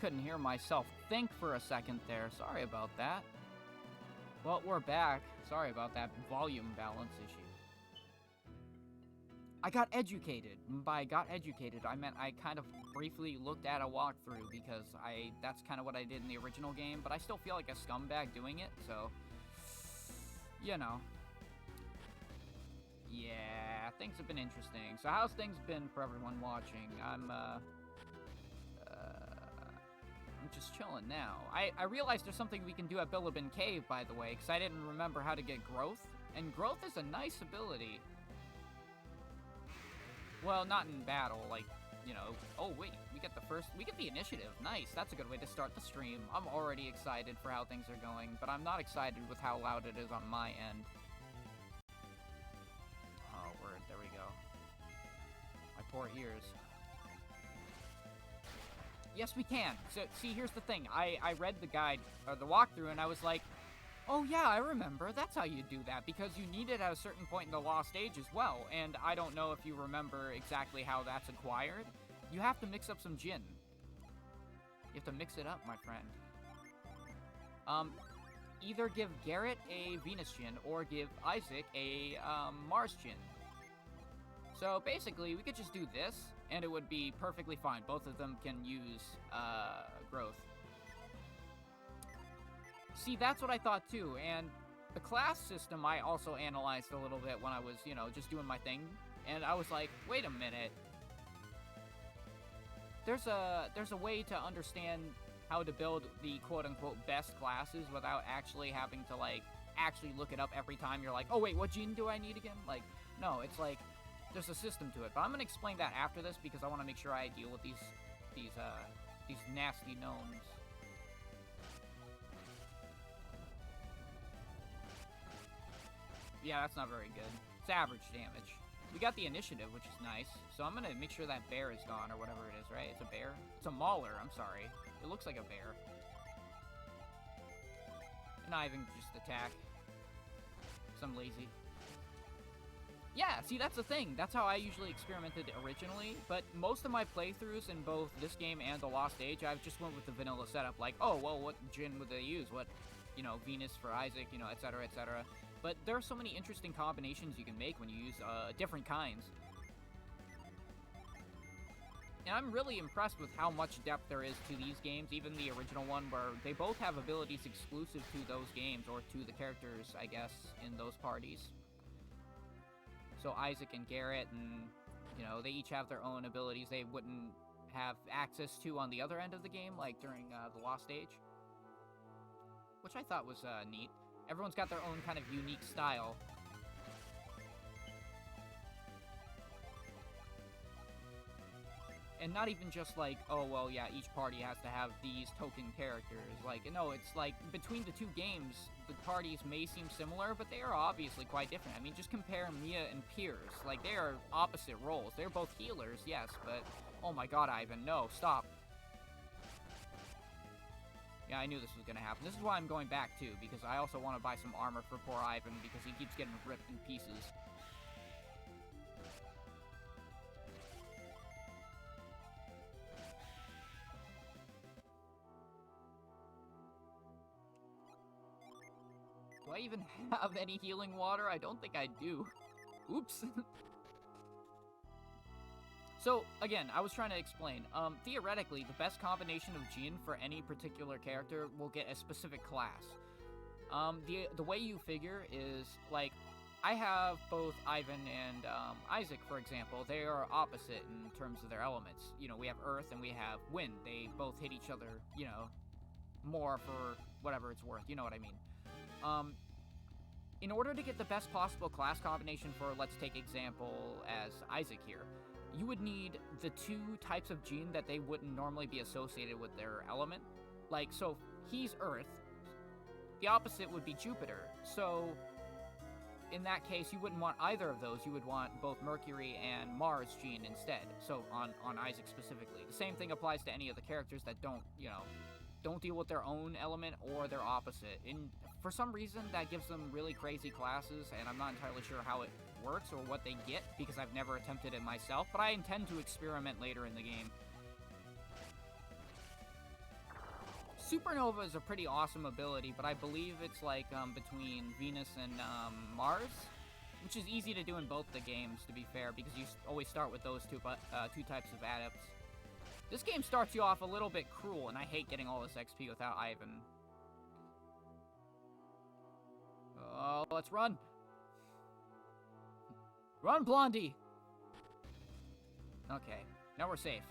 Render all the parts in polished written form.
couldn't hear myself think for a second there. Sorry about that. Well, we're back. Sorry about that volume balance issue. I got educated. By got educated, I meant I kind of briefly looked at a walkthrough because that's kind of what I did in the original game, but I still feel like a scumbag doing it, so, you know. Yeah, things have been interesting. So how's things been for everyone watching? I'm just chilling now. I realized there's something we can do at Billabin Cave, by the way, because I didn't remember how to get growth, and growth is a nice ability. Well, not in battle, like, you know. Oh, wait, we get the initiative. Nice, that's a good way to start the stream. I'm already excited for how things are going, but I'm not excited with how loud it is on my end. Oh, word, there we go. My poor ears. Yes, we can. So, see, here's the thing. I read the guide, or the walkthrough, and I was like, oh yeah, I remember. That's how you do that, because you need it at a certain point in the Lost Age as well, and I don't know if you remember exactly how that's acquired. You have to mix up some gin. You have to mix it up, my friend. Either give Garrett a Venus gin, or give Isaac a Mars gin. So basically, we could just do this, and it would be perfectly fine. Both of them can use growth. See, that's what I thought too, and the class system I also analyzed a little bit when I was, you know, just doing my thing, and I was like, wait a minute. There's a way to understand how to build the quote-unquote best classes without actually having to, like, actually look it up every time you're like, oh wait, what gene do I need again? Like, no, it's like, there's a system to it, but I'm gonna explain that after this because I want to make sure I deal with these nasty gnomes. Yeah, that's not very good. It's average damage. We got the initiative, which is nice. So I'm gonna make sure that bear is gone, or whatever it is, right? It's a bear? It's a mauler, I'm sorry. It looks like a bear. And I even just attack. Because I'm lazy. Yeah, see, that's the thing. That's how I usually experimented originally, but most of my playthroughs in both this game and The Lost Age, I've just went with the vanilla setup. Like, oh, well, what gin would they use? What, you know, Venus for Isaac, you know, etc., etc. But there are so many interesting combinations you can make when you use different kinds. And I'm really impressed with how much depth there is to these games, even the original one, where they both have abilities exclusive to those games, or to the characters, I guess, in those parties. So Isaac and Garrett, and, you know, they each have their own abilities they wouldn't have access to on the other end of the game, like during the Lost Age. Which I thought was neat. Everyone's got their own kind of unique style. And not even just like, oh, well, yeah, each party has to have these token characters. Like, no, it's like, between the two games, the parties may seem similar, but they are obviously quite different. I mean, just compare Mia and Piers. Like, they are opposite roles. They're both healers, yes, but, oh my god, Ivan, no, stop. Yeah, I knew this was gonna happen. This is why I'm going back, too, because I also want to buy some armor for poor Ivan, because he keeps getting ripped in pieces. Do I even have any healing water? I don't think I do. Oops. So, again, I was trying to explain. Theoretically, the best combination of gene for any particular character will get a specific class. The way you figure is, like, I have both Ivan and Isaac, for example. They are opposite in terms of their elements. You know, we have earth and we have wind. They both hit each other, you know, more for whatever it's worth. You know what I mean. In order to get the best possible class combination for, let's take example as Isaac here, you would need the two types of gene that they wouldn't normally be associated with their element. Like, so he's Earth. The opposite would be Jupiter. So in that case, you wouldn't want either of those. You would want both Mercury and Mars gene instead. So on Isaac specifically. The same thing applies to any of the characters that don't, you know, don't deal with their own element or their opposite. And for some reason, that gives them really crazy classes, and I'm not entirely sure how it works or what they get, because I've never attempted it myself, but I intend to experiment later in the game. Supernova is a pretty awesome ability, but I believe it's like between Venus and Mars, which is easy to do in both the games, to be fair, because you always start with those two types of adepts. This game starts you off a little bit cruel, and I hate getting all this XP without Ivan. Oh, let's run! Run, Blondie! Okay, now we're safe.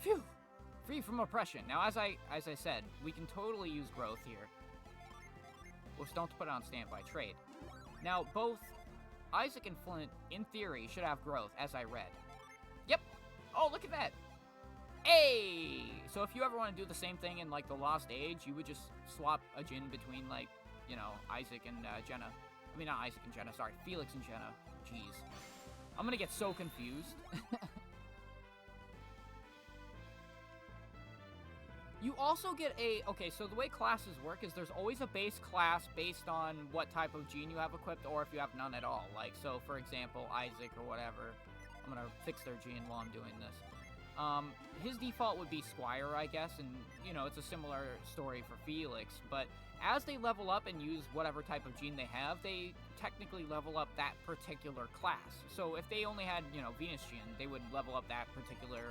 Phew! Free from oppression. Now, as I said, we can totally use growth here. We'll don't put it on standby trade. Now, both Isaac and Flint, in theory, should have growth, as I read. Yep! Oh, look at that! Hey! So if you ever want to do the same thing in, like, the Lost Age, you would just swap a Jin between, like, you know, Isaac and Jenna. I mean, not Isaac and Jenna, sorry. Felix and Jenna. Jeez. I'm gonna get so confused. You also get a... Okay, so the way classes work is there's always a base class based on what type of gene you have equipped, or if you have none at all. Like, so, for example, Isaac or whatever. I'm gonna fix their gene while I'm doing this. His default would be Squire, I guess, and, you know, it's a similar story for Felix, but as they level up and use whatever type of gene they have, they technically level up that particular class. So if they only had, you know, Venus gene, they would level up that particular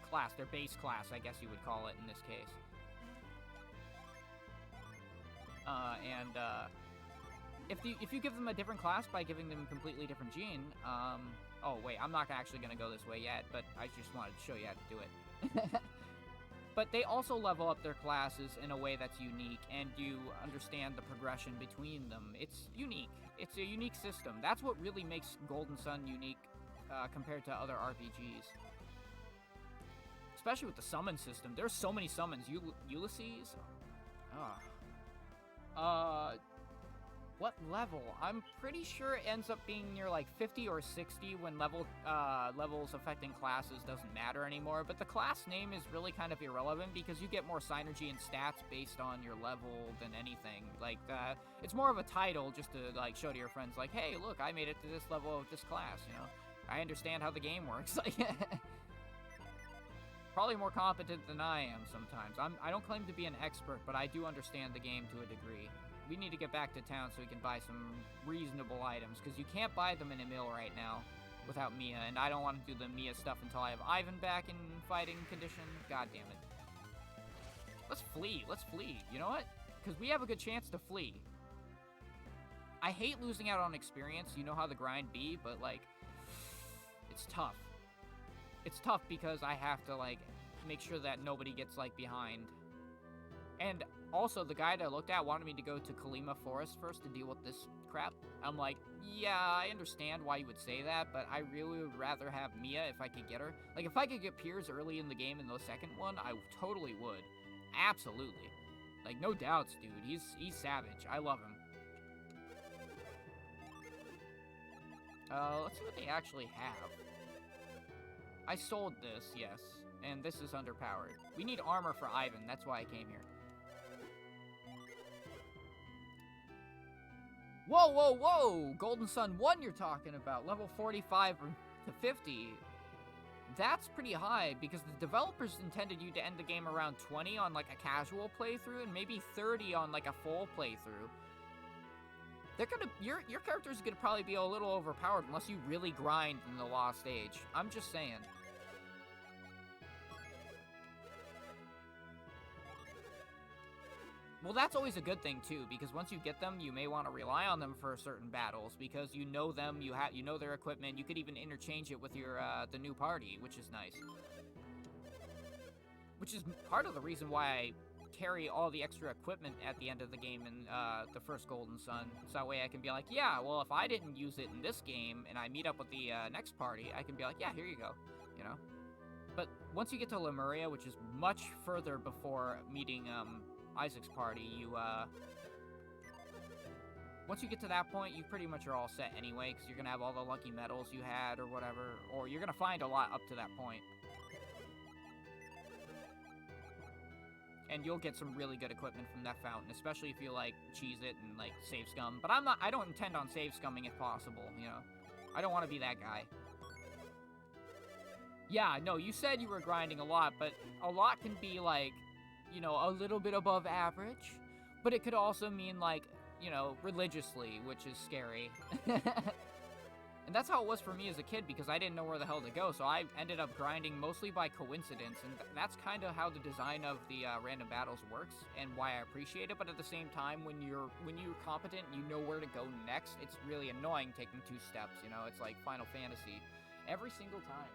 class, their base class, I guess you would call it in this case. If you give them a different class by giving them a completely different gene, oh wait, I'm not actually gonna go this way yet, but I just wanted to show you how to do it. But they also level up their classes in a way that's unique, and you understand the progression between them. It's unique. It's a unique system. That's what really makes Golden Sun unique compared to other RPGs. Especially with the summon system. There's so many summons. Ulysses? What level? I'm pretty sure it ends up being near like 50 or 60 when levels affecting classes doesn't matter anymore, but the class name is really kind of irrelevant because you get more synergy and stats based on your level than anything. Like, it's more of a title just to like show to your friends like, hey, look, I made it to this level of this class, you know? I understand how the game works. Probably more competent than I am sometimes. I don't claim to be an expert, but I do understand the game to a degree. We need to get back to town so we can buy some reasonable items, because you can't buy them in a mill right now without Mia, and I don't want to do the Mia stuff until I have Ivan back in fighting condition. God damn it. Let's flee. Let's flee. You know what? Because we have a good chance to flee. I hate losing out on experience. You know how the grind be, but, like, it's tough. It's tough because I have to, like, make sure that nobody gets, like, behind. And also, the guide I looked at wanted me to go to Kalima Forest first to deal with this crap. I'm like, yeah, I understand why you would say that, but I really would rather have Mia if I could get her. Like, if I could get Piers early in the game in the second one, I totally would. Absolutely. Like, no doubts, dude. He's savage. I love him. Let's see what they actually have. I sold this, yes. And this is underpowered. We need armor for Ivan. That's why I came here. Whoa, whoa, whoa! Golden Sun 1 you're talking about. Level 45 to 50. That's pretty high, because the developers intended you to end the game around 20 on, like, a casual playthrough, and maybe 30 on, like, a full playthrough. They're gonna... Your character's gonna probably be a little overpowered unless you really grind in the Lost Age. I'm just saying. Well, that's always a good thing, too, because once you get them, you may want to rely on them for certain battles, because you know them, you know their equipment, you could even interchange it with your, the new party, which is nice. Which is part of the reason why I carry all the extra equipment at the end of the game in, the first Golden Sun, so that way I can be like, yeah, well, if I didn't use it in this game, and I meet up with the, next party, I can be like, yeah, here you go, you know? But once you get to Lemuria, which is much further before meeting, Isaac's party, once you get to that point, you pretty much are all set anyway, because you're gonna have all the lucky medals you had, or whatever, or you're gonna find a lot up to that point. And you'll get some really good equipment from that fountain, especially if you, like, cheese it and, like, save scum. But I don't intend on save scumming if possible, you know? I don't want to be that guy. Yeah, no, you said you were grinding a lot, but a lot can be like, you know, a little bit above average, but it could also mean like, you know, religiously, which is scary. And that's how it was for me as a kid, because I didn't know where the hell to go, so I ended up grinding mostly by coincidence, and that's kind of how the design of the random battles works, and why I appreciate it. But at the same time, when you're competent and you know where to go next, it's really annoying taking 2 steps, you know? It's like Final Fantasy every single time.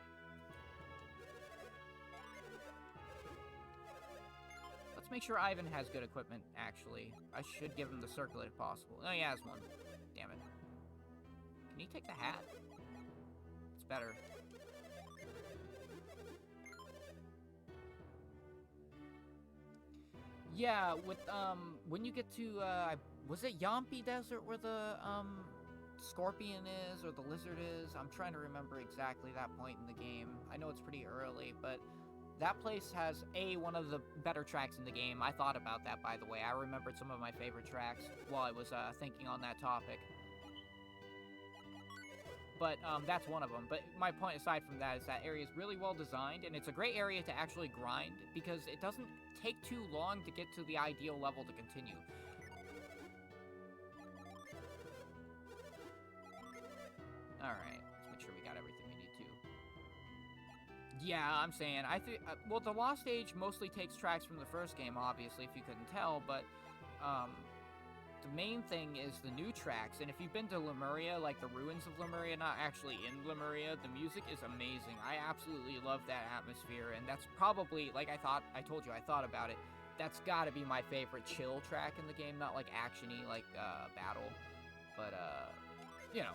Let's make sure Ivan has good equipment, actually. I should give him the circlet if possible. Oh, he has one. Damn it. Can he take the hat? It's better. Yeah, with, when you get to, was it Yampi Desert where the, scorpion is, or the lizard is? I'm trying to remember exactly that point in the game. I know it's pretty early, but that place has, one of the better tracks in the game. I thought about that, by the way. I remembered some of my favorite tracks while I was, thinking on that topic. But that's one of them. But my point aside from that is that area is really well designed, and it's a great area to actually grind, because it doesn't take too long to get to the ideal level to continue. Alright, let's make sure we got everything we need to. Yeah, I'm saying, well, the Lost Age mostly takes tracks from the first game, obviously, if you couldn't tell, but, the main thing is the new tracks, and if you've been to Lemuria, like the ruins of Lemuria, not actually in Lemuria, the music is amazing. I absolutely love that atmosphere, and that's probably, like I told you, I thought about it, that's gotta be my favorite chill track in the game, not like action-y, like, battle, but, you know,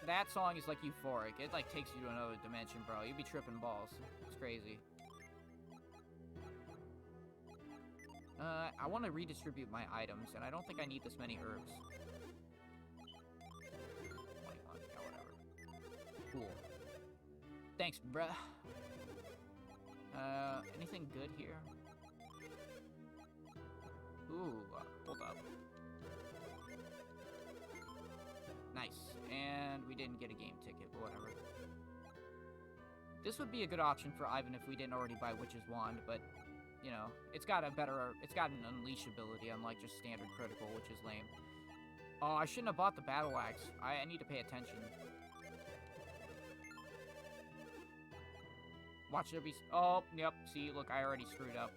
that song is, like, euphoric. It, like, takes you to another dimension, bro. You'd be tripping balls. It's crazy. I want to redistribute my items, and I don't think I need this many herbs. 21, yeah, whatever. Cool. Thanks, bruh. Anything good here? Ooh, hold up. Nice. And we didn't get a game ticket, but whatever. This would be a good option for Ivan if we didn't already buy Witch's Wand, but you know, it's got an unleash ability, unlike just standard critical, which is lame. Oh, I shouldn't have bought the battle axe. I need to pay attention. Watch there be... Oh, yep, see, look, I already screwed up.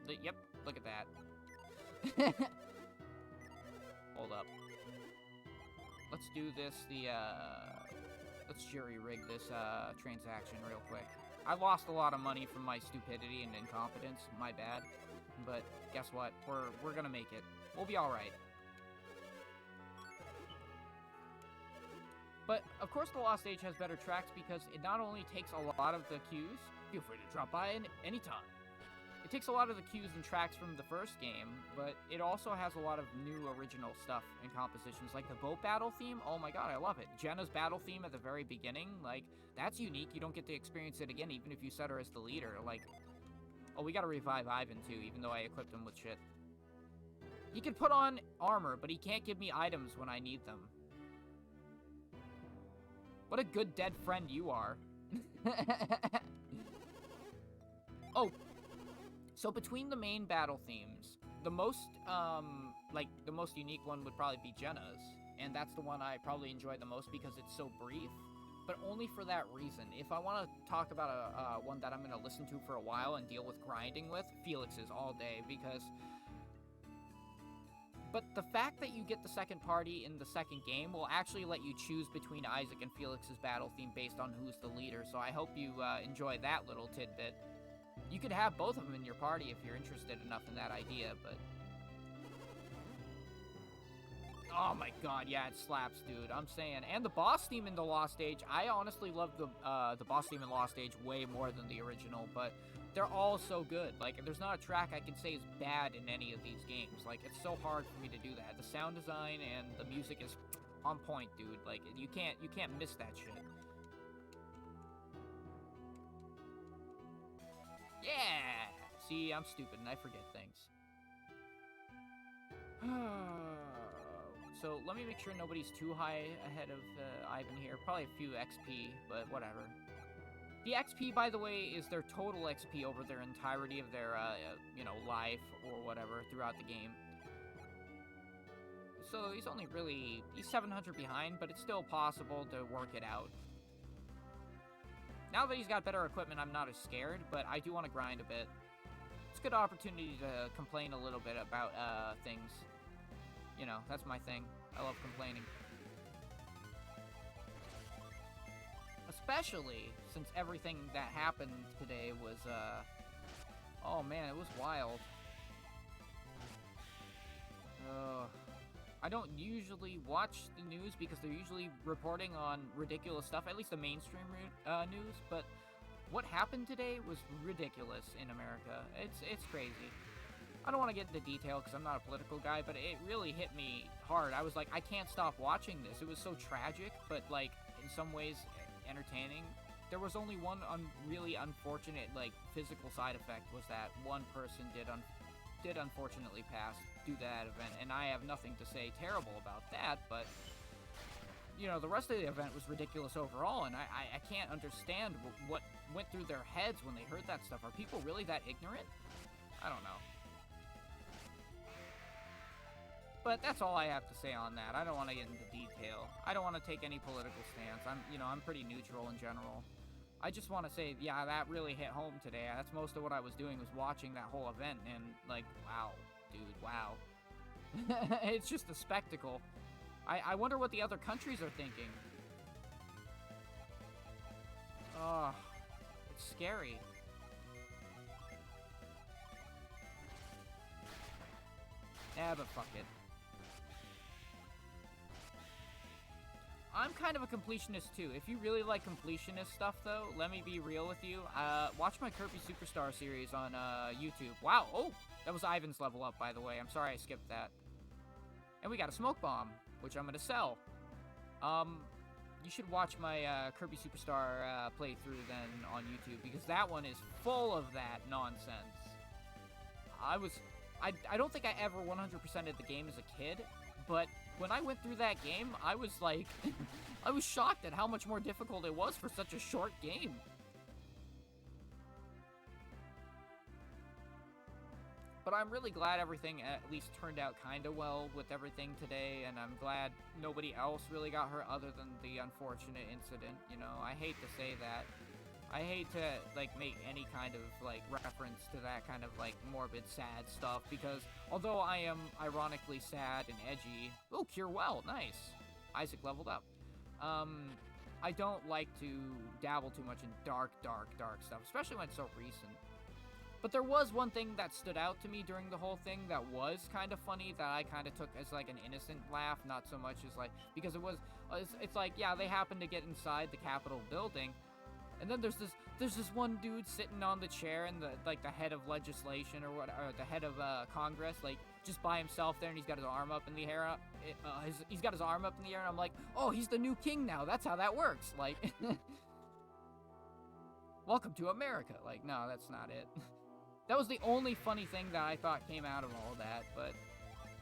Yep, look at that. Hold up. Let's do this, let's jury-rig this, transaction real quick. I lost a lot of money from my stupidity and incompetence, my bad. But guess what? We're gonna make it. We'll be alright. But, of course, the Lost Age has better tracks because it not only takes a lot of the cues... Feel free to drop by anytime. It takes a lot of the cues and tracks from the first game, but it also has a lot of new original stuff and compositions, like the boat battle theme. Oh my god, I love it. Jenna's battle theme at the very beginning, like, that's unique. You don't get to experience it again, even if you set her as the leader. Like, oh, we gotta revive Ivan, too, even though I equipped him with shit. He can put on armor, but he can't give me items when I need them. What a good dead friend you are. Oh, so between the main battle themes, the most, the most unique one would probably be Jenna's. And that's the one I probably enjoy the most because it's so brief. But only for that reason. If I want to talk about one that I'm going to listen to for a while and deal with grinding with, Felix's all day, because... But the fact that you get the second party in the second game will actually let you choose between Isaac and Felix's battle theme based on who's the leader, so I hope you enjoy that little tidbit. You could have both of them in your party if you're interested enough in that idea, but... Oh my god, yeah, it slaps, dude. I'm saying. And the boss theme in the Lost Age, I honestly love the boss theme in Lost Age way more than the original, but they're all so good. Like, there's not a track I can say is bad in any of these games. Like, it's so hard for me to do that. The sound design and the music is on point, dude. Like, you can't miss that shit. Yeah! See, I'm stupid and I forget things. So, let me make sure nobody's too high ahead of Ivan here. Probably a few XP, but whatever. The XP, by the way, is their total XP over their entirety of their, life or whatever throughout the game. So he's only really, he's 700 behind, but it's still possible to work it out. Now that he's got better equipment, I'm not as scared, but I do want to grind a bit. It's a good opportunity to complain a little bit about things. You know, that's my thing. I love complaining. Especially since everything that happened today was, oh man, it was wild. I don't usually watch the news because they're usually reporting on ridiculous stuff, at least the mainstream news, but what happened today was ridiculous in America. It's crazy. I don't want to get into detail because I'm not a political guy, but it really hit me hard. I was like, I can't stop watching this. It was so tragic, but like in some ways entertaining. There was only one really unfortunate like physical side effect, was that one person did unfortunately pass due to that event, and I have nothing to say terrible about that, but you know, the rest of the event was ridiculous overall, and I can't understand what went through their heads when they heard that stuff. Are people really that ignorant? I don't know. But that's all I have to say on that. I don't want to get into detail. I don't want to take any political stance. I'm pretty neutral in general. I just want to say, yeah, that really hit home today. That's most of what I was doing, was watching that whole event, and like, wow, dude, wow. It's just a spectacle. I wonder what the other countries are thinking. Oh, it's scary. Yeah, but fuck it. I'm kind of a completionist too. If you really like completionist stuff though, let me be real with you. Watch my Kirby Superstar series on YouTube. Wow, oh, that was Ivan's level up, by the way. I'm sorry I skipped that. And we got a smoke bomb, which I'm gonna sell. You should watch my Kirby Superstar playthrough then on YouTube, because that one is full of that nonsense. I don't think I ever 100%ed the game as a kid, but when I went through that game, I was like, I was shocked at how much more difficult it was for such a short game. But I'm really glad everything at least turned out kind of well with everything today, and I'm glad nobody else really got hurt other than the unfortunate incident, you know. I hate to say that. I hate to, like, make any kind of, like, reference to that kind of, like, morbid, sad stuff, because although I am ironically sad and edgy... Oh, Cure Well, nice. Isaac leveled up. I don't like to dabble too much in dark stuff, especially when it's so recent. But there was one thing that stood out to me during the whole thing that was kind of funny, that I kind of took as, like, an innocent laugh, not so much as, like... Because it's like, yeah, they happened to get inside the Capitol building, and then there's this one dude sitting on the chair, and the head of legislation or the head of Congress, like, just by himself there, and he's got his arm up in the air. He's got his arm up in the air, and I'm like, oh, he's the new king now. That's how that works. Like, welcome to America. Like, no, that's not it. That was the only funny thing that I thought came out of all that, but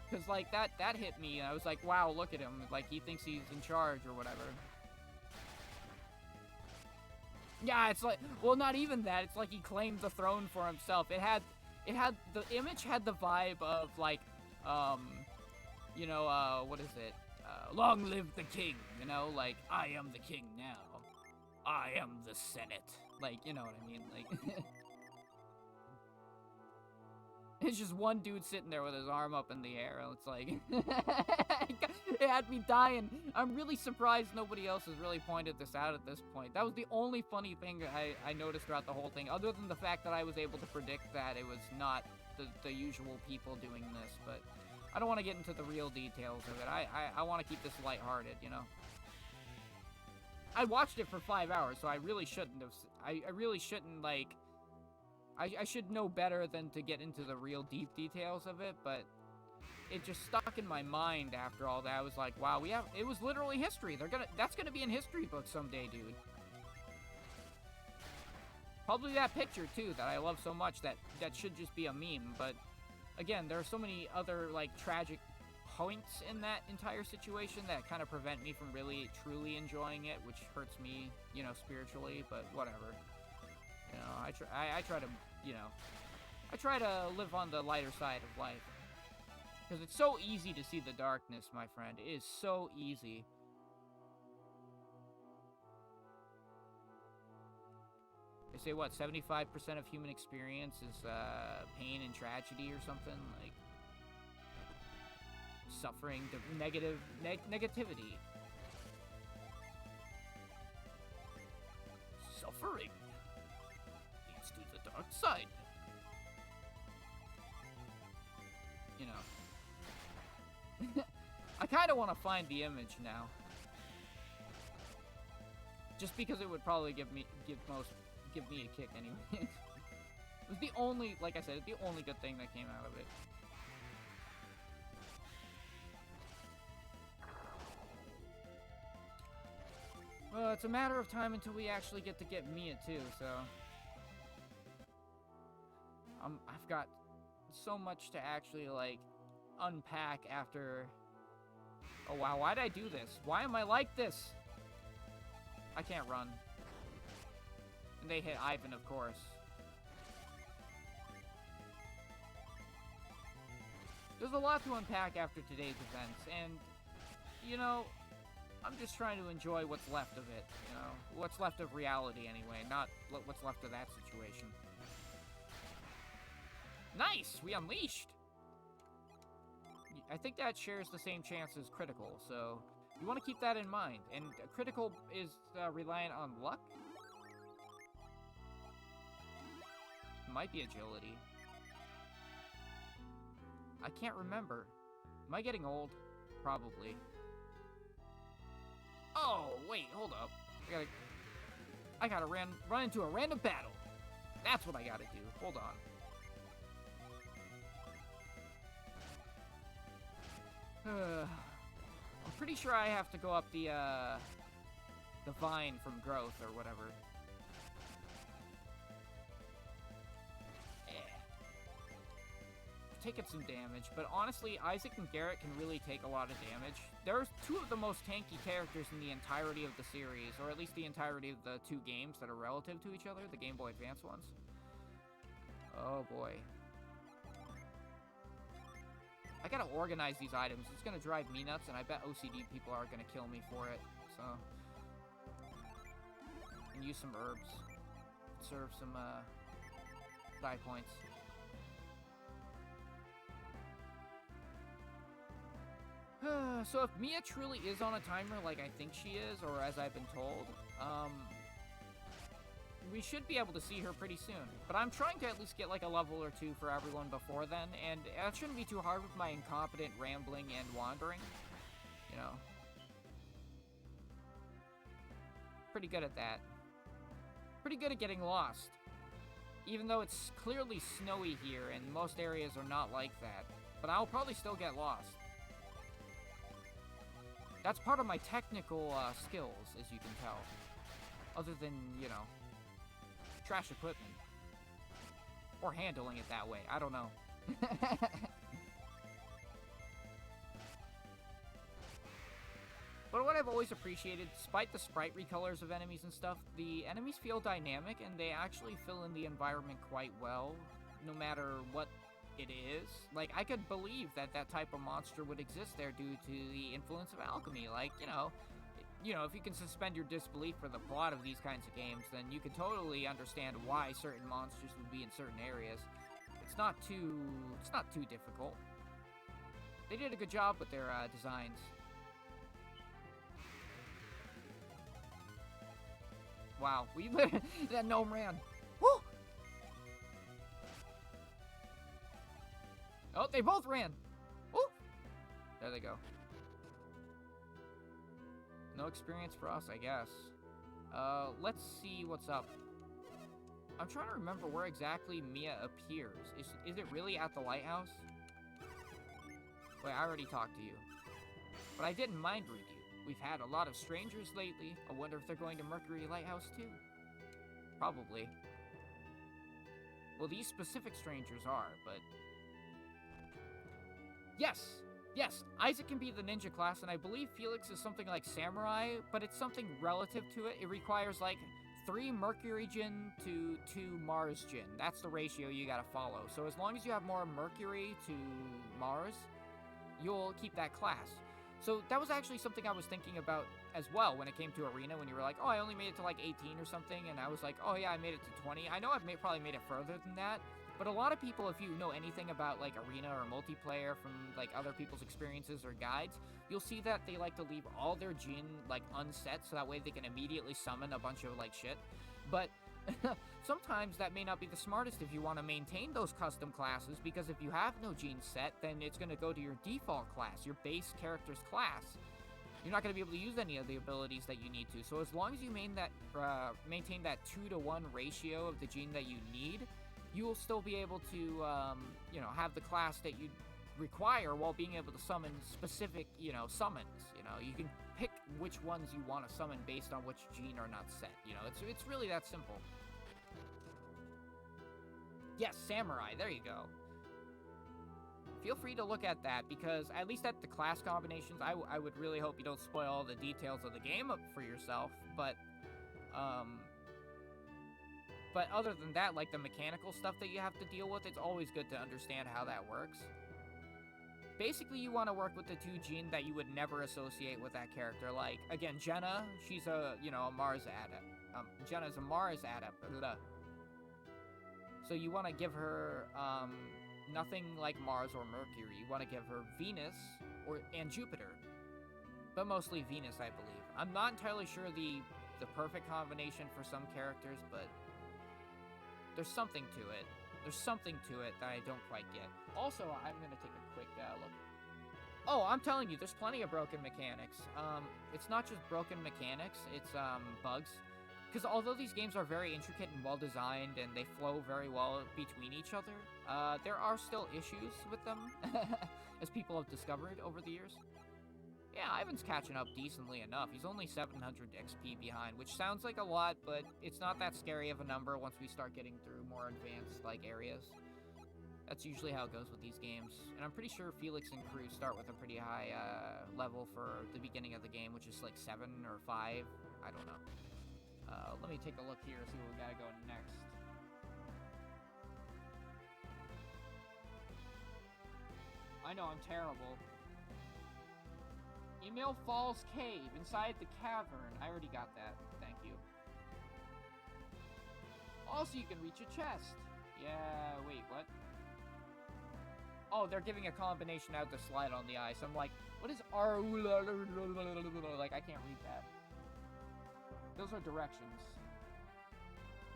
because like that hit me, and I was like, wow, look at him. Like, he thinks he's in charge or whatever. Yeah, it's like, well, not even that. It's like he claimed the throne for himself. The image had the vibe of, like, you know, what is it? Long live the king, you know? Like, I am the king now. I am the Senate. Like, you know what I mean? Like, it's just one dude sitting there with his arm up in the air, and it's like, it had me dying. I'm really surprised nobody else has really pointed this out at this point. That was the only funny thing I noticed throughout the whole thing, other than the fact that I was able to predict that it was not the usual people doing this, but I don't want to get into the real details of it. I want to keep this lighthearted, you know? I watched it for 5 hours, so I really shouldn't have, I really shouldn't, like, I should know better than to get into the real deep details of it, but it just stuck in my mind after all that. I was like, wow, it was literally history. That's gonna be in history books someday, dude. Probably that picture, too, that I love so much that should just be a meme, but again, there are so many other, like, tragic, points in that entire situation that kind of prevent me from really, truly enjoying it, which hurts me, you know, spiritually, but whatever. You know, I try to, you know, I try to live on the lighter side of life. Because it's so easy to see the darkness, my friend. It is so easy. They say, what, 75% of human experience is pain and tragedy or something? Like, suffering, negativity. Suffering leads to the dark side. You know. I kind of want to find the image now. Just because it would probably give me a kick anyway. It was the only, like I said, the only good thing that came out of it. Well, it's a matter of time until we actually get Mia too, so... I've got so much to actually, like, unpack after... Oh wow, why did I do this? Why am I like this? I can't run. And they hit Ivan, of course. There's a lot to unpack after today's events, and, you know, I'm just trying to enjoy what's left of it, you know? What's left of reality, anyway, not what's left of that situation. Nice! We unleashed! I think that shares the same chance as critical, so you want to keep that in mind. And critical is reliant on luck? Might be agility. I can't remember. Am I getting old? Probably. Oh, wait, hold up. I gotta run into a random battle. That's what I gotta do. Hold on. I'm pretty sure I have to go up the vine from growth or whatever. Taking some damage, but honestly, Isaac and Garrett can really take a lot of damage. They're two of the most tanky characters in the entirety of the series, or at least the entirety of the two games that are relative to each other, the Game Boy Advance ones. Oh boy. I gotta organize these items. It's gonna drive me nuts, and I bet OCD people are gonna kill me for it, so... And use some herbs. Serve some, die points. So if Mia truly is on a timer like I think she is, or as I've been told, we should be able to see her pretty soon. But I'm trying to at least get like a level or two for everyone before then, and that shouldn't be too hard with my incompetent rambling and wandering, you know. Pretty good at that. Pretty good at getting lost. Even though it's clearly snowy here, and most areas are not like that. But I'll probably still get lost. That's part of my technical skills, as you can tell. Other than, you know, trash equipment. Or handling it that way. I don't know. But what I've always appreciated, despite the sprite recolors of enemies and stuff, the enemies feel dynamic and they actually fill in the environment quite well, no matter what it is. Like, I could believe that that type of monster would exist there due to the influence of alchemy. Like, you know, if you can suspend your disbelief for the plot of these kinds of games, then you can totally understand why certain monsters would be in certain areas. It's not too difficult. They did a good job with their designs. Wow, that gnome ran. Woo! Oh, they both ran. Woo! There they go. No experience for us, I guess. Let's see what's up. I'm trying to remember where exactly Mia appears. Is it really at the lighthouse? Wait, I already talked to you. But I didn't mind read you. We've had a lot of strangers lately. I wonder if they're going to Mercury Lighthouse too? Probably. Well, these specific strangers are, but... Yes! Yes, Isaac can be the ninja class, and I believe Felix is something like samurai, but it's something relative to it. It requires like 3 Mercury Jin to 2 Mars Jin. That's the ratio you gotta follow. So as long as you have more Mercury to Mars, you'll keep that class. So that was actually something I was thinking about as well when it came to Arena, when you were like, oh, I only made it to like 18 or something, and I was like, oh yeah, I made it to 20. I know I've probably made it further than that, but a lot of people, if you know anything about like Arena or multiplayer from like other people's experiences or guides, you'll see that they like to leave all their Jin like unset so that way they can immediately summon a bunch of like shit. But sometimes that may not be the smartest if you want to maintain those custom classes, because if you have no Jin set, then it's going to go to your default class, your base character's class. You're not going to be able to use any of the abilities that you need to. So as long as you maintain that 2-to-1 ratio of the Jin that you need, you will still be able to, have the class that you require while being able to summon specific, summons. You can pick which ones you want to summon based on which Jin are not set. It's really that simple. Yes, Samurai, there you go. Feel free to look at that, because at least at the class combinations, I would really hope you don't spoil all the details of the game for yourself, but other than that, like the mechanical stuff that you have to deal with, it's always good to understand how that works. Basically, you want to work with the 2 Jin that you would never associate with that character. Like, again, Jenna, she's a Mars adept. Jenna's a Mars adept. Blah. So you want to give her, nothing like Mars or Mercury. You want to give her Venus and Jupiter. But mostly Venus, I believe. I'm not entirely sure the perfect combination for some characters, but there's something to it. There's something to it that I don't quite get. Also, I'm going to take a quick look. Oh, I'm telling you, there's plenty of broken mechanics. It's not just broken mechanics, it's bugs. Because although these games are very intricate and well-designed, and they flow very well between each other, there are still issues with them, as people have discovered over the years. Yeah, Ivan's catching up decently enough. He's only 700 XP behind, which sounds like a lot, but it's not that scary of a number once we start getting through more advanced, areas. That's usually how it goes with these games. And I'm pretty sure Felix and crew start with a pretty high level for the beginning of the game, which is 7 or 5. I don't know. Let me take a look here, see where we gotta go next. I know, I'm terrible. Email Falls Cave, inside the cavern. I already got that, thank you. Also, you can reach a chest. Yeah, wait, what? Oh, they're giving a combination out to slide on the ice. I'm like, what is R? Like, I can't read that. Those are directions.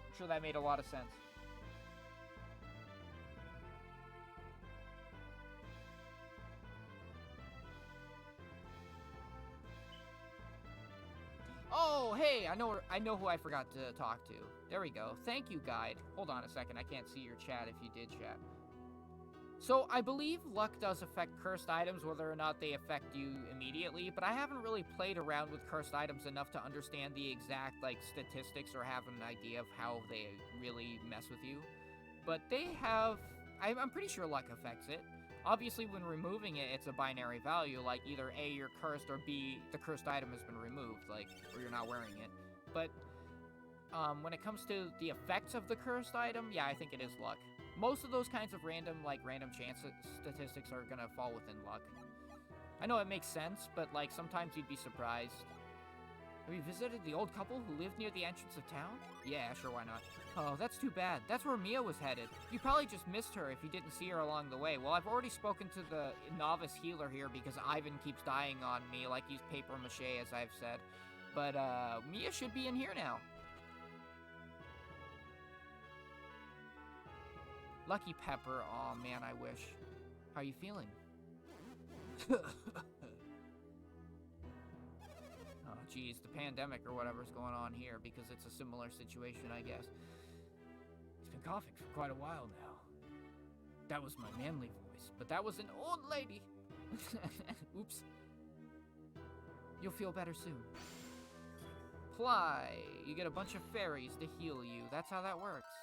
I'm sure that made a lot of sense. Oh, hey, I know who I forgot to talk to. There we go. Thank you, guide. Hold on a second. I can't see your chat if you did chat. So, I believe luck does affect cursed items, whether or not they affect you immediately, but I haven't really played around with cursed items enough to understand the exact, statistics or have an idea of how they really mess with you. But they have... I'm pretty sure luck affects it. Obviously, when removing it, it's a binary value, like either A, you're cursed, or B, the cursed item has been removed, or you're not wearing it. But, when it comes to the effects of the cursed item, yeah, I think it is luck. Most of those kinds of random chance statistics are gonna fall within luck. I know it makes sense, but, sometimes you'd be surprised. Have you visited the old couple who lived near the entrance of town? Yeah, sure, why not? Oh, that's too bad. That's where Mia was headed. You probably just missed her if you didn't see her along the way. Well, I've already spoken to the novice healer here because Ivan keeps dying on me like he's paper mache, as I've said. But, Mia should be in here now. Lucky Pepper, aw man, I wish. How are you feeling? Oh geez, the pandemic or whatever's going on here, because it's a similar situation, I guess. He's been coughing for quite a while now. That was my manly voice, but that was an old lady. Oops. You'll feel better soon. Fly! You get a bunch of fairies to heal you. That's how that works.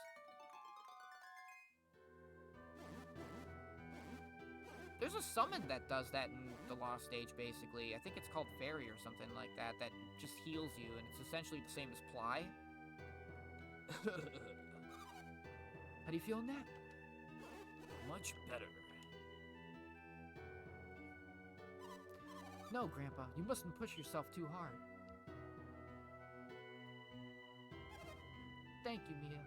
there's a summon that does that in the Lost Stage, basically. I think it's called Fairy or something like that, that just heals you, and it's essentially the same as Ply. How do you feel in that? Much better. No, Grandpa, you mustn't push yourself too hard. Thank you, Mia.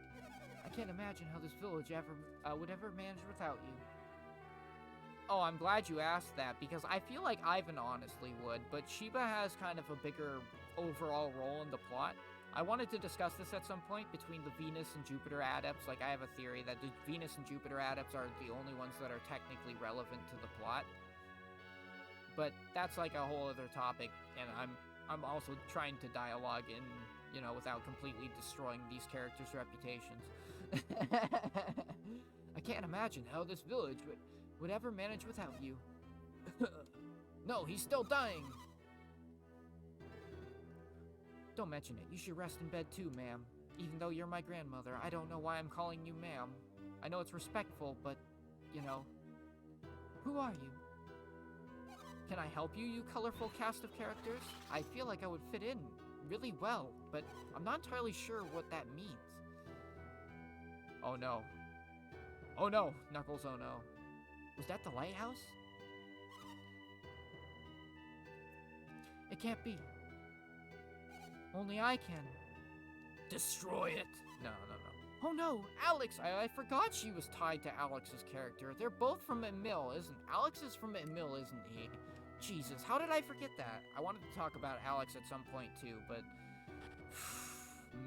I can't imagine how this village would ever manage without you. Oh, I'm glad you asked that, because I feel like Ivan honestly would, but Sheba has kind of a bigger overall role in the plot. I wanted to discuss this at some point between the Venus and Jupiter adepts. Like, I have a theory that the Venus and Jupiter adepts are the only ones that are technically relevant to the plot. But that's like a whole other topic, and I'm also trying to dialogue in, you know, without completely destroying these characters' reputations. I can't imagine how this village would ever manage without you. No, he's still dying! Don't mention it. You should rest in bed too, ma'am. Even though you're my grandmother, I don't know why I'm calling you ma'am. I know it's respectful, but, you know. Who are you? Can I help you, you colorful cast of characters? I feel like I would fit in really well, but I'm not entirely sure what that means. Oh no. Oh no, Knuckles, oh no. Was that the lighthouse? It can't be. Only I can. Destroy it! No. Oh no, Alex! I forgot she was tied to Alex's character. They're both from Emil, isn't Alex is from Emil, isn't he? Jesus, how did I forget that? I wanted to talk about Alex at some point too, but...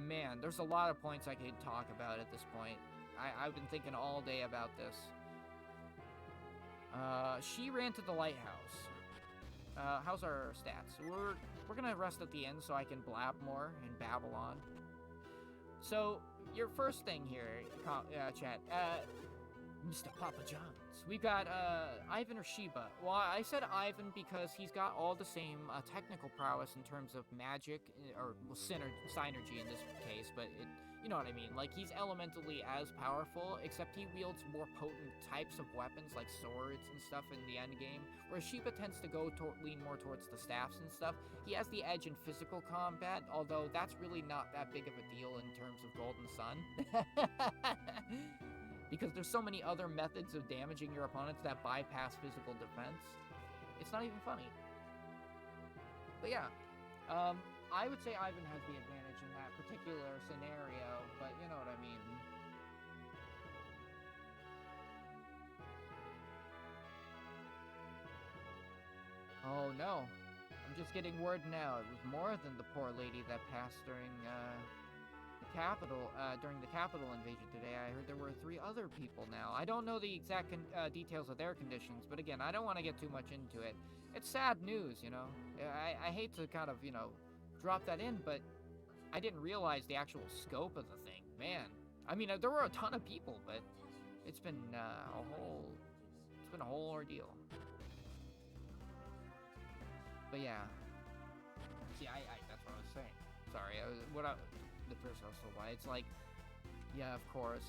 Man, there's a lot of points I could talk about at this point. I've been thinking all day about this. She ran to the lighthouse. How's our stats? We're gonna rest at the end so I can blab more and babble on. So, your first thing here, chat, Mr. Papa John's. We've got, Ivan or Sheba. Well, I said Ivan because he's got all the same, technical prowess in terms of magic, or, well, synergy in this case, but you know what I mean. Like, he's elementally as powerful, except he wields more potent types of weapons, like swords and stuff in the endgame, whereas Sheba tends to lean more towards the staffs and stuff. He has the edge in physical combat, although that's really not that big of a deal in terms of Golden Sun. Because there's so many other methods of damaging your opponents that bypass physical defense. It's not even funny. But yeah, I would say Ivan has the advantage in that particular scenario, but you know what I mean. Oh no, I'm just getting word now. It was more than the poor lady that passed during the capital invasion today. I heard there were 3 other people now. I don't know the exact details of their conditions, but again, I don't want to get too much into it. It's sad news, you know. I hate to kind of, you know, drop that in, but I didn't realize the actual scope of the thing. Man, I mean, there were a ton of people, but it's been a whole ordeal. But yeah. See, that's what I was saying. Sorry, the first I was told why. It's like, yeah, of course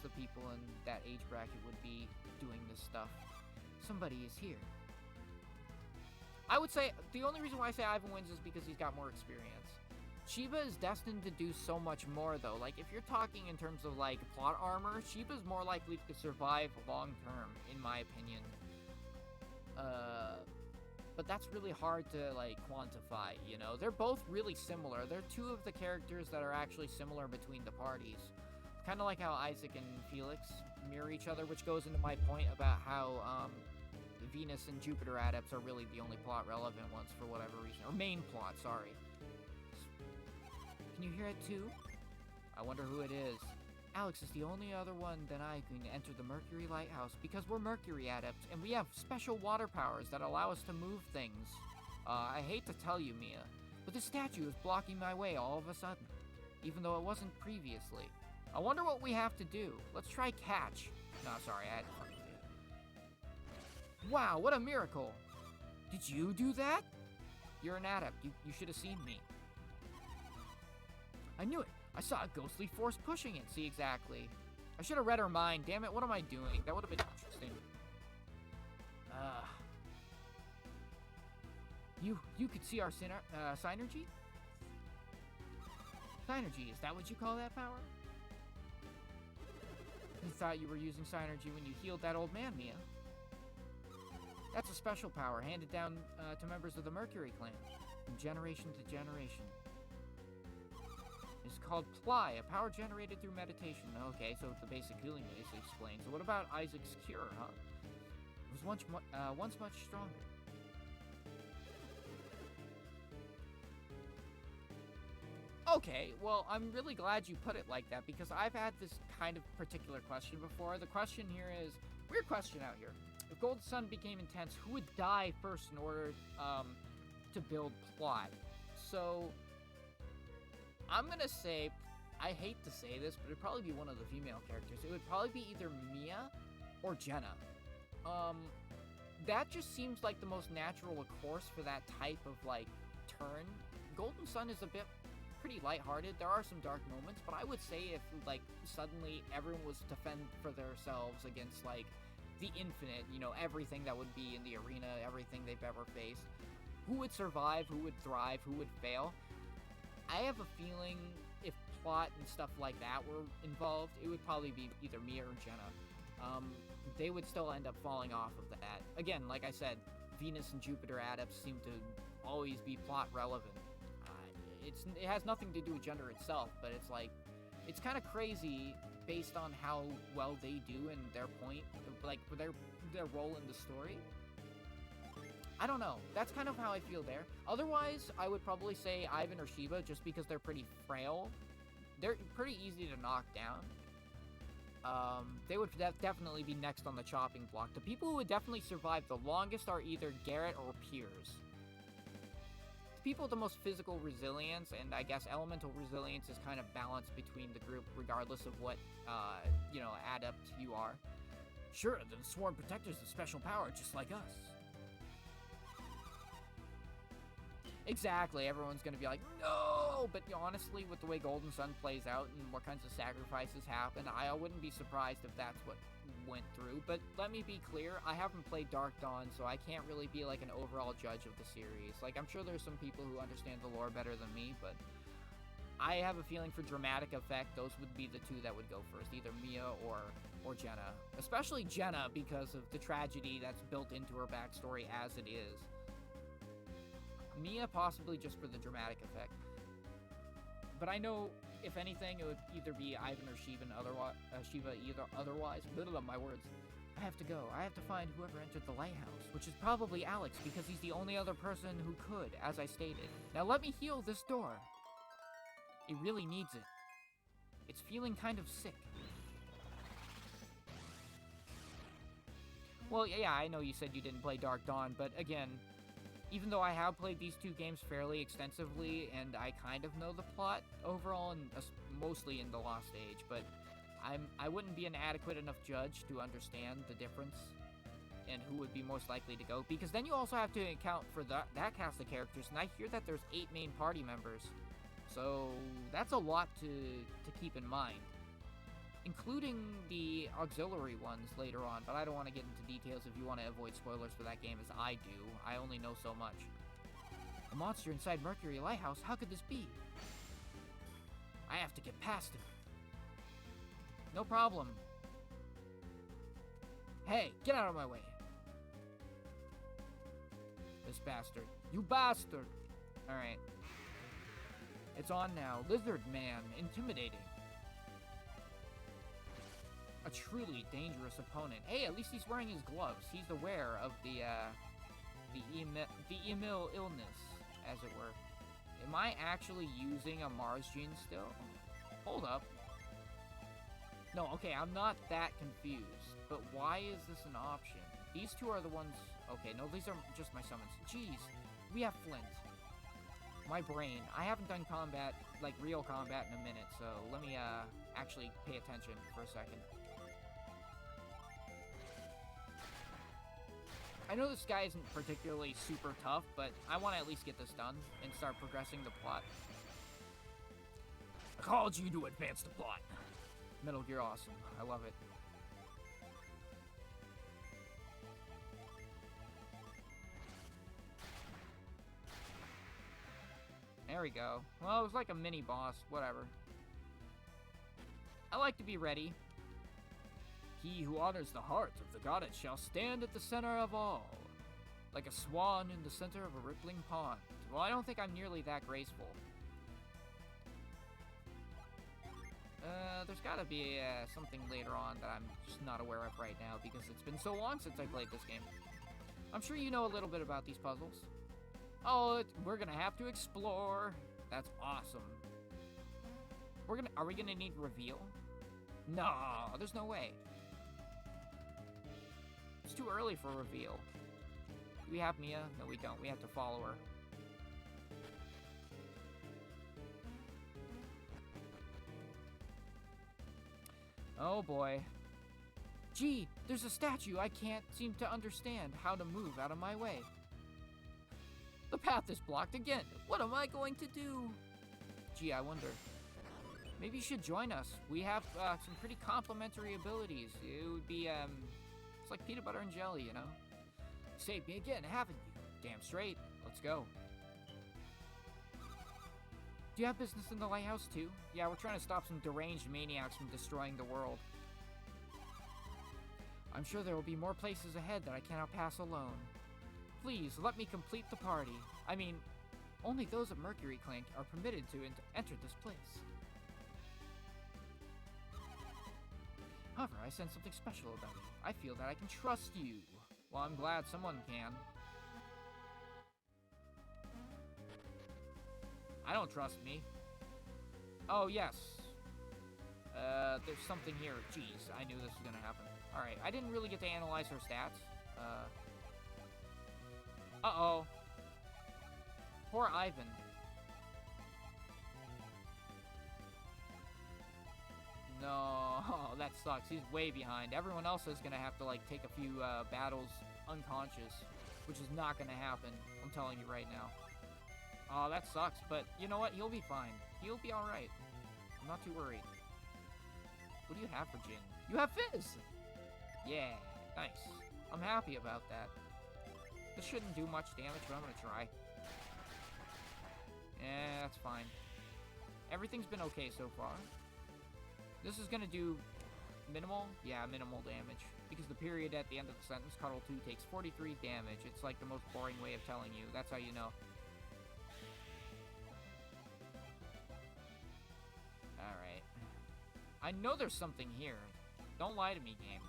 the people in that age bracket would be doing this stuff. Somebody is here. I would say, the only reason why I say Ivan wins is because he's got more experience. Sheba is destined to do so much more, though. Like, if you're talking in terms of, like, plot armor, Sheba's more likely to survive long-term, in my opinion. But that's really hard to, like, quantify, you know? They're both really similar. They're 2 of the characters that are actually similar between the parties. Kind of like how Isaac and Felix mirror each other, which goes into my point about how, Venus and Jupiter adepts are really the only plot-relevant ones for whatever reason. Or main plot, sorry. Can you hear it, too? I wonder who it is. Alex is the only other one than I can enter the Mercury Lighthouse because we're Mercury adepts and we have special water powers that allow us to move things. I hate to tell you, Mia, but this statue is blocking my way all of a sudden, even though it wasn't previously. I wonder what we have to do. Let's try catch. No, sorry, I had to fucking do it. Wow, what a miracle. Did you do that? You're an adept. You should have seen me. I knew it. I saw a ghostly force pushing it. See, exactly. I should have read her mind. Damn it, what am I doing? That would have been interesting. You could see our synergy? Synergy, is that what you call that power? You thought you were using synergy when you healed that old man, Mia. That's a special power handed down to members of the Mercury clan, from generation to generation. It's called Ply, a power generated through meditation. Okay, so the basic healing base explained. So what about Isaac's cure, huh? It was once much stronger. Okay, well, I'm really glad you put it like that, because I've had this kind of particular question before. The question here is, weird question out here. If Golden Sun became intense, who would die first in order to build plot? So, I'm gonna say, I hate to say this, but it'd probably be one of the female characters. It would probably be either Mia or Jenna. That just seems like the most natural course for that type of, like, turn. Golden Sun is a bit pretty lighthearted. There are some dark moments, but I would say if, like, suddenly everyone was to fend for themselves against, like, the infinite, you know, everything that would be in the arena, everything they've ever faced, who would survive, who would thrive, who would fail? I have a feeling if plot and stuff like that were involved, it would probably be either Mia or Jenna. They would still end up falling off of that. Again, like I said, Venus and Jupiter adepts seem to always be plot relevant. It has nothing to do with gender itself, but it's like, it's kind of crazy based on how well they do and their point, like, their role in the story. I don't know. That's kind of how I feel there. Otherwise, I would probably say Ivan or Shiva, just because they're pretty frail. They're pretty easy to knock down. They would definitely be next on the chopping block. The people who would definitely survive the longest are either Garrett or Piers. The people with the most physical resilience, and I guess elemental resilience, is kind of balanced between the group, regardless of what, you know, adept you are. Sure, the Sworn Protector's a special power, just like us. Exactly, everyone's gonna be like, no! But honestly, with the way Golden Sun plays out and what kinds of sacrifices happen, I wouldn't be surprised if that's what went through. But let me be clear, I haven't played Dark Dawn, so I can't really be like an overall judge of the series. Like, I'm sure there's some people who understand the lore better than me, but I have a feeling for dramatic effect, those would be the two that would go first, either Mia or Jenna. Especially Jenna, because of the tragedy that's built into her backstory as it is. Mia possibly just for the dramatic effect. But I know, if anything, it would either be Ivan or Shiva otherwise. Blah, my words. I have to go. I have to find whoever entered the lighthouse, which is probably Alex, because he's the only other person who could, as I stated. Now let me heal this door. It really needs it. It's feeling kind of sick. Well, yeah, I know you said you didn't play Dark Dawn, but again, even though I have played these two games fairly extensively, and I kind of know the plot overall, and mostly in the Lost Age, but I wouldn't be an adequate enough judge to understand the difference and who would be most likely to go, because then you also have to account for that cast of characters, and I hear that there's 8 main party members, so that's a lot to keep in mind, including the auxiliary ones later on, but I don't want to get into details if you want to avoid spoilers for that game, as I do. I only know so much. A monster inside Mercury Lighthouse? How could this be? I have to get past him. No problem. Hey, get out of my way. This bastard. You bastard! Alright. It's on now. Lizard Man. Intimidating. A truly dangerous opponent. Hey, at least he's wearing his gloves. He's aware of the Emil illness, as it were. Am I actually using a Mars gene still? Hold up. No, okay, I'm not that confused. But why is this an option? These two are the ones... Okay, no, these are just my summons. Jeez, we have Flint. My brain. I haven't done combat, like real combat, in a minute, so let me actually pay attention for a second. I know this guy isn't particularly super tough, but I want to at least get this done and start progressing the plot. I called you to advance the plot. Metal Gear awesome. I love it. There we go. Well, it was like a mini boss. Whatever. I like to be ready. He who honors the heart of the goddess shall stand at the center of all, like a swan in the center of a rippling pond. Well, I don't think I'm nearly that graceful. There's gotta be something later on that I'm just not aware of right now because it's been so long since I played this game. I'm sure you know a little bit about these puzzles. Oh, we're gonna have to explore. That's awesome. Are we gonna need reveal? No, there's no way. It's too early for reveal. Do we have Mia? No, we don't. We have to follow her. Oh boy. Gee, there's a statue. I can't seem to understand how to move out of my way. The path is blocked again. What am I going to do? Gee, I wonder. Maybe you should join us. We have some pretty complementary abilities. It would be, it's like peanut butter and jelly, you know? Saved me again, haven't you? Damn straight. Let's go. Do you have business in the lighthouse, too? Yeah, we're trying to stop some deranged maniacs from destroying the world. I'm sure there will be more places ahead that I cannot pass alone. Please, let me complete the party. I mean, only those of Mercury Clank are permitted to enter this place. However, I sense something special about you. I feel that I can trust you. Well, I'm glad someone can. I don't trust me. Oh, yes. There's something here. Jeez, I knew this was gonna happen. Alright, I didn't really get to analyze her stats. Uh-oh. Poor Ivan. No, that sucks. He's way behind. Everyone else is gonna have to, like, take a few, battles unconscious, which is not gonna happen. I'm telling you right now. Oh, that sucks, but you know what? He'll be fine. He'll be alright. I'm not too worried. What do you have for Jin? You have Fizz! Yeah, nice. I'm happy about that. This shouldn't do much damage, but I'm gonna try. Yeah, that's fine. Everything's been okay so far. This is gonna do minimal? Yeah, minimal damage. Because the period at the end of the sentence, Cuddle 2, takes 43 damage. It's like the most boring way of telling you. That's how you know. Alright. I know there's something here. Don't lie to me, game.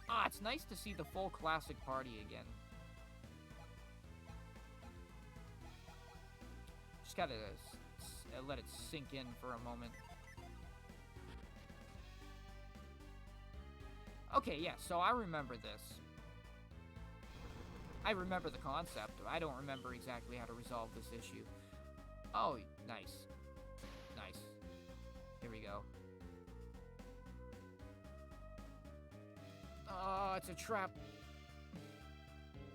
Ah, it's nice to see the full classic party again. Just gotta let it sink in for a moment. Okay, yeah, so I remember this. I remember the concept. I don't remember exactly how to resolve this issue. Oh, nice. Nice. Here we go. Oh, it's a trap.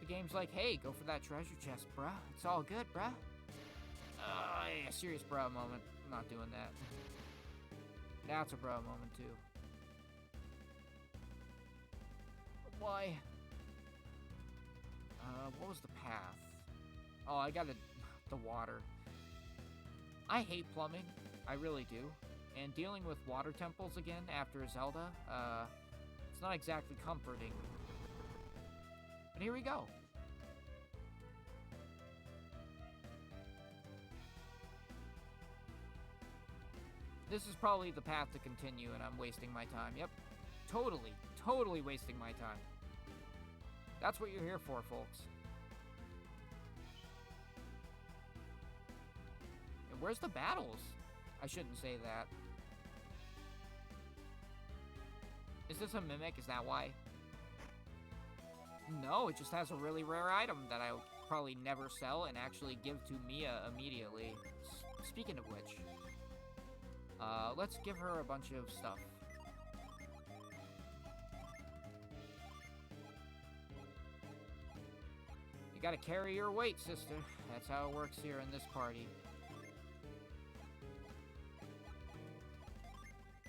The game's like, hey, go for that treasure chest, bruh. It's all good, bruh. Yeah, serious bruh moment. I'm not doing that. That's a bruh moment, too. Why? What was the path? Oh, I got the water. I hate plumbing. I really do. And dealing with water temples again after Zelda, it's not exactly comforting. But here we go. This is probably the path to continue, and I'm wasting my time. Yep. Totally wasting my time. That's what you're here for, folks. And where's the battles? I shouldn't say that. Is this a mimic? Is that why? No, it just has a really rare item that I'll probably never sell and actually give to Mia immediately. Speaking of which, let's give her a bunch of stuff. You gotta carry your weight, sister. That's how it works here in this party.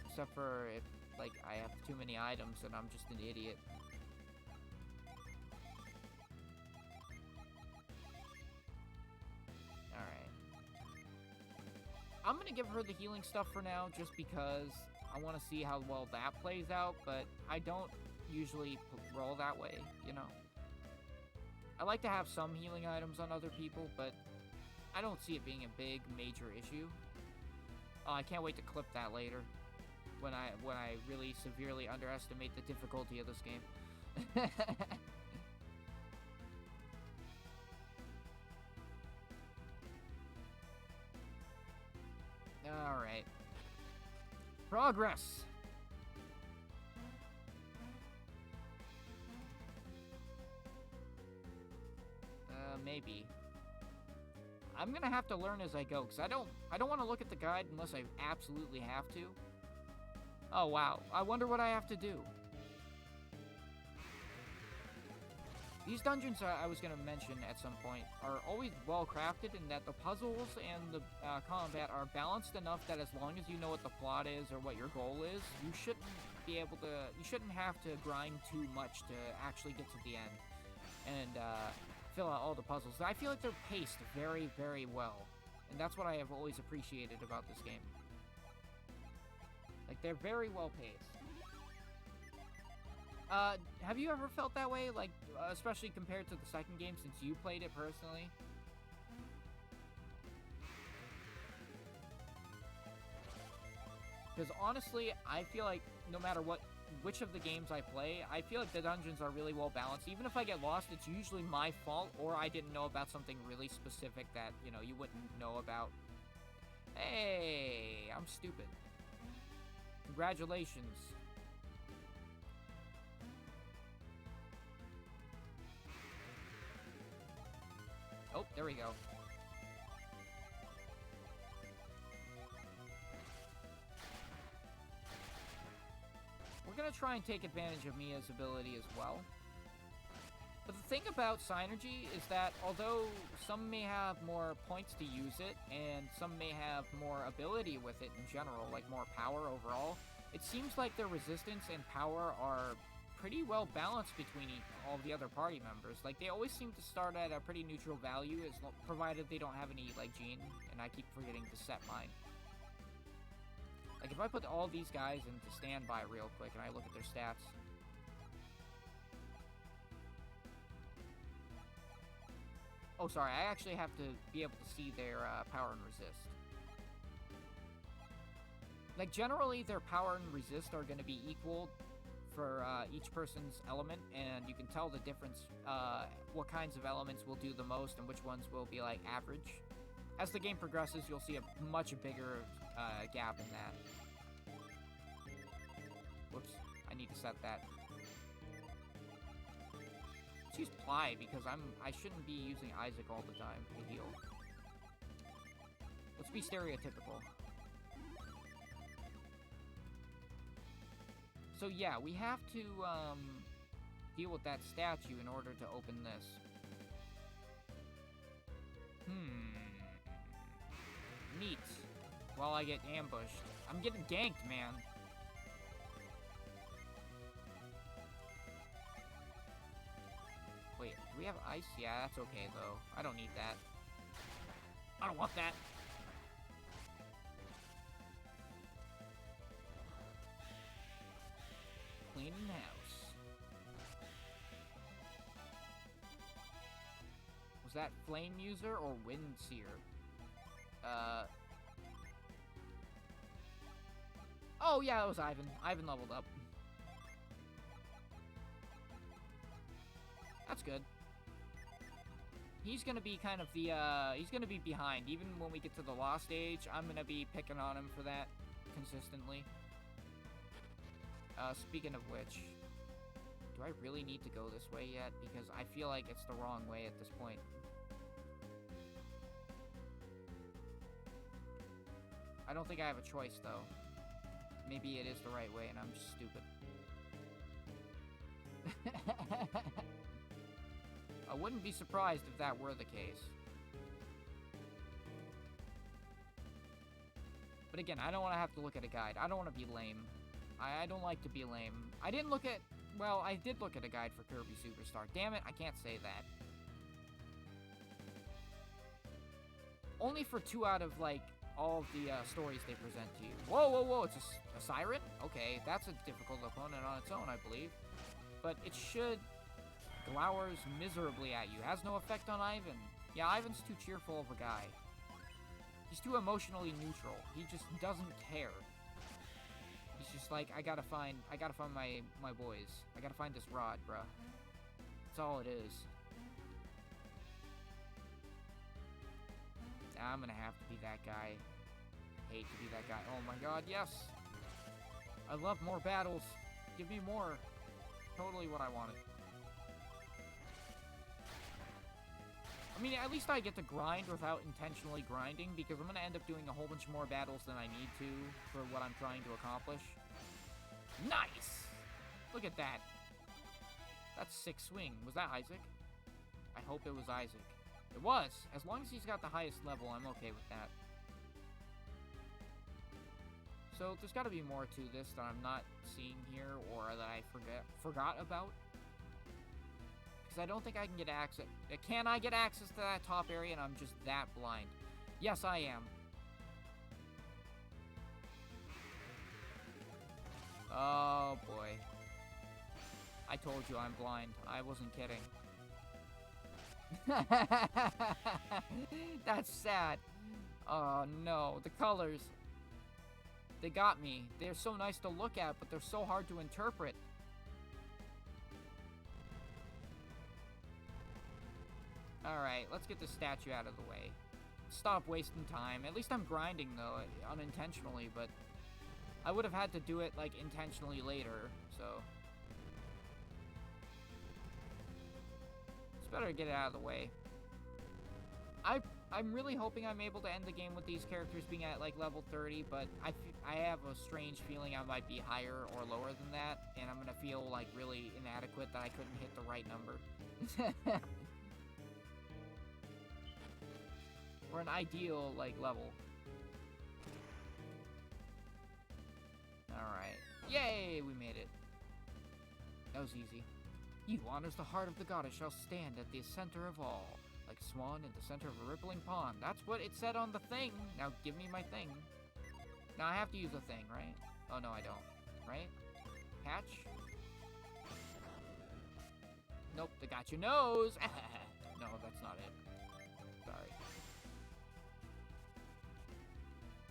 Except for if, like, I have too many items and I'm just an idiot. I'm gonna give her the healing stuff for now, just because I want to see how well that plays out, but I don't usually roll that way, you know? I like to have some healing items on other people, but I don't see it being a big, major issue. Oh, I can't wait to clip that later, when I really severely underestimate the difficulty of this game. Alright. Progress! Maybe. I'm gonna have to learn as I go, because I don't want to look at the guide unless I absolutely have to. Oh, wow. I wonder what I have to do. These dungeons, I was going to mention at some point, are always well-crafted in that the puzzles and the combat are balanced enough that as long as you know what the plot is or what your goal is, you shouldn't have to grind too much to actually get to the end and fill out all the puzzles. I feel like they're paced very, very well, and that's what I have always appreciated about this game. Like, they're very well paced. Have you ever felt that way? Like, especially compared to the second game, since you played it personally? Because honestly, I feel like no matter which of the games I play, I feel like the dungeons are really well balanced. Even if I get lost, it's usually my fault, or I didn't know about something really specific that, you know, you wouldn't know about. Hey, I'm stupid. Congratulations. Oh, there we go. We're gonna try and take advantage of Mia's ability as well. But the thing about Synergy is that although some may have more points to use it, and some may have more ability with it in general, like more power overall, it seems like their resistance and power are pretty well balanced between all the other party members. Like, they always seem to start at a pretty neutral value, provided they don't have any, like, gene, and I keep forgetting to set mine. Like, if I put all these guys into standby real quick and I look at their stats... Oh, sorry, I actually have to be able to see their power and resist. Like, generally, their power and resist are going to be equal for each person's element, and you can tell the difference, what kinds of elements will do the most and which ones will be, like, average. As the game progresses, you'll see a much bigger gap in that. Whoops, I need to set that. Let's use Ply, because I shouldn't be using Isaac all the time to heal. Let's be stereotypical. So yeah, we have to deal with that statue in order to open this. Neat. While I get ambushed. I'm getting ganked, man. Wait, do we have ice? Yeah, that's okay, though. I don't need that. I don't want that. Cleaning house. Was that Flame User or Wind Seer? Oh, yeah, that was Ivan. Ivan leveled up. That's good. He's gonna be kind of the, he's gonna be behind. Even when we get to the Lost Age, I'm gonna be picking on him for that consistently. Speaking of which, do I really need to go this way yet? Because I feel like it's the wrong way at this point. I don't think I have a choice, though. Maybe it is the right way and I'm just stupid. I wouldn't be surprised if that were the case. But again, I don't want to have to look at a guide. I don't want to be lame. I don't like to be lame. I didn't look at... Well, I did look at a guide for Kirby Superstar. Damn it, I can't say that. Only for 2 out of, like, all of the stories they present to you. Whoa, whoa, whoa, it's a siren? Okay, that's a difficult opponent on its own, I believe. But it should glowers miserably at you. Has no effect on Ivan. Yeah, Ivan's too cheerful of a guy. He's too emotionally neutral. He just doesn't care. He's just like, I gotta find my boys. I gotta find this rod, bruh. That's all it is. I'm gonna have to be that guy. I hate to be that guy. Oh my god, yes! I love more battles. Give me more. Totally what I wanted. I mean, at least I get to grind without intentionally grinding, because I'm gonna end up doing a whole bunch more battles than I need to for what I'm trying to accomplish. Nice! Look at that. That's 6 swing. Was that Isaac? I hope it was Isaac. It was! As long as he's got the highest level, I'm okay with that. So, there's gotta be more to this that I'm not seeing here, or that I forgot about. Because I don't think I can get access... Can I get access to that top area and I'm just that blind? Yes, I am. Oh, boy. I told you I'm blind. I wasn't kidding. That's sad. Oh, no. The colors. They got me. They're so nice to look at, but they're so hard to interpret. Alright, let's get this statue out of the way. Stop wasting time. At least I'm grinding, though, unintentionally, but I would have had to do it, like, intentionally later, so... It's better to get it out of the way. I'm really hoping I'm able to end the game with these characters being at, like, level 30, but I have a strange feeling I might be higher or lower than that, and I'm gonna feel, like, really inadequate that I couldn't hit the right number. Or an ideal, like, level. Alright. Yay! We made it. That was easy. You honors the heart of the goddess shall stand at the center of all. Like a swan in the center of a rippling pond. That's what it said on the thing. Now give me my thing. Now I have to use a thing, right? Oh, no, I don't. Right? Catch? Nope, they got your nose! No, that's not it. Sorry.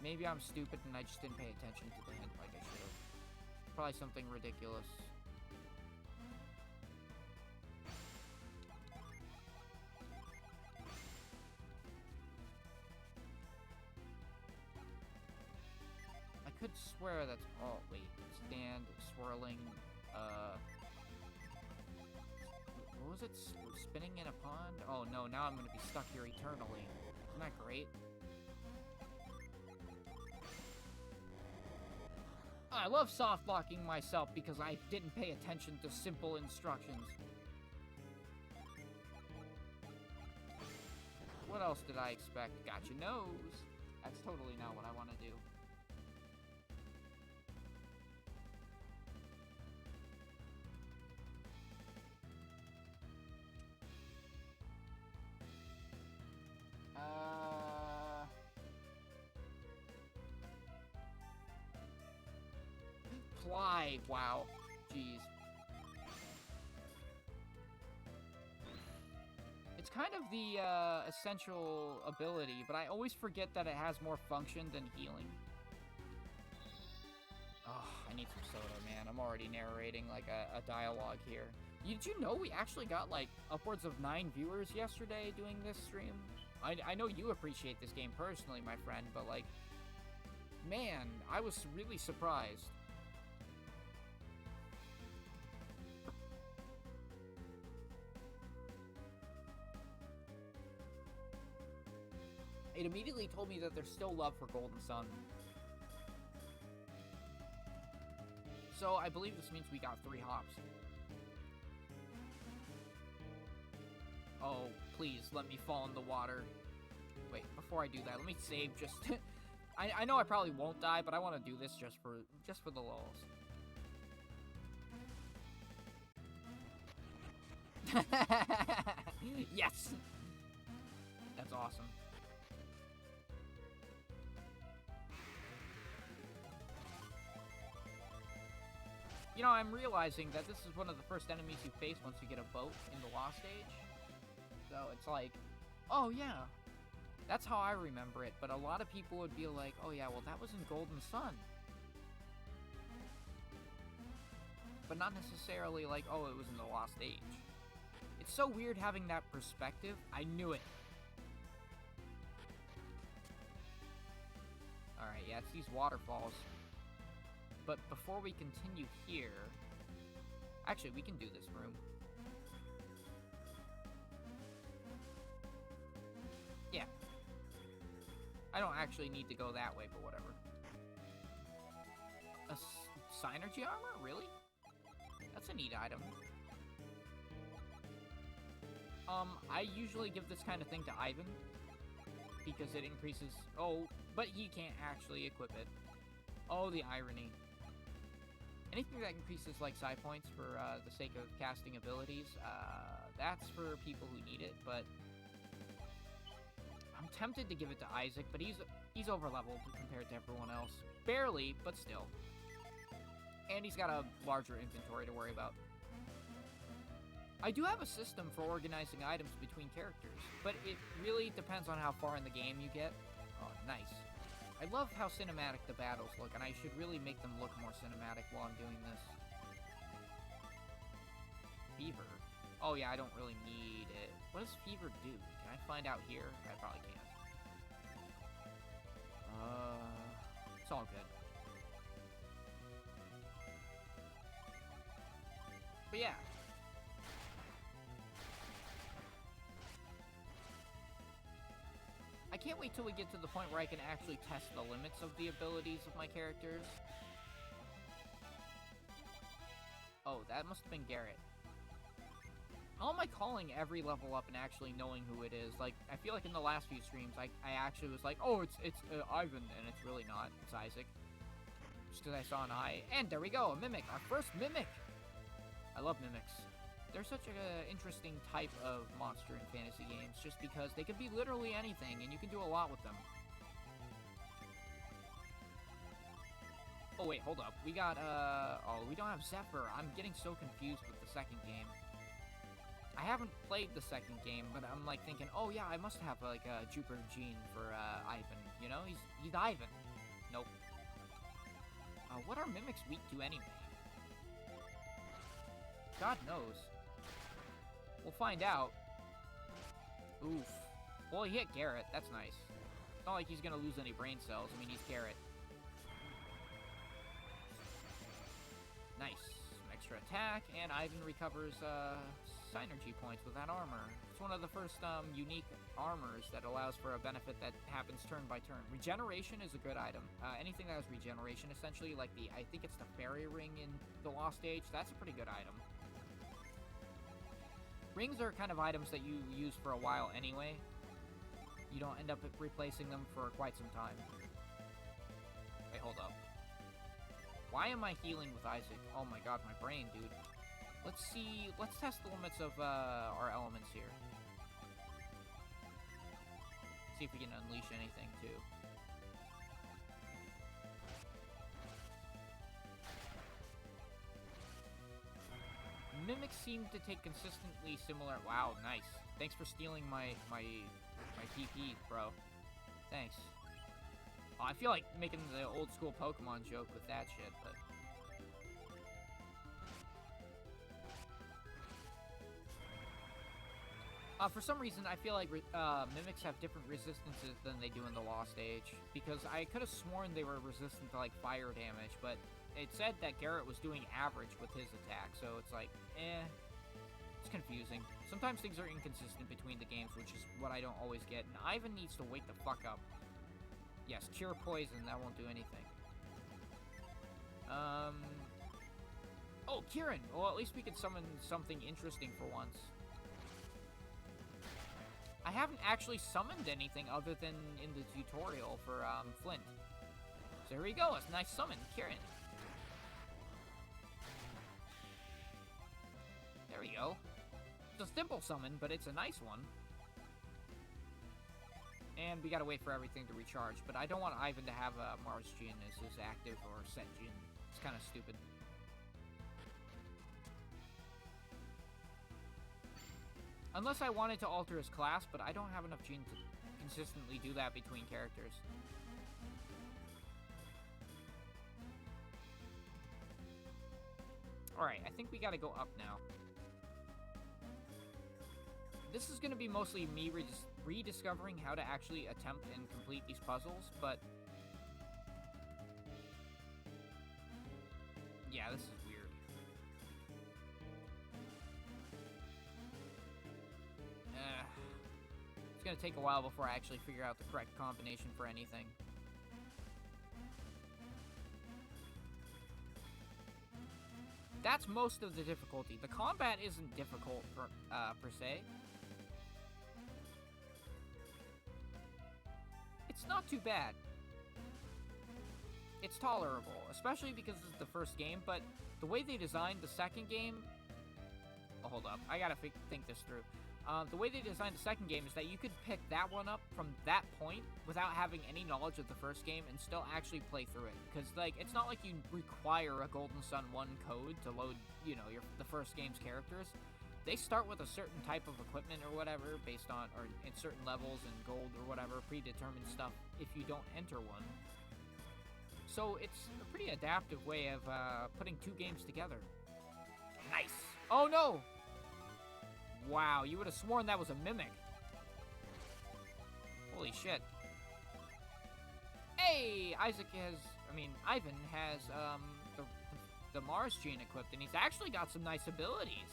Maybe I'm stupid and I just didn't pay attention to the hint like I should have. Probably something ridiculous. I could swear that's... Oh, wait. Stand, swirling, what was it? Spinning in a pond? Oh, no, now I'm gonna be stuck here eternally. Isn't that great? I love soft-locking myself because I didn't pay attention to simple instructions. What else did I expect? Got your nose. That's totally not what I want to do. Fly. Wow. Jeez. It's kind of the essential ability, but I always forget that it has more function than healing. Oh, I need some soda, man. I'm already narrating like a dialogue here. Did you know we actually got like upwards of 9 viewers yesterday doing this stream? I know you appreciate this game personally, my friend, but like, man, I was really surprised. It immediately told me that there's still love for Golden Sun. So I believe this means we got 3 hops. Oh, please, let me fall in the water. Wait, before I do that, let me save just... I know I probably won't die, but I want to do this just for the lulz. Yes! That's awesome. You know, I'm realizing that this is one of the first enemies you face once you get a boat in the Lost Age. So it's like, oh yeah, that's how I remember it. But a lot of people would be like, oh yeah, well that was in Golden Sun. But not necessarily like, oh, it was in the Lost Age. It's so weird having that perspective. I knew it. Alright, yeah, it's these waterfalls. But before we continue here... Actually, we can do this room. Yeah. I don't actually need to go that way, but whatever. A Synergy armor? Really? That's a neat item. I usually give this kind of thing to Ivan. Because it increases... Oh, but he can't actually equip it. Oh, the irony. Anything that increases, like, psi points for the sake of casting abilities, that's for people who need it, but... I'm tempted to give it to Isaac, but he's over-leveled compared to everyone else. Barely, but still. And he's got a larger inventory to worry about. I do have a system for organizing items between characters, but it really depends on how far in the game you get. Oh, nice. I love how cinematic the battles look, and I should really make them look more cinematic while I'm doing this. Fever. Oh yeah, I don't really need it. What does Fever do? Can I find out here? I probably can't. It's all good. But yeah. I can't wait till we get to the point where I can actually test the limits of the abilities of my characters. Oh, that must have been Garrett. How am I calling every level up and actually knowing who it is? Like, I feel like in the last few streams, I actually was like, oh, it's Ivan, and it's really not. It's Isaac. Just because I saw an eye. And there we go, a Mimic. Our first Mimic! I love Mimics. They're such an interesting type of monster in fantasy games, just because they could be literally anything, and you can do a lot with them. Oh wait, hold up. We got, oh, we don't have Zephyr. I'm getting so confused with the second game. I haven't played the second game, but I'm like thinking, oh yeah, I must have like a Jupiter gene for Ivan, you know? He's Ivan. Nope. What are Mimics weak to anyway? God knows. We'll find out. Oof. Well, he hit Garrett. That's nice. It's not like he's gonna lose any brain cells. I mean, he's Garrett. Nice. Some extra attack, and Ivan recovers Synergy points with that armor. It's one of the first unique armors that allows for a benefit that happens turn by turn. Regeneration is a good item. Anything that has regeneration, essentially, like I think it's the fairy ring in the Lost Age, that's a pretty good item. Rings are kind of items that you use for a while anyway. You don't end up replacing them for quite some time. Wait, hold up. Why am I healing with Isaac? Oh my god, my brain, dude. Let's see, let's test the limits of our elements here. See if we can unleash anything, too. Mimics seem to take consistently similar... Wow, nice. Thanks for stealing my PP, bro. Thanks. Oh, I feel like making the old school Pokemon joke with that shit, but... for some reason, I feel like Mimics have different resistances than they do in the Lost Age. Because I could have sworn they were resistant to, like, fire damage, but it said that Garrett was doing average with his attack, so it's like, it's confusing. Sometimes things are inconsistent between the games, which is what I don't always get, and Ivan needs to wake the fuck up. Yes, cure poison, that won't do anything. Oh, Kieran! Well, at least we could summon something interesting for once. I haven't actually summoned anything other than in the tutorial for, Flint. So here we go, it's a nice summon, Kieran. There we go. It's a simple summon, but it's a nice one. And we gotta wait for everything to recharge, but I don't want Ivan to have Mars Gene as his active or set gene. It's kind of stupid. Unless I wanted to alter his class, but I don't have enough gene to consistently do that between characters. Alright, I think we gotta go up now. This is gonna be mostly me rediscovering how to actually attempt and complete these puzzles, but... yeah, this is weird. It's gonna take a while before I actually figure out the correct combination for anything. That's most of the difficulty. The combat isn't difficult per se. It's not too bad. It's tolerable, especially because this is the first game, but the way they designed the second game... oh, hold up. I gotta think this through. The way they designed the second game is that you could pick that one up from that point without having any knowledge of the first game and still actually play through it. Because, like, it's not like you require a Golden Sun 1 code to load, you know, the first game's characters. They start with a certain type of equipment or whatever, based on, or in certain levels and gold or whatever, predetermined stuff if you don't enter one. So it's a pretty adaptive way of putting two games together. Nice. Oh no! Wow, you would have sworn that was a mimic. Holy shit. Hey! Ivan has the Mars gene equipped, and he's actually got some nice abilities.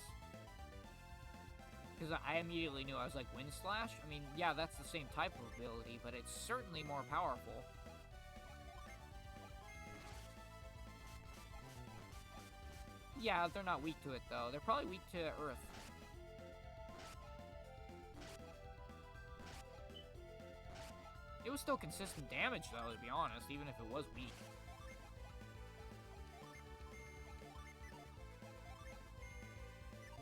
Because I immediately knew, I was like, Wind Slash? I mean, yeah, that's the same type of ability, but it's certainly more powerful. Yeah, they're not weak to it, though. They're probably weak to Earth. It was still consistent damage, though, to be honest, even if it was weak.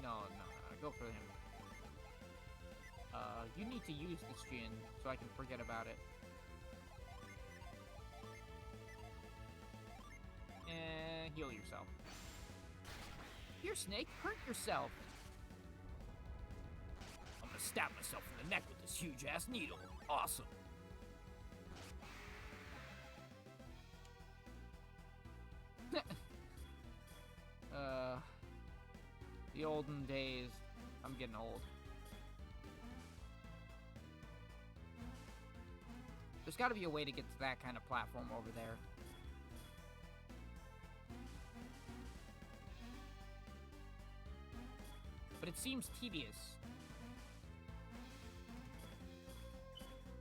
No, go for him. You need to use this gene, so I can forget about it. And heal yourself. Here, Snake, hurt yourself. I'm gonna stab myself in the neck with this huge-ass needle. Awesome. The olden days. I'm getting old. There's gotta be a way to get to that kind of platform over there. But it seems tedious.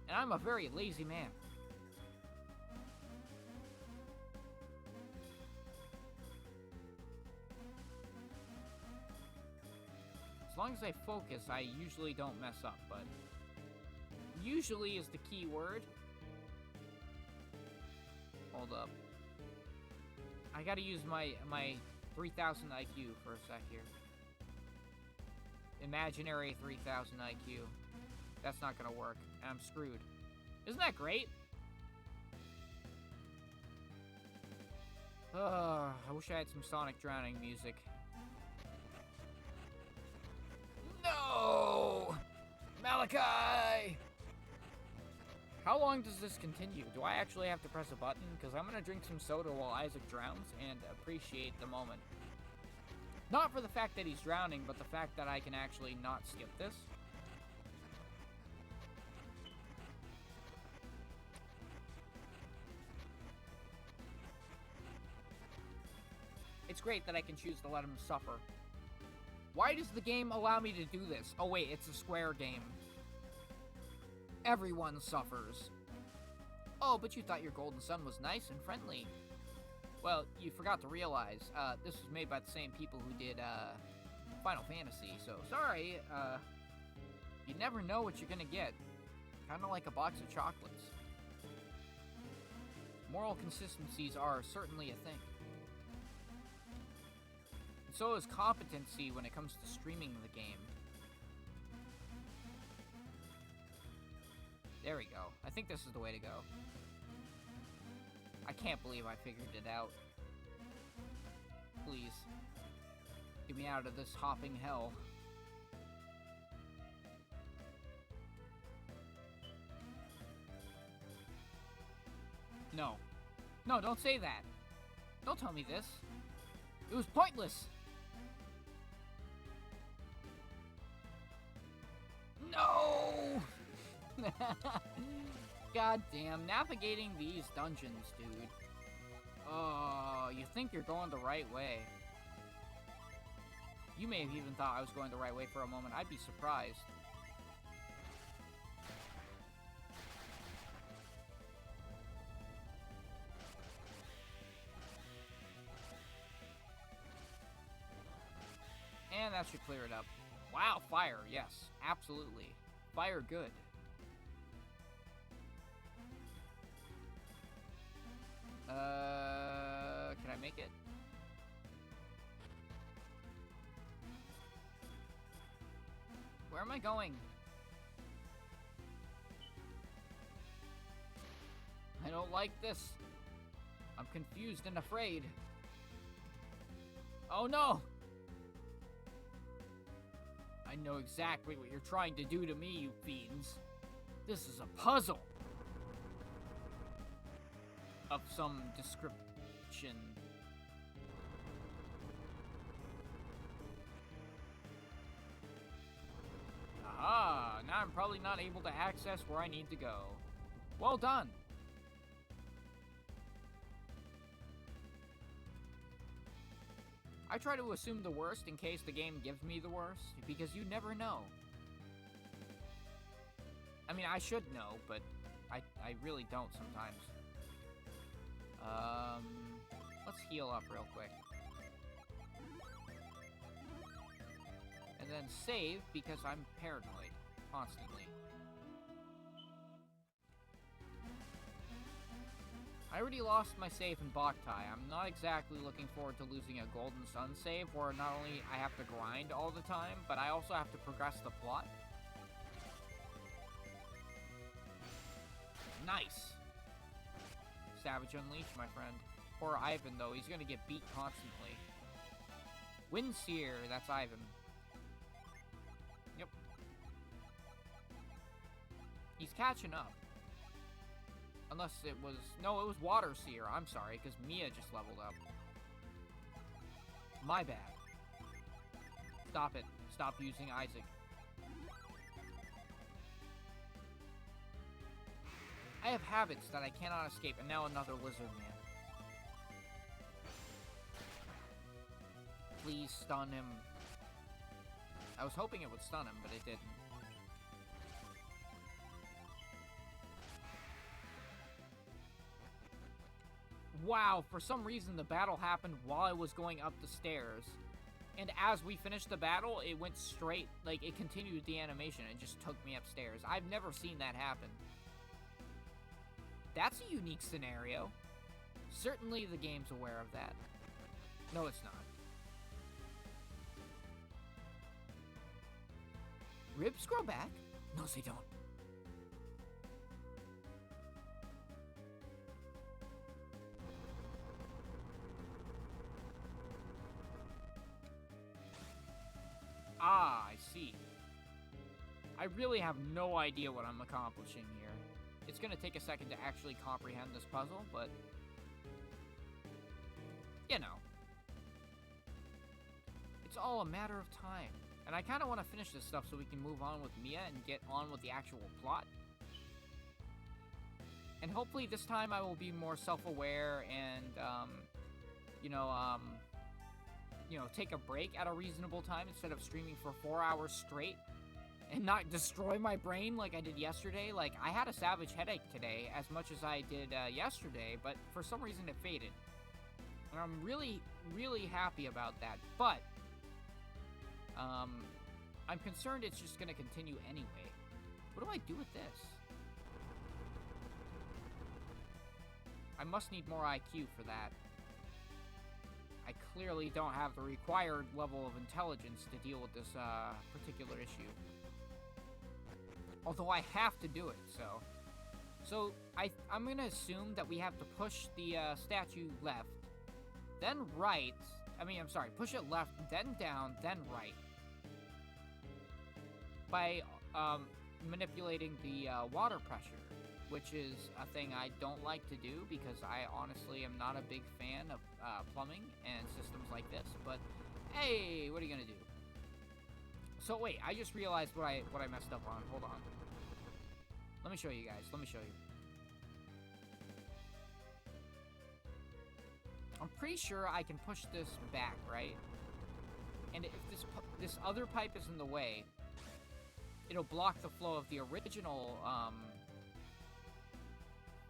And I'm a very lazy man. As long as I focus, I usually don't mess up, but... usually is the key word. Hold up. I gotta use my 3000 IQ for a sec here. Imaginary 3000 IQ. That's not gonna work, and I'm screwed. Isn't that great? I wish I had some Sonic Drowning music. No! Malachi! How long does this continue? Do I actually have to press a button? Because I'm gonna drink some soda while Isaac drowns and appreciate the moment. Not for the fact that he's drowning, but the fact that I can actually not skip this. It's great that I can choose to let him suffer. Why does the game allow me to do this? Oh wait, it's a Square game. Everyone suffers. Oh, but you thought your Golden Sun was nice and friendly. Well, you forgot to realize, this was made by the same people who did, Final Fantasy, so sorry, you never know what you're gonna get. Kinda like a box of chocolates. Moral consistencies are certainly a thing. And so is competency when it comes to streaming the game. There we go. I think this is the way to go. I can't believe I figured it out. Please. Get me out of this hopping hell. No. No, don't say that. Don't tell me this. It was pointless. No! God damn, navigating these dungeons, dude. Oh, you think you're going the right way. You may have even thought I was going the right way for a moment. I'd be surprised. And that should clear it up. Wow, fire, yes, absolutely. Fire good. Can I make it? Where am I going? I don't like this. I'm confused and afraid. Oh no! I know exactly what you're trying to do to me, you fiends. This is a puzzle. Of some description. Aha! Now I'm probably not able to access where I need to go. Well done! I try to assume the worst in case the game gives me the worst, because you never know. I mean, I should know, but I really don't sometimes. Let's heal up real quick. And then save, because I'm paranoid, constantly. I already lost my save in Boktai. I'm not exactly looking forward to losing a Golden Sun save, where not only I have to grind all the time, but I also have to progress the plot. Nice! Savage Unleash, my friend. Poor Ivan, though. He's gonna get beat constantly. Windseer, that's Ivan. Yep. He's catching up. Unless it was... No, it was Water Seer. I'm sorry, because Mia just leveled up. My bad. Stop it. Stop using Isaac. I have habits that I cannot escape, and now another lizard man. Please stun him. I was hoping it would stun him, but it didn't. Wow, for some reason the battle happened while I was going up the stairs. And as we finished the battle, it went straight, like, it continued the animation and just took me upstairs. I've never seen that happen. That's a unique scenario. Certainly the game's aware of that. No, it's not. Ribs grow back? No, they don't. Ah, I see. I really have no idea what I'm accomplishing here. It's gonna take a second to actually comprehend this puzzle, but... you know. It's all a matter of time. And I kind of want to finish this stuff so we can move on with Mia and get on with the actual plot. And hopefully this time I will be more self-aware and, you know, take a break at a reasonable time instead of streaming for 4 hours straight and not destroy my brain like I did yesterday. Like, I had a savage headache today as much as I did yesterday, but for some reason it faded. And I'm really, really happy about that, but I'm concerned it's just gonna continue anyway. What do I do with this? I must need more IQ for that. I clearly don't have the required level of intelligence to deal with this particular issue. Although I have to do it, so. So I'm gonna assume that we have to push the statue left, then right. I'm sorry, push it left, then down, then right. By manipulating the water pressure. which is a thing I don't like to do because I honestly am not a big fan of plumbing and systems like this. But hey, what are you gonna do? So wait, I just realized what I messed up on. Hold on. Let me show you guys. Let me show you. I'm pretty sure I can push this back, right? And if this other pipe is in the way, it'll block the flow of the original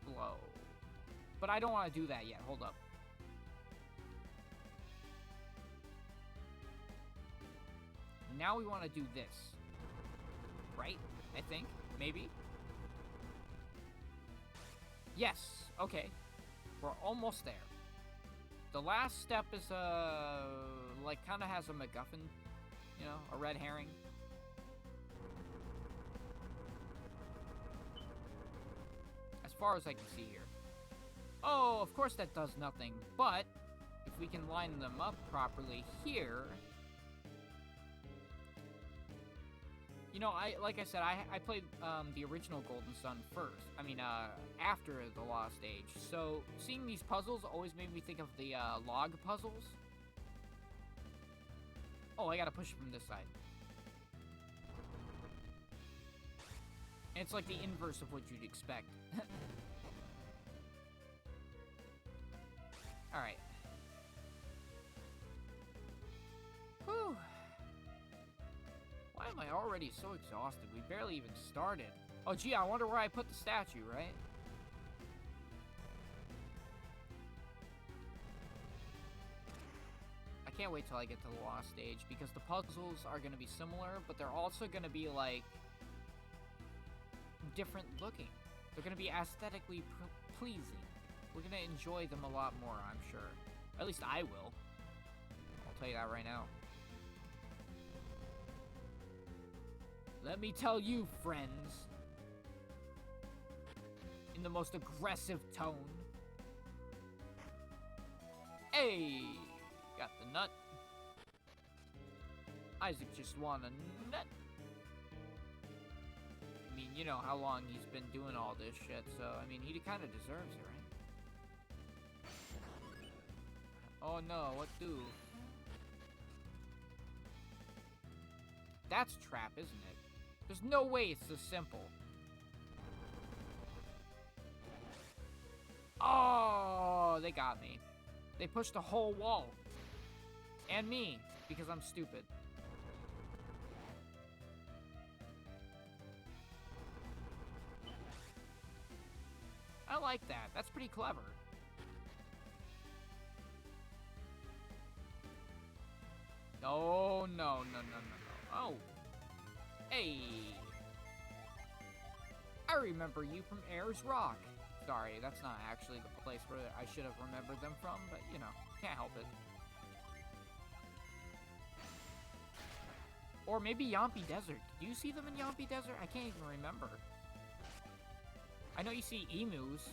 flow. But I don't want to do that yet. Hold up. Now we want to do this. Right? I think. Maybe. Yes. Okay. We're almost there. The last step is, like, kind of has a MacGuffin, you know, a red herring. As far as I can see here. Oh, of course that does nothing, but if we can line them up properly here... You know, like I said, I played the original Golden Sun first. I mean, after the Lost Age. So, seeing these puzzles always made me think of the log puzzles. Oh, I gotta push it from this side. And it's like the inverse of what you'd expect. Alright. Whew. Why am I already so exhausted? We barely even started. Oh, gee, I wonder where I put the statue, right? I can't wait till I get to the Lost Stage, because the puzzles are going to be similar, but they're also going to be, like, different looking. They're going to be aesthetically pleasing. We're going to enjoy them a lot more, I'm sure. At least I will. I'll tell you that right now. Let me tell you, friends, in the most aggressive tone. Hey, got the nut. Isaac just won a nut. I mean, you know how long he's been doing all this shit, so, I mean, he kind of deserves it, right? Oh no, what do? That's trap, isn't it? There's no way it's this simple. Oh, they got me. They pushed a whole wall. And me, because I'm stupid. I like that. That's pretty clever. Oh, no. Oh. Hey. I remember you from Ayers Rock. Sorry, that's not actually the place where I should have remembered them from, but, you know, can't help it. Or maybe Yampi Desert. Do you see them in Yampi Desert? I can't even remember. I know you see emus,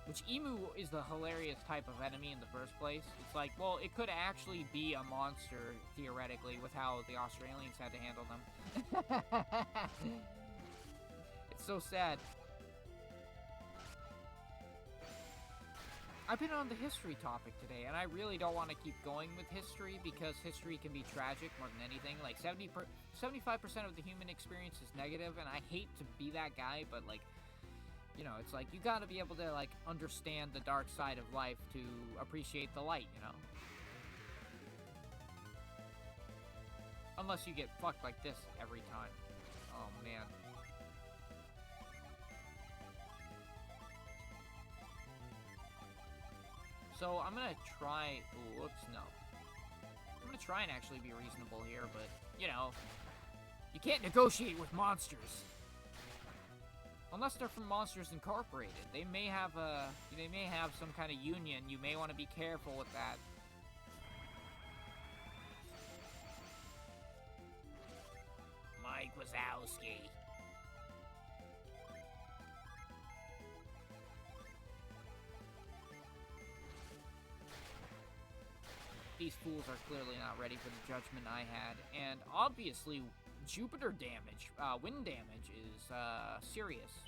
which emu is the hilarious type of enemy in the first place. It's like, well, it could actually be a monster, theoretically, with how the Australians had to handle them. It's so sad. I've been on the history topic today, and I really don't want to keep going with history because history can be tragic more than anything. Like, 75% of the human experience is negative, and I hate to be that guy, but, like, you know, it's like, you gotta be able to, like, understand the dark side of life to appreciate the light, you know? Unless you get fucked like this every time. Oh, man. So, I'm gonna try... Ooh, whoops, no. I'm gonna try and actually be reasonable here, but, you know, you can't negotiate with monsters. Unless they're from Monsters Incorporated. They may have some kind of union. You may want to be careful with that. Mike Wazowski. These fools are clearly not ready for the judgment I had. And obviously, Jupiter damage, wind damage is serious.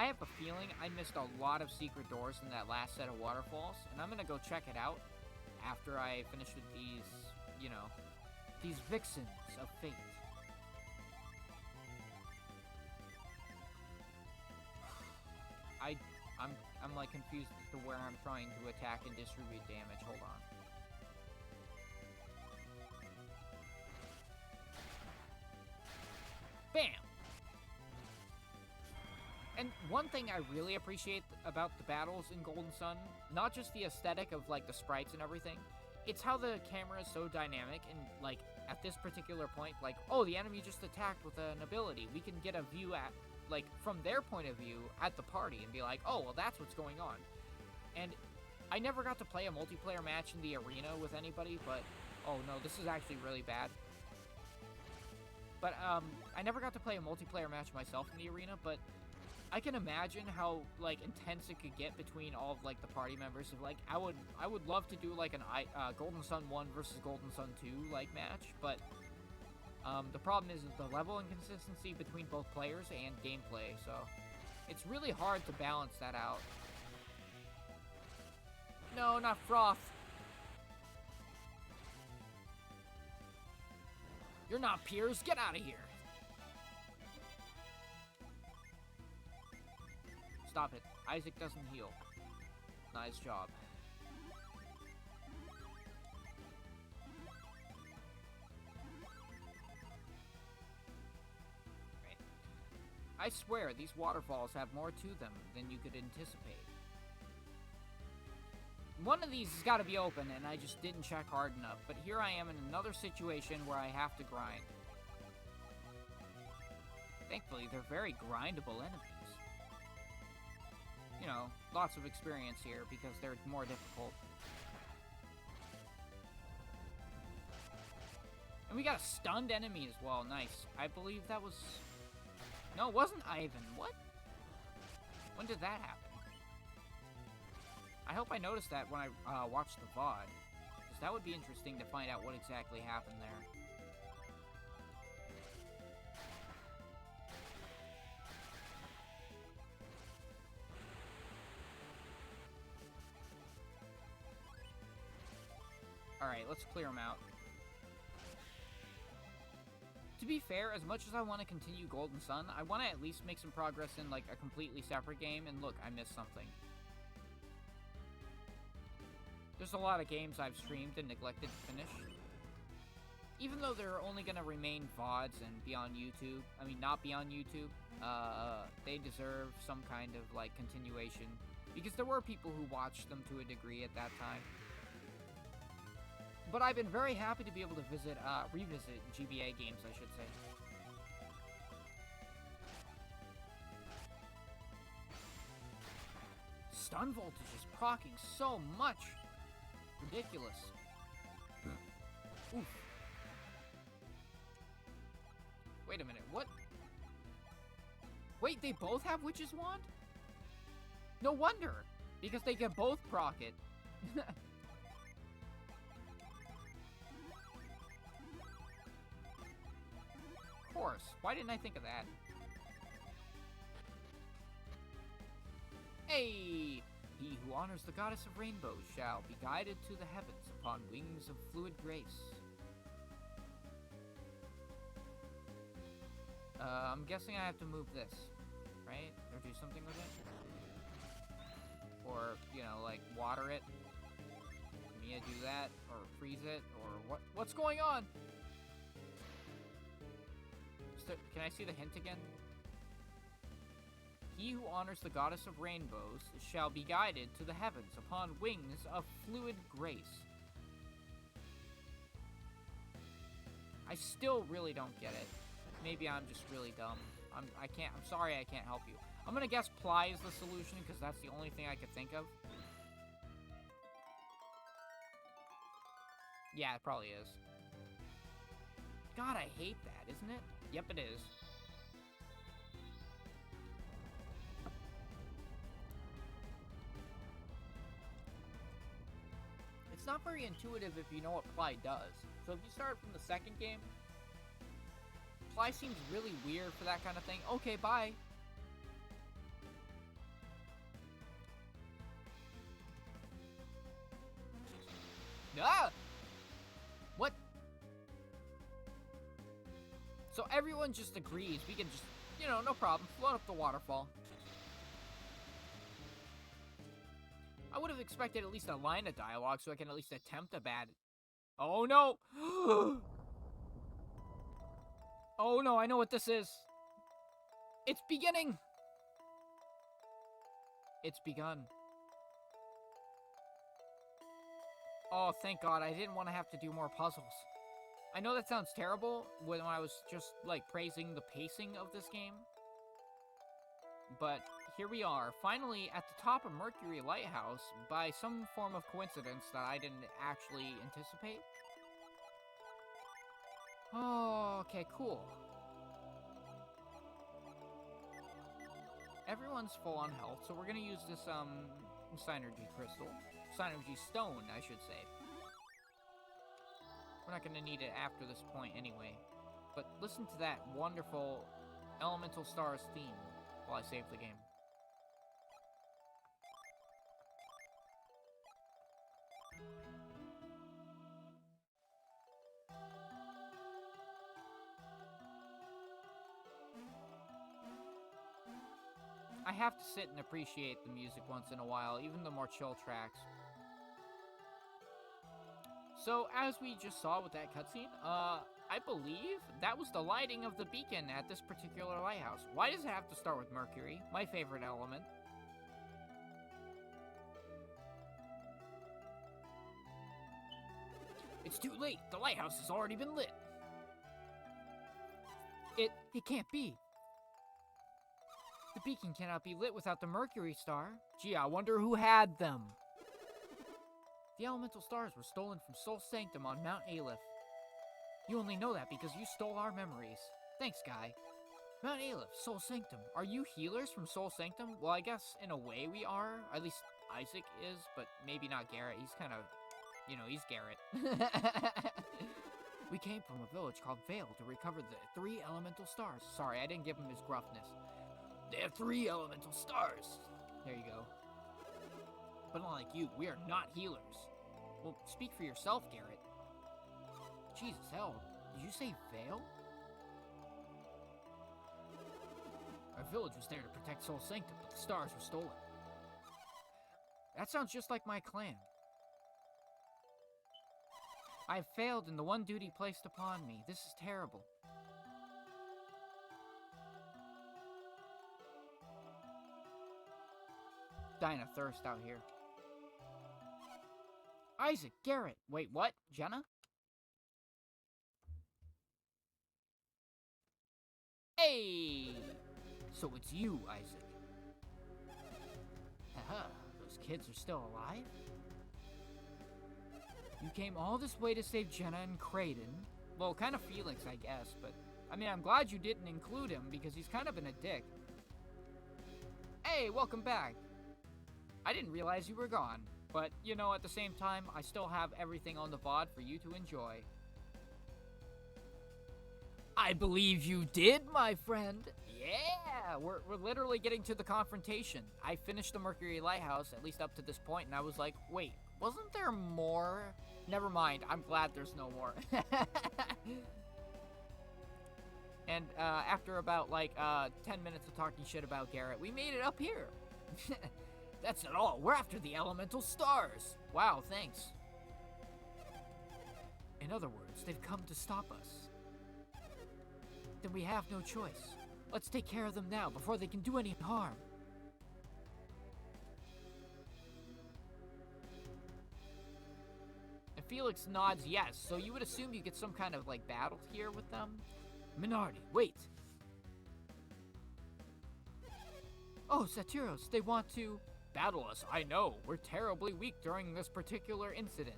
I have a feeling I missed a lot of secret doors in that last set of waterfalls, and I'm gonna go check it out after I finish with these, you know, these vixens of fate. I'm like confused as to where I'm trying to attack and distribute damage. Hold on. Bam! And one thing I really appreciate about the battles in Golden Sun, not just the aesthetic of like the sprites and everything, it's how the camera is so dynamic and like at this particular point, like, oh, the enemy just attacked with an ability. We can get a view at, like, from their point of view at the party and be like, oh, well, that's what's going on. And I never got to play a multiplayer match in the arena with anybody, but, oh no, this is actually really bad. But, I never got to play a multiplayer match myself in the arena, but I can imagine how, like, intense it could get between all of, like, the party members. Of, like, I would love to do, like, an Golden Sun 1 versus Golden Sun 2, like, match, but the problem is the level inconsistency between both players and gameplay, so it's really hard to balance that out. No, not Froth. You're not Piers. Get out of here. Stop it. Isaac doesn't heal. Nice job. I swear, these waterfalls have more to them than you could anticipate. One of these has got to be open, and I just didn't check hard enough, but here I am in another situation where I have to grind. Thankfully, they're very grindable enemies. You know, lots of experience here because they're more difficult. And we got a stunned enemy as well, nice. I believe that was... No, it wasn't Ivan. What? When did that happen? I hope I noticed that when I watched the VOD. Because that would be interesting to find out what exactly happened there. Alright, let's clear them out. To be fair, as much as I want to continue Golden Sun, I want to at least make some progress in, like, a completely separate game, and look, I missed something. There's a lot of games I've streamed and neglected to finish. Even though they're only going to remain VODs and be on YouTube, I mean, not be on YouTube, they deserve some kind of, like, continuation. Because there were people who watched them to a degree at that time. But I've been very happy to be able to revisit GBA games, I should say. Stun voltage is proccing so much. Ridiculous. Oof. Wait a minute, what? Wait, they both have Witch's Wand? No wonder, because they can both proc it. Of course. Why didn't I think of that? Hey! He who honors the goddess of rainbows shall be guided to the heavens upon wings of fluid grace. I'm guessing I have to move this, right? Or do something with it? Or, you know, like, water it? Mia do that? Or freeze it? Or what's going on? Can I see the hint again? He who honors the goddess of rainbows shall be guided to the heavens upon wings of fluid grace. I still really don't get it. Maybe I'm just really dumb. I'm sorry I can't help you. I'm gonna guess Ply is the solution because that's the only thing I could think of. Yeah, it probably is. God, I hate that, isn't it? Yep, it is. It's not very intuitive if you know what Ply does. So if you start from the second game, Ply seems really weird for that kind of thing. Okay, bye. Ah! What? So everyone just agrees. We can just, you know, no problem. Float up the waterfall. I would have expected at least a line of dialogue so I can at least attempt a bad... Oh, no! Oh, no, I know what this is. It's beginning! It's begun. Oh, thank God, I didn't want to have to do more puzzles. I know that sounds terrible when I was just, like, praising the pacing of this game. But here we are, finally at the top of Mercury Lighthouse by some form of coincidence that I didn't actually anticipate. Oh, okay, cool. Everyone's full on health, so we're gonna use this, Synergy Crystal. Synergy Stone, I should say. We're not gonna need it after this point anyway. But listen to that wonderful Elemental Stars theme while I save the game. I have to sit and appreciate the music once in a while, even the more chill tracks. So, as we just saw with that cutscene, I believe that was the lighting of the beacon at this particular lighthouse. Why does it have to start with Mercury? My favorite element. It's too late. The lighthouse has already been lit. It can't be. The beacon cannot be lit without the Mercury star. Gee, I wonder who had them. The elemental stars were stolen from Sol Sanctum on Mount Aleph. You only know that because you stole our memories. Thanks, guy. Mount Aleph, Sol Sanctum. Are you healers from Sol Sanctum? Well, I guess in a way we are. At least Isaac is, but maybe not Garrett. He's kind of, you know, he's Garrett. We came from a village called Vale to recover the 3 elemental stars. Sorry, I didn't give him his gruffness. They have 3 elemental stars. There you go. But unlike you, we are not healers. Well, speak for yourself, Garrett. Jesus, hell, did you say Vale? Our village was there to protect Sol Sanctum, but the stars were stolen. That sounds just like my clan. I have failed in the one duty placed upon me. This is terrible. Dying of thirst out here. Isaac, Garrett. Wait, what? Jenna? Hey! So it's you, Isaac. Haha, those kids are still alive? You came all this way to save Jenna and Kraden. Well, kind of Felix, I guess, but... I mean, I'm glad you didn't include him, because he's kind of been a dick. Hey, welcome back. I didn't realize you were gone. But, you know, at the same time, I still have everything on the VOD for you to enjoy. I believe you did, my friend. Yeah, we're literally getting to the confrontation. I finished the Mercury Lighthouse, at least up to this point, and I was like, wait, wasn't there more? Never mind, I'm glad there's no more. And after about, like, 10 minutes of talking shit about Garrett, we made it up here. That's not all. We're after the elemental stars. Wow, thanks. In other words, they've come to stop us. Then we have no choice. Let's take care of them now before they can do any harm. And Felix nods yes, so you would assume you get some kind of, like, battle here with them? Minardi, wait. Oh, Satiros, they want to... Battle us, I know. We're terribly weak during this particular incident.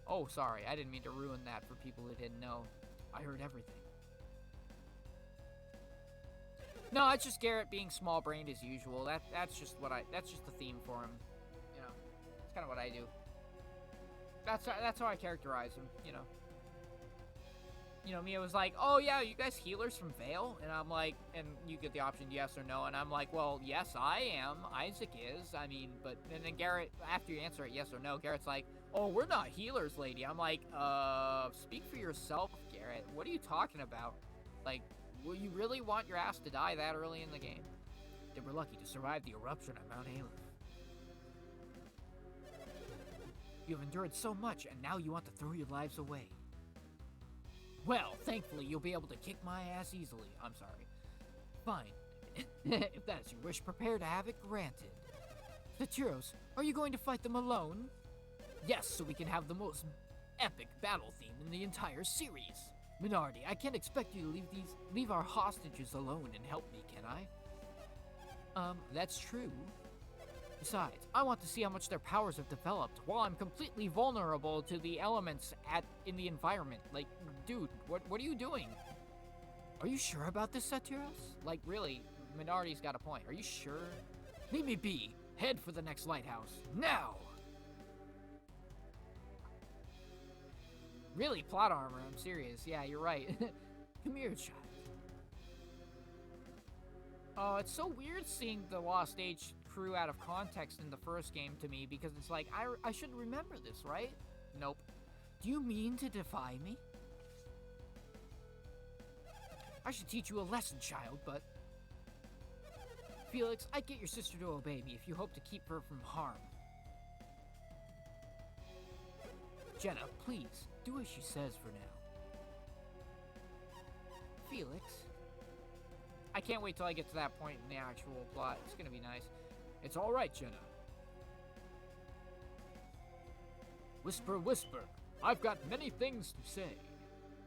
Oh, sorry, I didn't mean to ruin that for people who didn't know. I heard everything. No, it's just Garrett being small-brained as usual. That's just the theme for him. You know, it's kind of what I do. That's how I characterize him, you know. You know, Mia was like, oh yeah, you guys healers from Vale? And I'm like, and you get the option yes or no, and I'm like, well, yes, I am. Isaac is. I mean, but, and then Garrett, after you answer it yes or no, Garrett's like, Oh, we're not healers, lady. I'm like, speak for yourself, Garrett. What are you talking about? Like, will you really want your ass to die that early in the game? They were lucky to survive the eruption at Mount Aleph. You have endured so much, and now you want to throw your lives away. Well, thankfully, you'll be able to kick my ass easily. I'm sorry. Fine. If that's your wish, prepare to have it granted. Satiros, are you going to fight them alone? Yes, so we can have the most epic battle theme in the entire series. Minardi, I can't expect you to leave our hostages alone and help me, can I? That's true. Besides, I want to see how much their powers have developed while I'm completely vulnerable to the elements in the environment. Like, dude, what are you doing? Are you sure about this, Satiros? Like, really, Minardi's got a point. Are you sure? Leave me be. Head for the next lighthouse. Now! Really, plot armor, I'm serious. Yeah, you're right. Come here, child. Oh, it's so weird seeing the Lost Age crew out of context in the first game to me, because it's like, I should remember this, right? Nope. Do you mean to defy me? I should teach you a lesson, child, but... Felix, I'd get your sister to obey me if you hope to keep her from harm. Jenna, please, do as she says for now. Felix? I can't wait till I get to that point in the actual plot. It's gonna be nice. It's alright, Jenna. Whisper, whisper. I've got many things to say.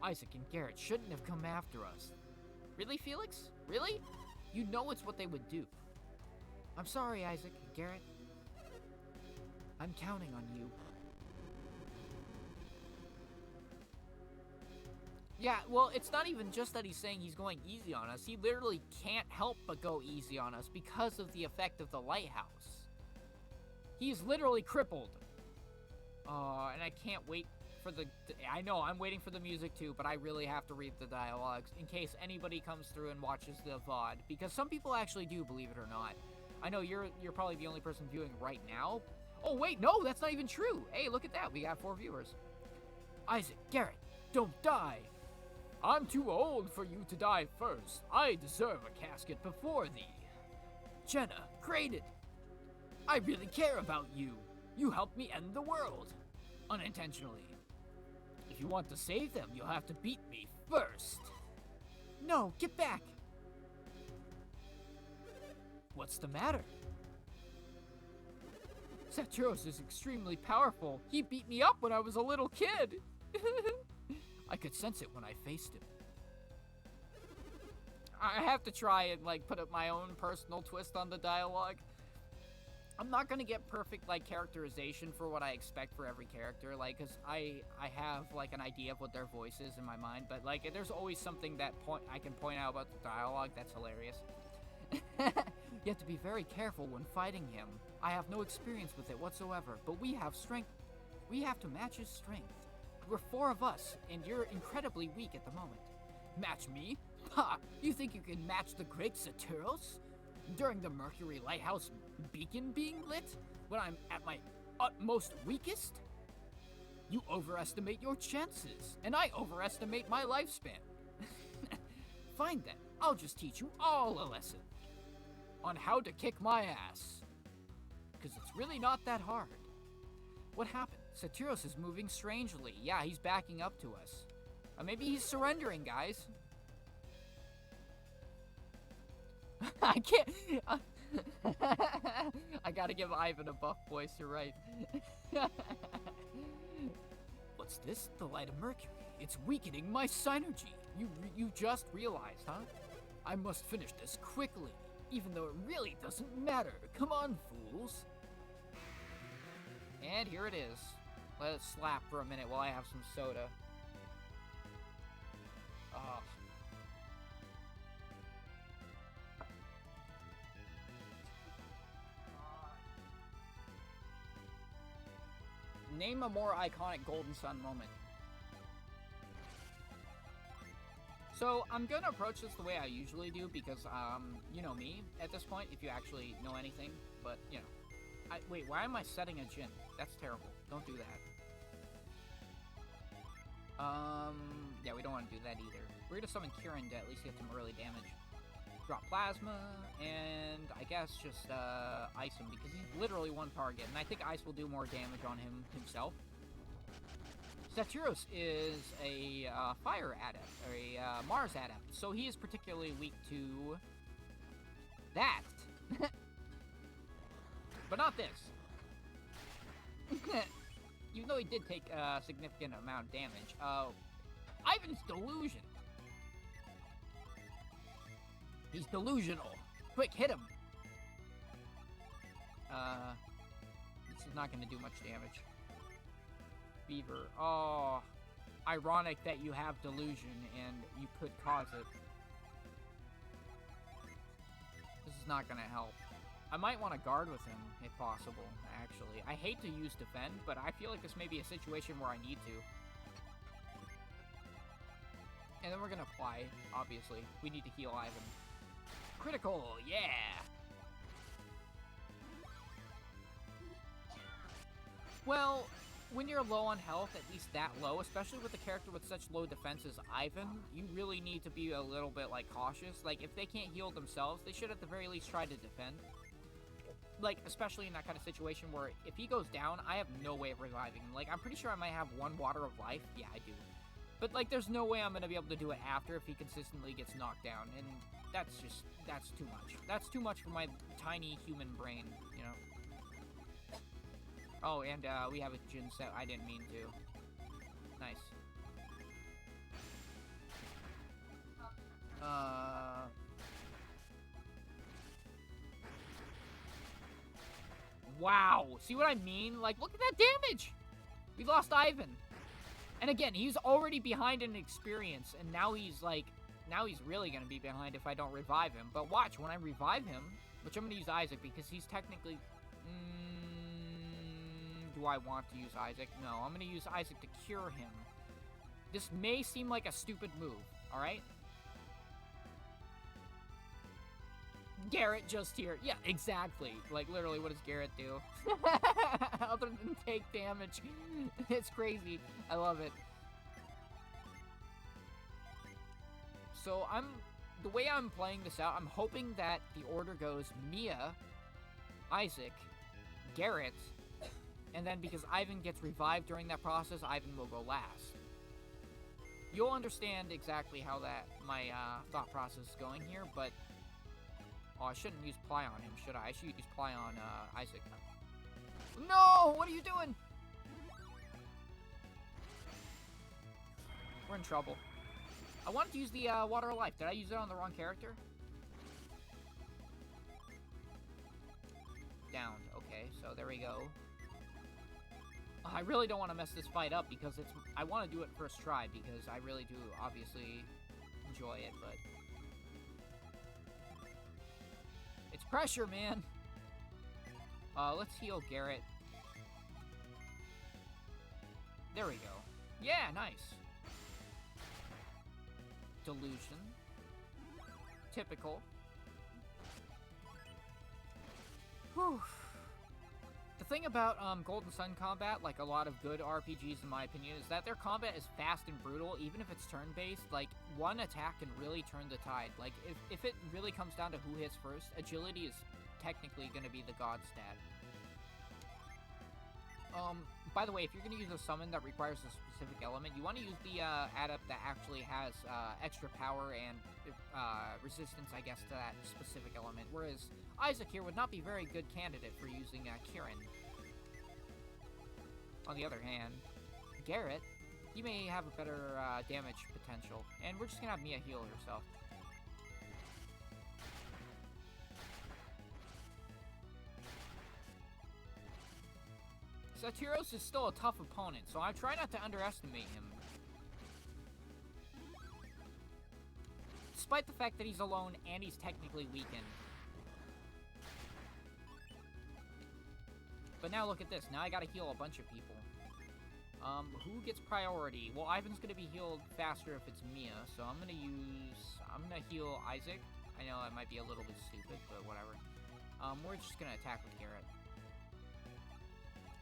Isaac and Garrett shouldn't have come after us. Really, Felix? Really? You know it's what they would do. I'm sorry, Isaac and Garrett. I'm counting on you. Yeah, well, it's not even just that he's saying he's going easy on us. He literally can't help but go easy on us because of the effect of the lighthouse. He's literally crippled. And I can't wait for I know, I'm waiting for the music too, but I really have to read the dialogues in case anybody comes through and watches the VOD, because some people actually do, believe it or not. I know you're probably the only person viewing right now. Oh, wait, no, that's not even true. Hey, look at that. We got 4 viewers. Isaac, Garrett, don't die. I'm too old for you to die first. I deserve a casket before thee. Jenna, Kraden, I really care about you. You helped me end the world. Unintentionally. If you want to save them, you'll have to beat me first. No, get back. What's the matter? Satiros is extremely powerful. He beat me up when I was a little kid. I could sense it when I faced him. I have to try and, like, put up my own personal twist on the dialogue. I'm not gonna get perfect, like, characterization for what I expect for every character, like, because I have, like, an idea of what their voice is in my mind, but, like, there's always something that I can point out about the dialogue that's hilarious. You have to be very careful when fighting him. I have no experience with it whatsoever, but we have strength. We have to match his strength. We're 4 of us, and you're incredibly weak at the moment. Match me? Ha! You think you can match the great Satiros? During the Mercury Lighthouse beacon being lit? When I'm at my utmost weakest? You overestimate your chances, and I overestimate my lifespan. Fine then, I'll just teach you all a lesson. On how to kick my ass. Because it's really not that hard. What happened? Satiros is moving strangely. Yeah, he's backing up to us. Maybe he's surrendering, guys. I can't... I gotta give Ivan a buff voice, you're right. What's this? The light of Mercury. It's weakening my synergy. You just realized, huh? I must finish this quickly, even though it really doesn't matter. Come on, fools. And here it is. Let it slap for a minute while I have some soda. Name a more iconic Golden Sun moment. So, I'm gonna approach this the way I usually do because, you know me at this point, if you actually know anything, but, you know. Wait, why am I setting a gin? That's terrible. Don't do that. Yeah, we don't want to do that either. We're gonna summon Kieran to at least get some early damage. Drop Plasma, and I guess just, Ice him, because he's literally one target, and I think Ice will do more damage on him himself. Saturos is a, Fire Adept, or a, Mars Adept, so he is particularly weak to that. But not this. Even though he did take a significant amount of damage. Ivan's Delusion. He's delusional. Quick, hit him. This is not going to do much damage. Fever. Oh, ironic that you have delusion and you could cause it. This is not going to help. I might want to guard with him, if possible, actually. I hate to use defend, but I feel like this may be a situation where I need to. And then we're going to apply, obviously. We need to heal Ivan. Critical, yeah! Well, when you're low on health, at least that low, especially with a character with such low defense as Ivan, you really need to be a little bit, like, cautious. Like, if they can't heal themselves, they should at the very least try to defend. Like, especially in that kind of situation where if he goes down, I have no way of reviving him. Like, I'm pretty sure I might have 1 Water of Life. Yeah, I do. But, like, there's no way I'm going to be able to do it after if he consistently gets knocked down. And that's too much. That's too much for my tiny human brain, you know? Oh, and, we have a Jin set. I didn't mean to. Nice. Wow. See what I mean? Like, look at that damage! We lost Ivan. And again, he's already behind in experience, and now he's, like, now he's really gonna be behind if I don't revive him. But watch, when I revive him, which I'm gonna use Isaac, because he's technically... do I want to use Isaac? No, I'm gonna use Isaac to cure him. This may seem like a stupid move, alright? Garrett just here. Yeah, exactly. Like, literally, what does Garrett do? Other than take damage. It's crazy. I love it. So, the way I'm playing this out, I'm hoping that the order goes Mia, Isaac, Garrett, and then because Ivan gets revived during that process, Ivan will go last. You'll understand exactly how my thought process is going here, but... Oh, I shouldn't use Ply on him, should I? I should use Ply on, Isaac. No! What are you doing? We're in trouble. I wanted to use the, Water of Life. Did I use it on the wrong character? Downed. Okay, so there we go. I really don't want to mess this fight up because I want to do it first try because I really do, obviously, enjoy it, but... It's pressure, man. Let's heal Garrett. There we go. Yeah, nice. Delusion. Typical. Whew. The thing about Golden Sun combat, like a lot of good RPGs in my opinion, is that their combat is fast and brutal, even if it's turn-based. Like, one attack can really turn the tide. Like, if it really comes down to who hits first, agility is technically going to be the god stat. By the way, if you're going to use a summon that requires a specific element, you want to use the adept that actually has extra power and resistance, I guess, to that specific element. Whereas Isaac here would not be a very good candidate for using Kieran. On the other hand, Garrett, he may have a better damage potential. And we're just going to have Mia heal herself. Saturos is still a tough opponent, so I try not to underestimate him. Despite the fact that he's alone and he's technically weakened. But now look at this. Now I gotta heal a bunch of people. Who gets priority? Well, Ivan's gonna be healed faster if it's Mia, so I'm gonna heal Isaac. I know it might be a little bit stupid, but whatever. We're just gonna attack with Garrett.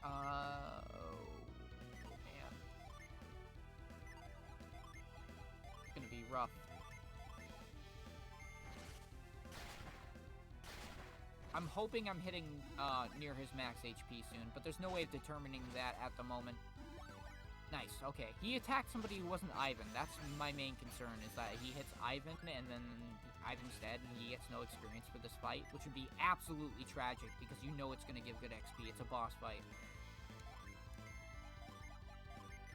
Oh, man. It's gonna be rough. I'm hoping I'm hitting near his max HP soon, but there's no way of determining that at the moment. Nice, okay. He attacked somebody who wasn't Ivan. That's my main concern, is that he hits Ivan, and then Ivan's dead, and he gets no experience for this fight, which would be absolutely tragic, because you know it's going to give good XP. It's a boss fight.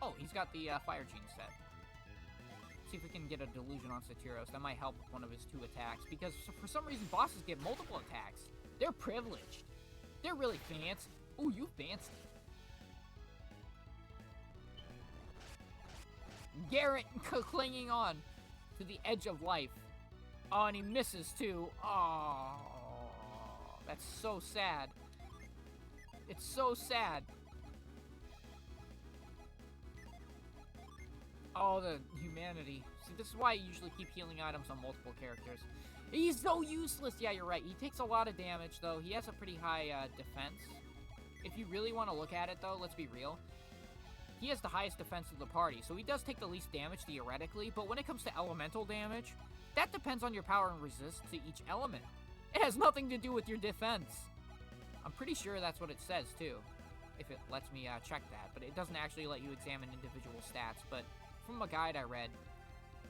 Oh, he's got the Fire Gene set. See if we can get a Delusion on Satiros. That might help with one of his 2 attacks, because for some reason bosses get multiple attacks. They're privileged. They're really fancy. Ooh, you fancy. Garrett clinging on to the edge of life. Oh, and he misses too. Oh, that's so sad. It's so sad. Oh, the humanity. See, this is why I usually keep healing items on multiple characters. He's so useless. Yeah, you're right. He takes a lot of damage, though. He has a pretty high defense. If you really want to look at it, though, let's be real. He has the highest defense of the party, so he does take the least damage, theoretically. But when it comes to elemental damage, that depends on your power and resist to each element. It has nothing to do with your defense. I'm pretty sure that's what it says, too. If it lets me check that. But it doesn't actually let you examine individual stats. But from a guide I read,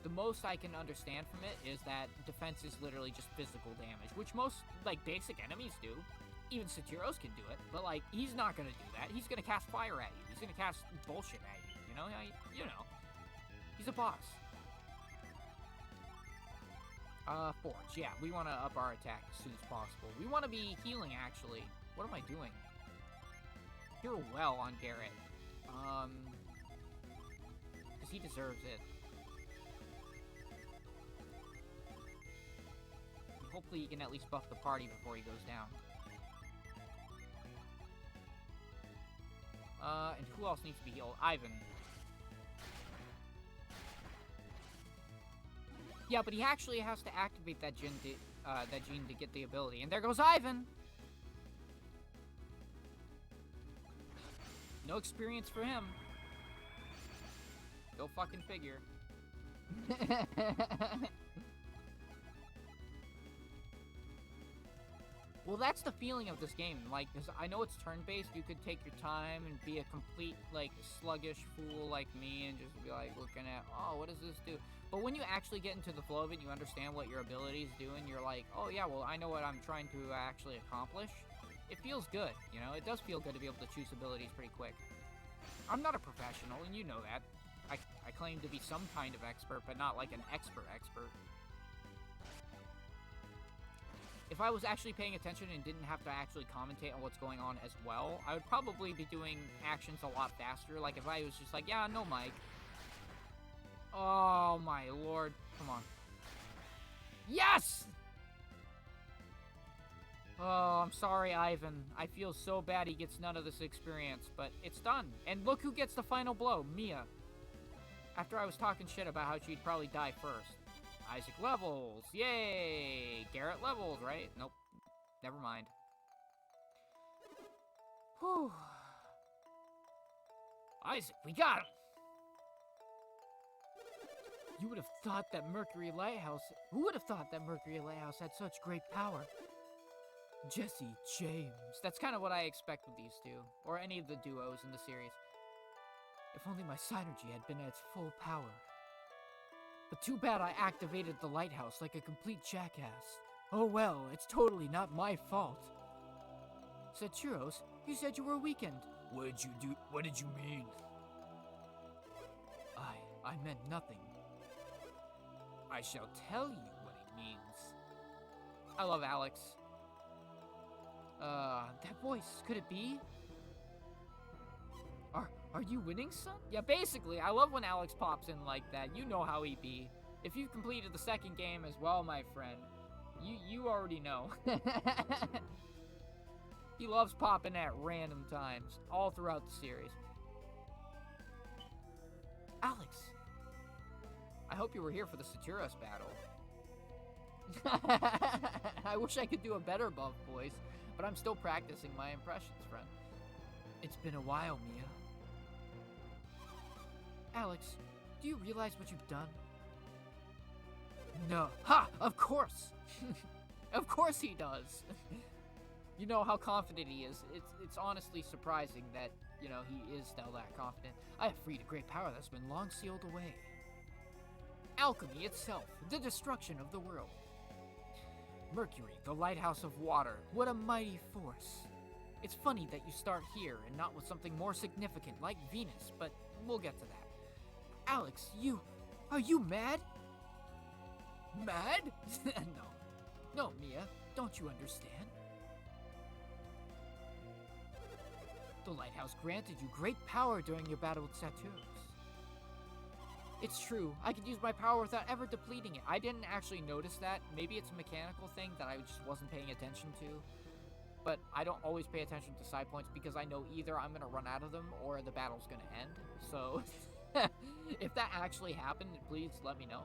the most I can understand from it is that defense is literally just physical damage, which most, like, basic enemies do. Even Satiros can do it, but, like, he's not gonna do that. He's gonna cast fire at you. He's gonna cast bullshit at you, you know? He's a boss. Forge. Yeah, we want to up our attack as soon as possible. We want to be healing, actually. What am I doing? You're well on Garrett. Because he deserves it. Hopefully he can at least buff the party before he goes down. And who else needs to be healed? Ivan. Yeah, but he actually has to activate that gene to get the ability. And there goes Ivan! No experience for him. Go fucking figure. Well, that's the feeling of this game. Like, 'cause I know it's turn-based. You could take your time and be a complete, like, sluggish fool like me and just be, like, looking at, oh, what does this do? But when you actually get into the flow of it, you understand what your abilities do, and you're like, oh, yeah, well, I know what I'm trying to actually accomplish. It feels good, you know? It does feel good to be able to choose abilities pretty quick. I'm not a professional, and you know that. I claim to be some kind of expert, but not like an expert. If I was actually paying attention and didn't have to actually commentate on what's going on as well, I would probably be doing actions a lot faster. Like, if I was just like, yeah, no mic. Oh, my lord. Come on. Yes! Oh, I'm sorry, Ivan. I feel so bad he gets none of this experience, but it's done. And look who gets the final blow, Mia. After I was talking shit about how she'd probably die first. Isaac levels. Yay! Garrett levels, right? Nope. Never mind. Whew. Isaac, we got him! You would have thought that Mercury Lighthouse... Who would have thought that Mercury Lighthouse had such great power? Jesse James. That's kind of what I expect with these two. Or any of the duos in the series. If only my synergy had been at its full power. But too bad I activated the lighthouse like a complete jackass. Oh well, it's totally not my fault. Satiros, you said you were weakened. What did you do? What did you mean? I meant nothing. I shall tell you what it means. I love Alex. That voice, could it be? Are you winning, son? Yeah, basically, I love when Alex pops in like that. You know how he be. If you've completed the second game as well, my friend, you already know. He loves popping at random times, all throughout the series. Alex, I hope you were here for the Satiros battle. I wish I could do a better buff voice, but I'm still practicing my impressions, friend. It's been a while, Mia. Alex, do you realize what you've done? No. Ha! Of course! Of course he does! You know how confident he is. It's honestly surprising that, you know, he is still that confident. I have freed a great power that's been long sealed away. Alchemy itself, the destruction of the world. Mercury, the lighthouse of water, what a mighty force. It's funny that you start here and not with something more significant like Venus, but we'll get to that. Alex, are you mad? Mad? No, Mia, don't you understand? The lighthouse granted you great power during your battle with Saturus. It's true, I could use my power without ever depleting it. I didn't actually notice that. Maybe it's a mechanical thing that I just wasn't paying attention to. But I don't always pay attention to side points because I know either I'm gonna run out of them or the battle's gonna end. So, if that actually happened, please let me know.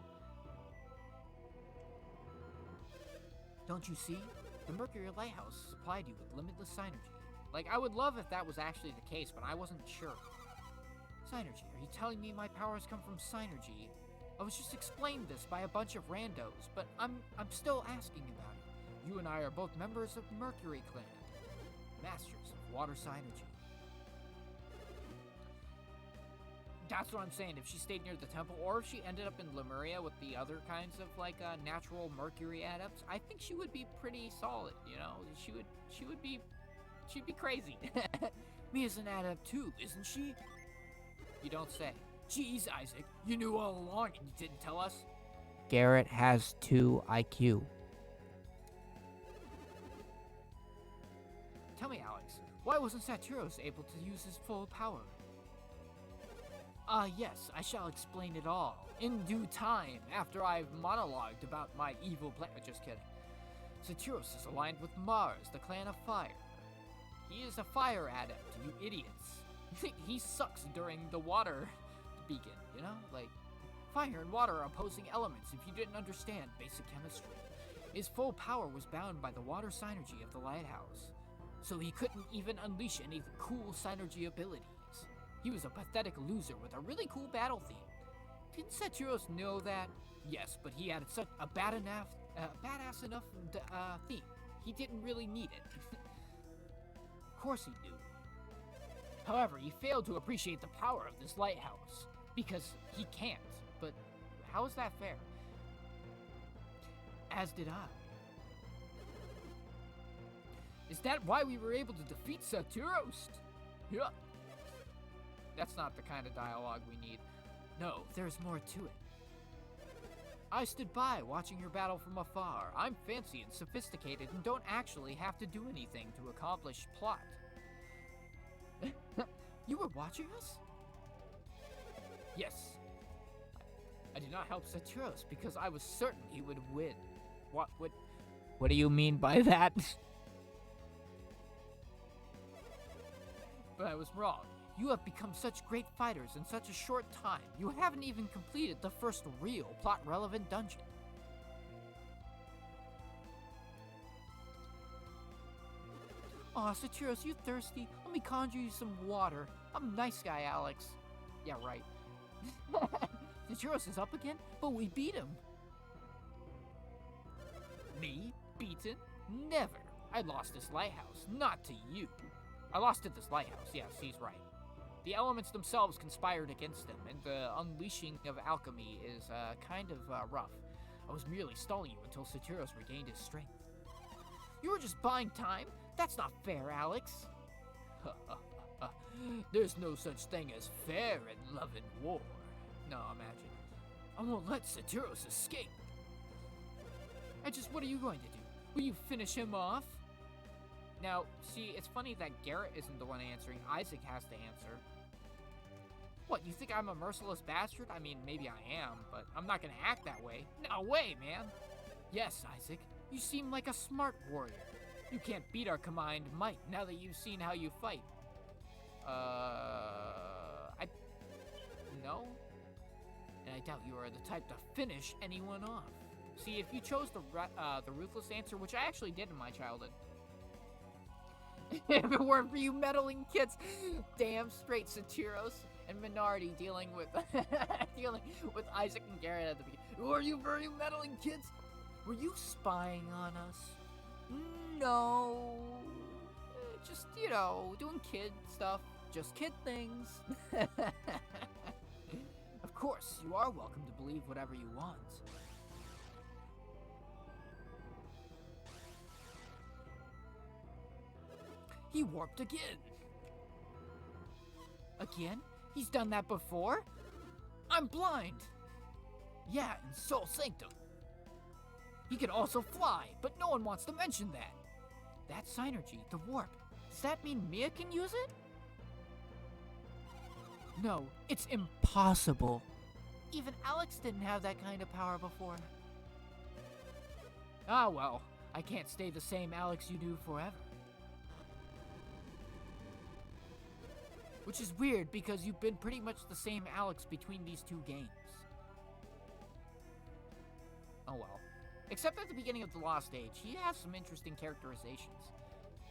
Don't you see? The Mercury Lighthouse supplied you with limitless synergy. Like, I would love if that was actually the case, but I wasn't sure. Synergy, are you telling me my powers come from synergy? I was just explained this by a bunch of randos, but I'm still asking about it. You and I are both members of Mercury Clan, masters of water synergy. That's what I'm saying. If she stayed near the temple, or if she ended up in Lemuria with the other kinds of like natural Mercury adepts, I think she would be pretty solid. You know, she'd be crazy. Mia's an adept too, isn't she? You don't say. Jeez, Isaac, you knew all along and you didn't tell us? Garrett has 2 IQ. Tell me, Alex, why wasn't Satyros able to use his full power? Yes, I shall explain it all, in due time, after I've monologued about my evil plan. Just kidding. Satyros is aligned with Mars, the clan of fire. He is a fire adept, you idiots. He sucks during the water beacon, you know? Like, fire and water are opposing elements if you didn't understand basic chemistry. His full power was bound by the water synergy of the lighthouse, so he couldn't even unleash any cool synergy abilities. He was a pathetic loser with a really cool battle theme. Didn't Satyros know that? Yes, but he had such a badass enough theme. He didn't really need it. Of course he knew. However, he failed to appreciate the power of this lighthouse, because he can't. But how is that fair? As did I. Is that why we were able to defeat Satyros? Yeah. That's not the kind of dialogue we need. No, there's more to it. I stood by, watching your battle from afar. I'm fancy and sophisticated and don't actually have to do anything to accomplish plot. You were watching us? Yes. I did not help Satyros because I was certain he would win. What do you mean by that? But I was wrong. You have become such great fighters in such a short time. You haven't even completed the first real plot-relevant dungeon. Aw, Satyros, you thirsty? Let me conjure you some water. I'm a nice guy, Alex. Yeah, right. Satyros is up again? But we beat him. Me? Beaten? Never. I lost this lighthouse, not to you. I lost to this lighthouse, yes, he's right. The elements themselves conspired against him, and the unleashing of alchemy is kind of rough. I was merely stalling you until Satyros regained his strength. You were just buying time? That's not fair, Alex. There's no such thing as fair in love and war. No, imagine. I won't let Satyros escape. What are you going to do? Will you finish him off? Now, see, it's funny that Garrett isn't the one answering. Isaac has to answer. What, you think I'm a merciless bastard? I mean, maybe I am, but I'm not gonna act that way. No way, man. Yes, Isaac, you seem like a smart warrior. You can't beat our combined might now that you've seen how you fight. No? And I doubt you are the type to finish anyone off. See, if you chose the ruthless answer, which I actually did in my childhood, if it weren't for you meddling kids, damn straight Satyros and Minardi dealing with Isaac and Garrett at the beginning. Who are you very meddling kids? Were you spying on us? No. Just, doing kid stuff. Just kid things. Of course, you are welcome to believe whatever you want. He warped again. Again? He's done that before? I'm blind. Yeah, in Soul Sanctum. He can also fly, but no one wants to mention that. That synergy, the warp, does that mean Mia can use it? No, it's impossible. Even Alex didn't have that kind of power before. Ah well, I can't stay the same Alex you knew forever. Which is weird because you've been pretty much the same Alex between these two games. Oh well. Except at the beginning of the Lost Age, he has some interesting characterizations.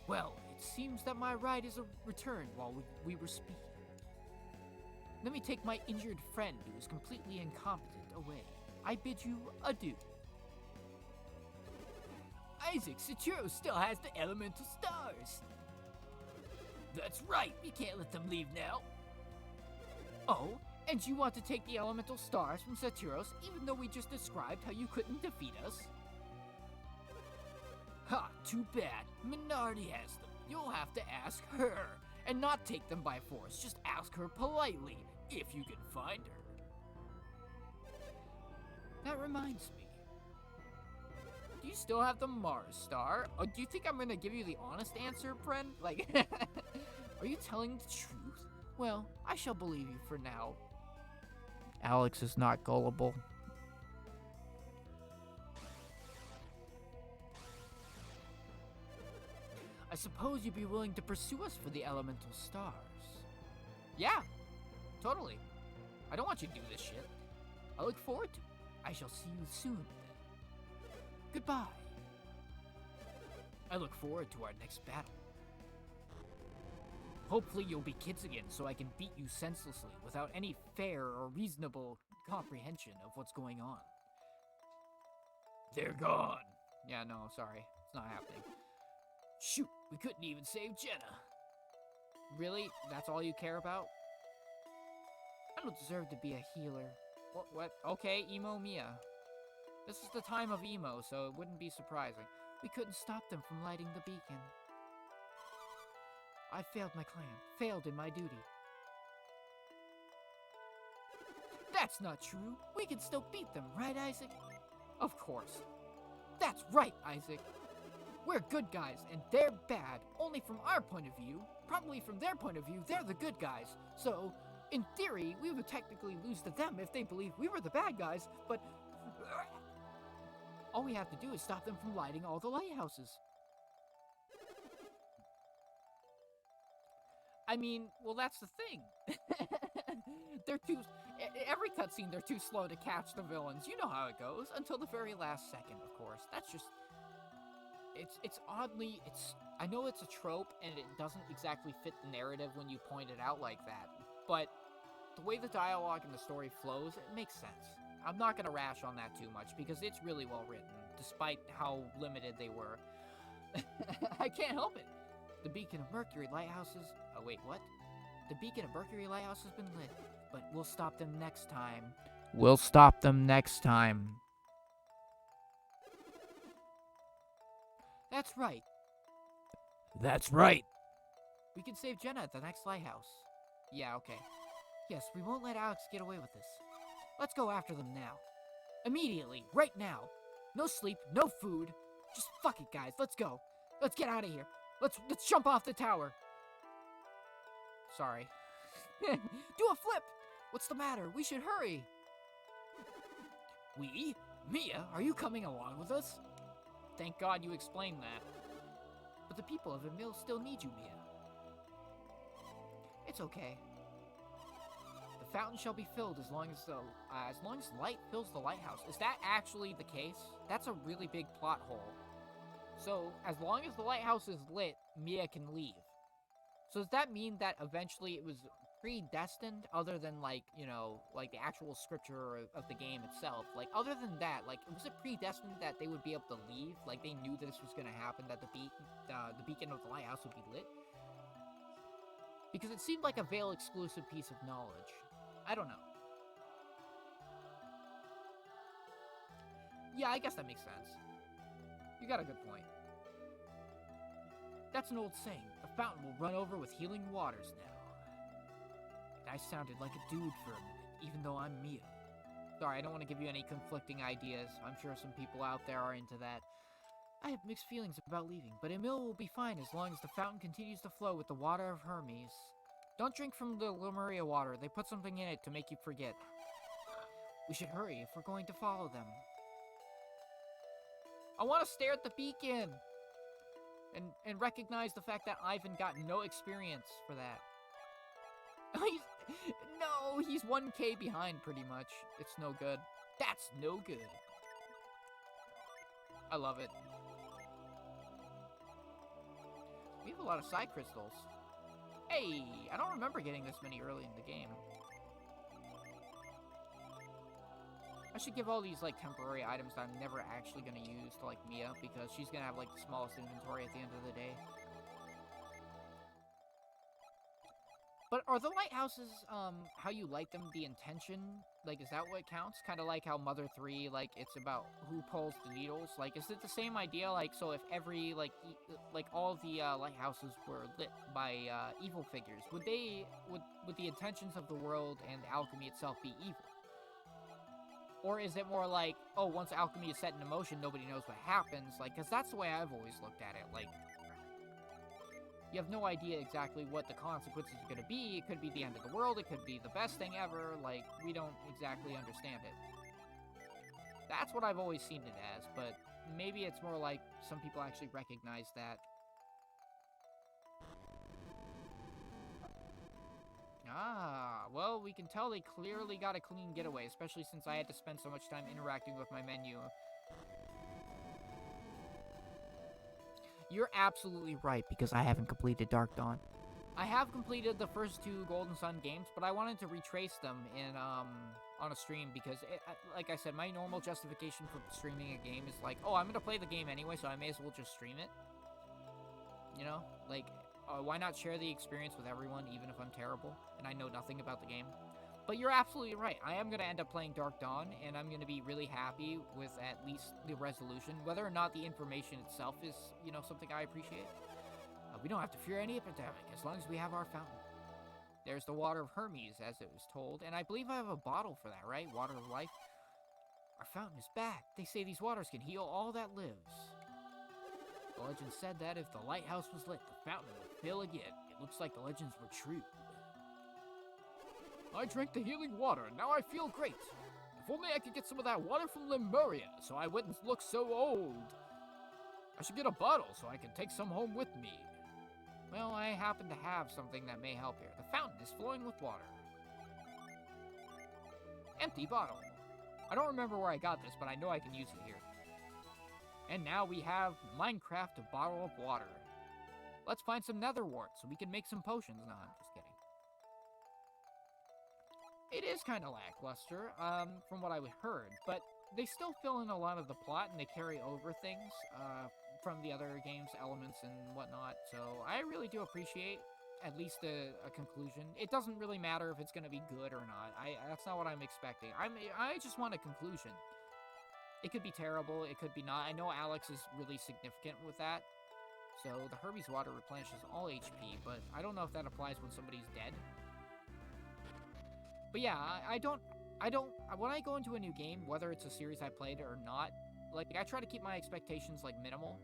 Well, it seems that my ride is a return while we were speaking. Let me take my injured friend who is completely incompetent away. I bid you adieu. Isaac, Satoru still has the elemental stars. That's right, we can't let them leave now. Oh, and you want to take the elemental stars from Saturos even though we just described how you couldn't defeat us? Ha, too bad. Minardi has them. You'll have to ask her, and not take them by force. Just ask her politely, if you can find her. That reminds me. Do you still have the Mars star? Or do you think I'm gonna give you the honest answer, friend? Like, are you telling the truth? Well, I shall believe you for now. Alex is not gullible. I suppose you'd be willing to pursue us for the elemental stars. Yeah, totally. I don't want you to do this shit. I look forward to it. I shall see you soon then. Goodbye. I look forward to our next battle. Hopefully you'll be kids again so I can beat you senselessly without any fair or reasonable comprehension of what's going on. They're gone. Yeah, no, sorry. It's not happening. Shoot, we couldn't even save Jenna. Really? That's all you care about? I don't deserve to be a healer. What? Okay, emo Mia. This is the time of emo, so it wouldn't be surprising. We couldn't stop them from lighting the beacon. I failed my clan, failed in my duty. That's not true. We can still beat them, right, Isaac? Of course. That's right, Isaac. We're good guys, and they're bad, only from our point of view. Probably from their point of view, they're the good guys. So, in theory, we would technically lose to them if they believed we were the bad guys, but all we have to do is stop them from lighting all the lighthouses. I mean, well, that's the thing. Every cutscene, they're too slow to catch the villains. You know how it goes, until the very last second, of course. That's just... I know it's a trope, and it doesn't exactly fit the narrative when you point it out like that, but the way the dialogue and the story flows, it makes sense. I'm not gonna rash on that too much, because it's really well written, despite how limited they were. I can't help it. The Beacon of Mercury lighthouses... Oh, wait, what? The Beacon of Mercury lighthouse has been lit, but we'll stop them next time. We'll stop them next time. That's right. That's right. We can save Jenna at the next lighthouse. Yeah, okay. Yes, we won't let Alex get away with this. Let's go after them now. Immediately, right now. No sleep, no food. Just fuck it, guys. Let's go. Let's get out of here. Let's jump off the tower. Sorry. Do a flip. What's the matter? We should hurry. We? Mia, are you coming along with us? Thank God you explained that. But the people of Emil still need you, Mia. It's okay. The fountain shall be filled as long as light fills the lighthouse. Is that actually the case? That's a really big plot hole. So, as long as the lighthouse is lit, Mia can leave. So does that mean that eventually it was predestined other than, like, you know, like the actual scripture of the game itself. Like, other than that, like, was it predestined that they would be able to leave? Like, they knew this was going to happen, that the beacon of the lighthouse would be lit? Because it seemed like a Veil exclusive piece of knowledge. I don't know. Yeah, I guess that makes sense. You got a good point. That's an old saying. The fountain will run over with healing waters now. I sounded like a dude for a minute, even though I'm Mia. Sorry, I don't want to give you any conflicting ideas. I'm sure some people out there are into that. I have mixed feelings about leaving, but Emil will be fine as long as the fountain continues to flow with the water of Hermes. Don't drink from the Lemuria water. They put something in it to make you forget. We should hurry if we're going to follow them. I want to stare at the beacon and recognize the fact that Ivan got no experience for that. No, he's 1K behind pretty much. It's no good. That's no good. I love it. We have a lot of side crystals. Hey, I don't remember getting this many early in the game. I should give all these, like, temporary items that I'm never actually going to use to, like, Mia, because she's going to have, like, the smallest inventory at the end of the day. But are the lighthouses, how you light them, the intention? Like, is that what counts? Kind of like how Mother 3, like, it's about who pulls the needles? Like, is it the same idea? Like, so if every, like, all the, lighthouses were lit by, evil figures, would the intentions of the world and alchemy itself be evil? Or is it more like, oh, once alchemy is set into motion, nobody knows what happens? Like, because that's the way I've always looked at it. Like, you have no idea exactly what the consequences are going to be. It could be the end of the world. It could be the best thing ever. Like, we don't exactly understand it. That's what I've always seen it as, but maybe it's more like some people actually recognize that. Ah, well, we can tell they clearly got a clean getaway, especially since I had to spend so much time interacting with my menu. You're absolutely right, because I haven't completed Dark Dawn. I have completed the first 2 Golden Sun games, but I wanted to retrace them in, on a stream, because, like I said, my normal justification for streaming a game is like, oh, I'm gonna play the game anyway, so I may as well just stream it. You know? Like, why not share the experience with everyone, even if I'm terrible, and I know nothing about the game? But you're absolutely right. I am going to end up playing Dark Dawn, and I'm going to be really happy with at least the resolution. Whether or not the information itself is, you know, something I appreciate. We don't have to fear any epidemic, as long as we have our fountain. There's the water of Hermes, as it was told, and I believe I have a bottle for that, right? Water of life. Our fountain is back. They say these waters can heal all that lives. The legend said that if the lighthouse was lit, the fountain would fill again. It looks like the legends were true. I drank the healing water, and now I feel great. If only I could get some of that water from Lemuria, so I wouldn't look so old. I should get a bottle so I can take some home with me. Well, I happen to have something that may help here. The fountain is flowing with water. Empty bottle. I don't remember where I got this, but I know I can use it here. And now we have Minecraft a bottle of water. Let's find some nether wart so we can make some potions. No, I'm just kidding. It is kind of lackluster, from what I heard, but they still fill in a lot of the plot and they carry over things, from the other game's elements and whatnot, so I really do appreciate at least a conclusion. It doesn't really matter if it's going to be good or not. That's not what I'm expecting. I just want a conclusion. It could be terrible, it could be not. I know Alex is really significant with that, so the Hermes water replenishes all HP, but I don't know if that applies when somebody's dead. But yeah, when I go into a new game, whether it's a series I played or not, like, I try to keep my expectations, like, minimal,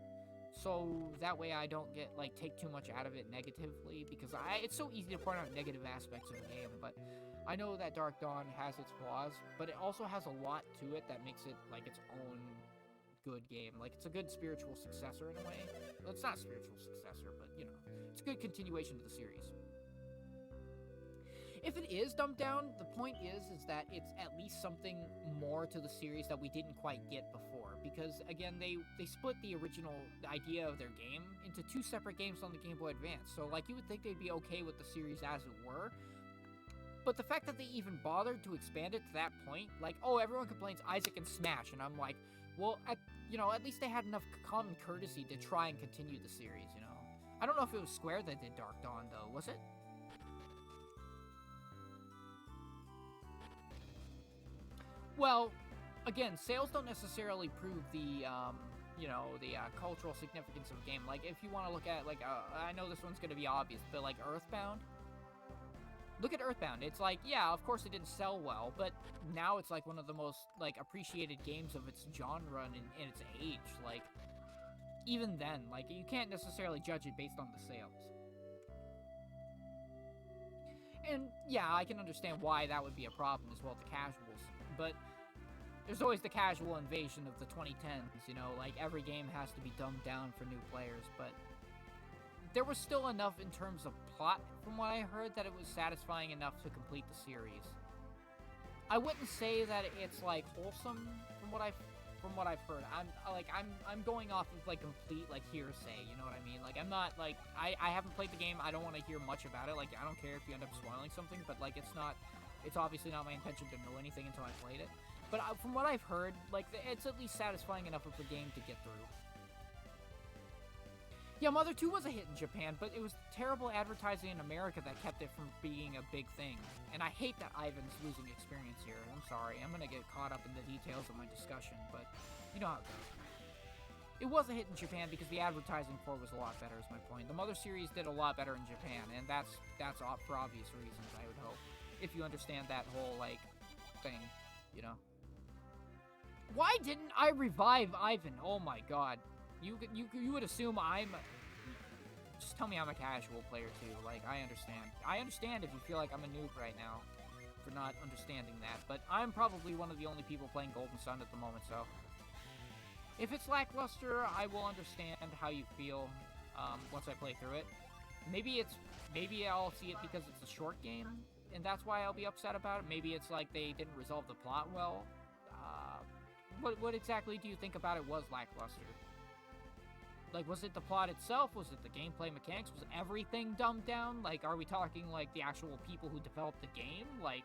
so that way I don't get, like, take too much out of it negatively, because it's so easy to point out negative aspects of a game, but I know that Dark Dawn has its flaws, but it also has a lot to it that makes it, like, its own good game. Like, it's a good spiritual successor in a way. Well, it's not a spiritual successor, but, you know, it's a good continuation to the series. If it is dumbed down, the point is that it's at least something more to the series that we didn't quite get before. Because, again, they split the original idea of their game into 2 separate games on the Game Boy Advance. So, like, you would think they'd be okay with the series as it were. But the fact that they even bothered to expand it to that point, like, oh, everyone complains Isaac and Smash, and I'm like, well, at least they had enough common courtesy to try and continue the series, you know? I don't know if it was Square that did Dark Dawn, though, was it? Well, again, sales don't necessarily prove the, cultural significance of a game. Like, if you want to look at, like, I know this one's going to be obvious, but, like, Earthbound? Look at Earthbound. It's like, yeah, of course it didn't sell well, but now it's, like, one of the most, like, appreciated games of its genre and in its age. Like, even then, like, you can't necessarily judge it based on the sales. And, yeah, I can understand why that would be a problem as well to casuals, but there's always the casual invasion of the 2010s, you know, like, every game has to be dumbed down for new players, but there was still enough in terms of plot, from what I heard, that it was satisfying enough to complete the series. I wouldn't say that it's, like, wholesome, from what I've heard. I'm going off of, like, complete, like, hearsay, you know what I mean? Like, I'm not, like, I haven't played the game, I don't want to hear much about it, like, I don't care if you end up spoiling something, but, like, it's obviously not my intention to know anything until I played it. But from what I've heard, like, it's at least satisfying enough of a game to get through. Yeah, Mother 2 was a hit in Japan, but it was terrible advertising in America that kept it from being a big thing. And I hate that Ivan's losing experience here. I'm sorry, I'm gonna get caught up in the details of my discussion, but you know how it goes. It was a hit in Japan because the advertising for it was a lot better, is my point. The Mother series did a lot better in Japan, and that's for obvious reasons, I would hope. If you understand that whole, like, thing, you know. Why didn't I revive Ivan? Oh my god. You would assume just tell me I'm a casual player too. Like, I understand. I understand if you feel like I'm a noob right now for not understanding that, but I'm probably one of the only people playing Golden Sun at the moment, so if it's lackluster, I will understand how you feel once I play through it. Maybe I'll see it because it's a short game, and that's why I'll be upset about it. Maybe it's like they didn't resolve the plot well. What exactly do you think about it was lackluster? Like, was it the plot itself? Was it the gameplay mechanics? Was everything dumbed down? Like, are we talking, like, the actual people who developed the game? Like,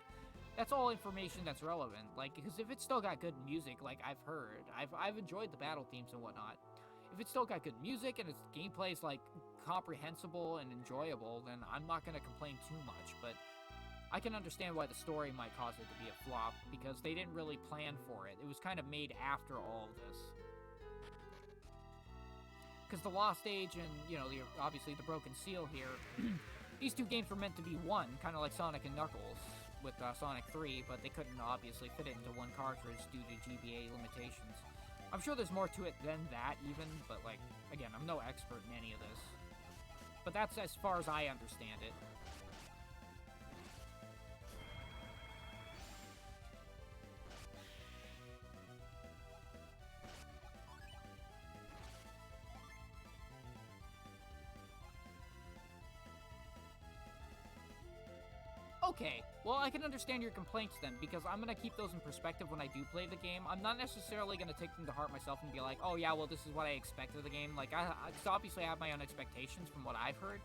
that's all information that's relevant. Like, because if it's still got good music, like I've heard, I've enjoyed the battle themes and whatnot. If it's still got good music and its gameplay is, like, comprehensible and enjoyable, then I'm not going to complain too much, but I can understand why the story might cause it to be a flop, because they didn't really plan for it. It was kind of made after all of this. Because the Lost Age and, you know, obviously the Broken Seal here, these two games were meant to be one, kind of like Sonic and Knuckles with Sonic 3, but they couldn't obviously fit it into one cartridge due to GBA limitations. I'm sure there's more to it than that even, but, like, again, I'm no expert in any of this. But that's as far as I understand it. Okay, well, I can understand your complaints then, because I'm going to keep those in perspective when I do play the game. I'm not necessarily going to take them to heart myself and be like, oh yeah, well, this is what I expect of the game. Like, I obviously have my own expectations from what I've heard.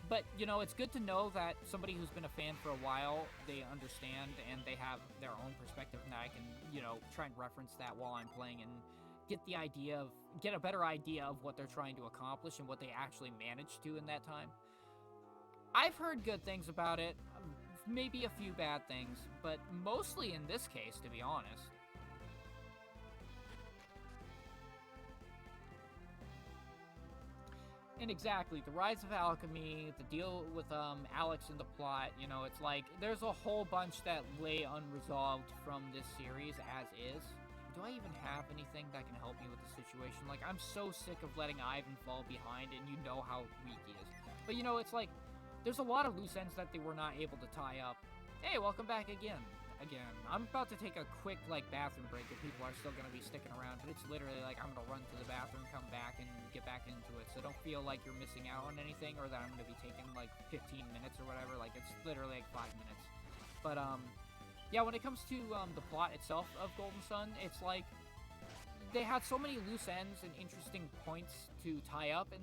But, you know, it's good to know that somebody who's been a fan for a while, they understand and they have their own perspective, and I can, you know, try and reference that while I'm playing and get a better idea of what they're trying to accomplish and what they actually managed to in that time. I've heard good things about it. Maybe a few bad things, but mostly in this case, to be honest. And exactly, the rise of alchemy, the deal with Alex in the plot, you know, it's like, there's a whole bunch that lay unresolved from this series as is. Do I even have anything that can help me with the situation? Like, I'm so sick of letting Ivan fall behind, and you know how weak he is. But, you know, it's like, there's a lot of loose ends that they were not able to tie up. Hey, welcome back again. I'm about to take a quick, like, bathroom break if people are still going to be sticking around, but it's literally like I'm going to run to the bathroom, come back, and get back into it. So don't feel like you're missing out on anything or that I'm going to be taking, like, 15 minutes or whatever. Like, it's literally like 5 minutes. But, yeah, when it comes to the plot itself of Golden Sun, it's like they had so many loose ends and interesting points to tie up, and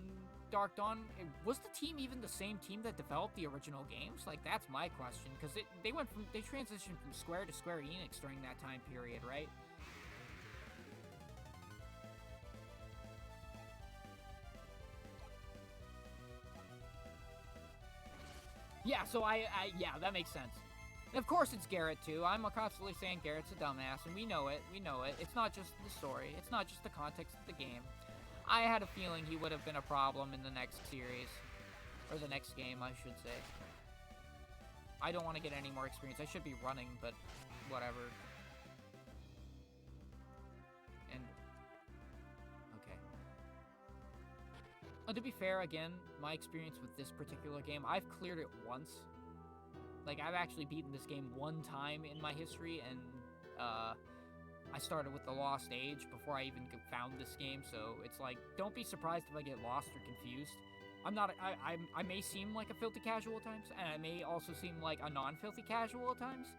Dark Dawn, was the team even the same team that developed the original games? Like, that's my question, because they transitioned from Square to Square Enix during that time period, right? Yeah, so yeah, that makes sense. And of course it's Garrett, too. I'm constantly saying Garrett's a dumbass, and we know it. It's not just the story. It's not just the context of the game. I had a feeling he would have been a problem in the next series. Or the next game, I should say. I don't want to get any more experience. I should be running, but whatever. And... okay. And to be fair, again, my experience with this particular game, I've cleared it once. Like, I've actually beaten this game one time in my history, and, I started with the Lost Age before I even found this game, so it's like, don't be surprised if I get lost or confused. I may seem like a filthy casual at times, and I may also seem like a non-filthy casual at times,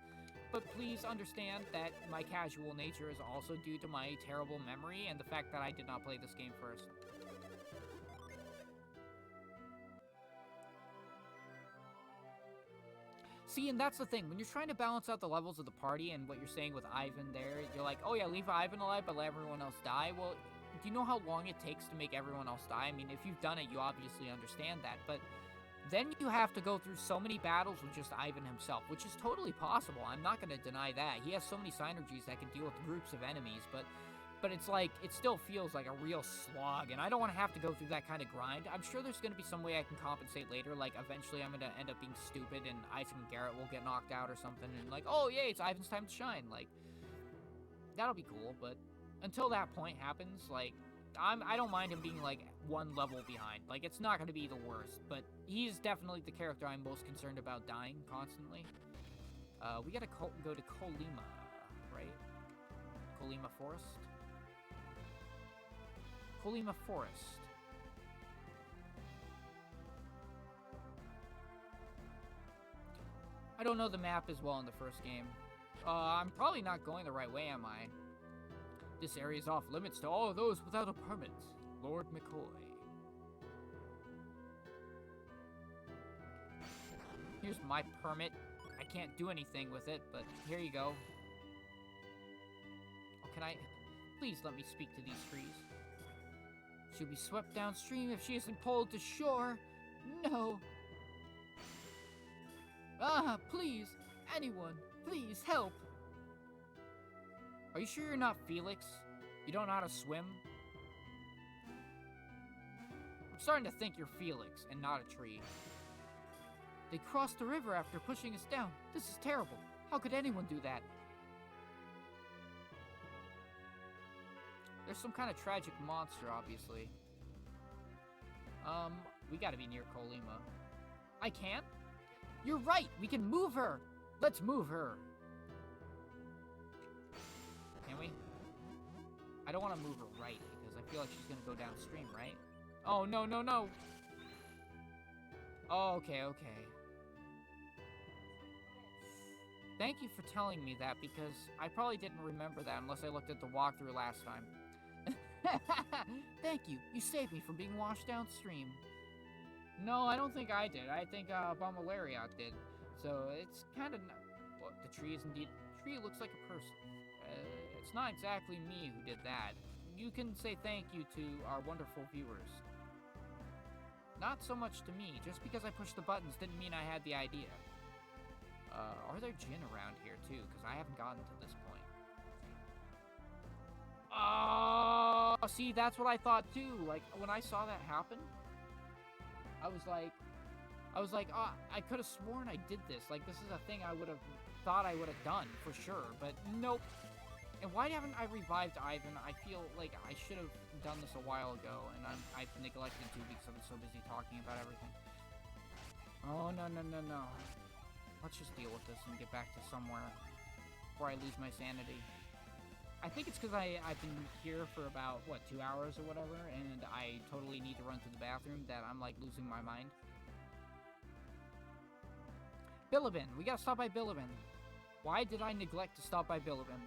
but please understand that my casual nature is also due to my terrible memory and the fact that I did not play this game first. See, and that's the thing. When you're trying to balance out the levels of the party and what you're saying with Ivan there, you're like, oh yeah, leave Ivan alive, but let everyone else die. Well, do you know how long it takes to make everyone else die? I mean, if you've done it, you obviously understand that. But then you have to go through so many battles with just Ivan himself, which is totally possible. I'm not going to deny that. He has so many synergies that can deal with groups of enemies, but it's like, it still feels like a real slog, and I don't want to have to go through that kind of grind. I'm sure there's going to be some way I can compensate later, like eventually I'm going to end up being stupid and Isaac and Garrett will get knocked out or something, and like, oh yay, it's Ivan's time to shine. Like, that'll be cool, but until that point happens, like, I don't mind him being like one level behind. Like, it's not going to be the worst, but he's definitely the character I'm most concerned about dying constantly. We gotta go to Colima, right? Colima Forest? Colima Forest. I don't know the map as well in the first game. I'm probably not going the right way, am I? This area is off limits to all of those without a permit. Lord McCoy. Here's my permit. I can't do anything with it, but here you go. Oh, can I... Please let me speak to these trees. She'll be swept downstream if she isn't pulled to shore. No. Ah, please. Anyone, please help. Are you sure you're not Felix? You don't know how to swim? I'm starting to think you're Felix and not a tree. They crossed the river after pushing us down. This is terrible. How could anyone do that? There's some kind of tragic monster, obviously. We gotta be near Colima. I can't? You're right! We can move her! Let's move her! Can we? I don't want to move her right, because I feel like she's gonna go downstream, right? Oh, no, no, no! Oh, okay, okay. Thank you for telling me that, because I probably didn't remember that unless I looked at the walkthrough last time. Thank you. You saved me from being washed downstream. No, I don't think I did. I think Bomalariat did. So it's kind of... Well, the tree is indeed... The tree looks like a person. It's not exactly me who did that. You can say thank you to our wonderful viewers. Not so much to me. Just because I pushed the buttons didn't mean I had the idea. Are there Jinn around here too? Because I haven't gotten to this point. Oh, see, that's what I thought too. Like, when I saw that happen, I was like, oh, I could have sworn I did this. Like, this is a thing I would have thought I would have done for sure, but nope. And why haven't I revived Ivan? I feel like I should have done this a while ago, and I've neglected to because I've been so busy talking about everything. Oh, no, no, no, no. Let's just deal with this and get back to somewhere before I lose my sanity. I think it's because I've been here for about, what, 2 hours or whatever, and I totally need to run to the bathroom that I'm, like, losing my mind. Bilibin! We gotta stop by Bilibin. Why did I neglect to stop by Bilibin?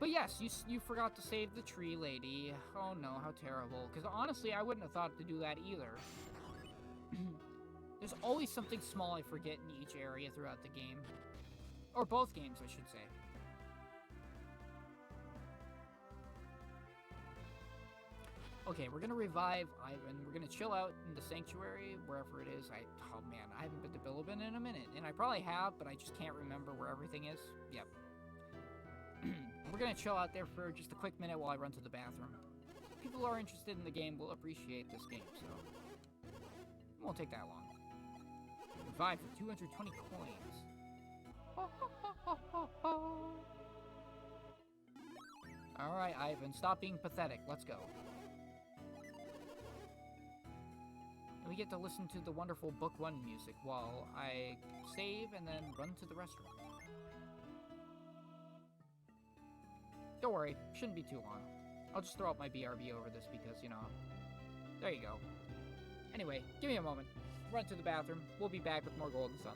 But yes, you forgot to save the tree lady. Oh no, how terrible. Because honestly, I wouldn't have thought to do that either. There's always something small I forget in each area throughout the game. Or both games, I should say. Okay, we're gonna revive Ivan. We're gonna chill out in the sanctuary, wherever it is. Oh man, I haven't been to Bilibin in a minute. And I probably have, but I just can't remember where everything is. Yep. We're gonna chill out there for just a quick minute while I run to the bathroom. People who are interested in the game will appreciate this game, so it won't take that long. Revive for 220 coins. Alright, Ivan, stop being pathetic. Let's go. And we get to listen to the wonderful Book 1 music while I save and then run to the restroom. Don't worry, shouldn't be too long. I'll just throw up my BRB over this because, you know, there you go. Anyway, give me a moment. Run to the bathroom. We'll be back with more Golden Sun.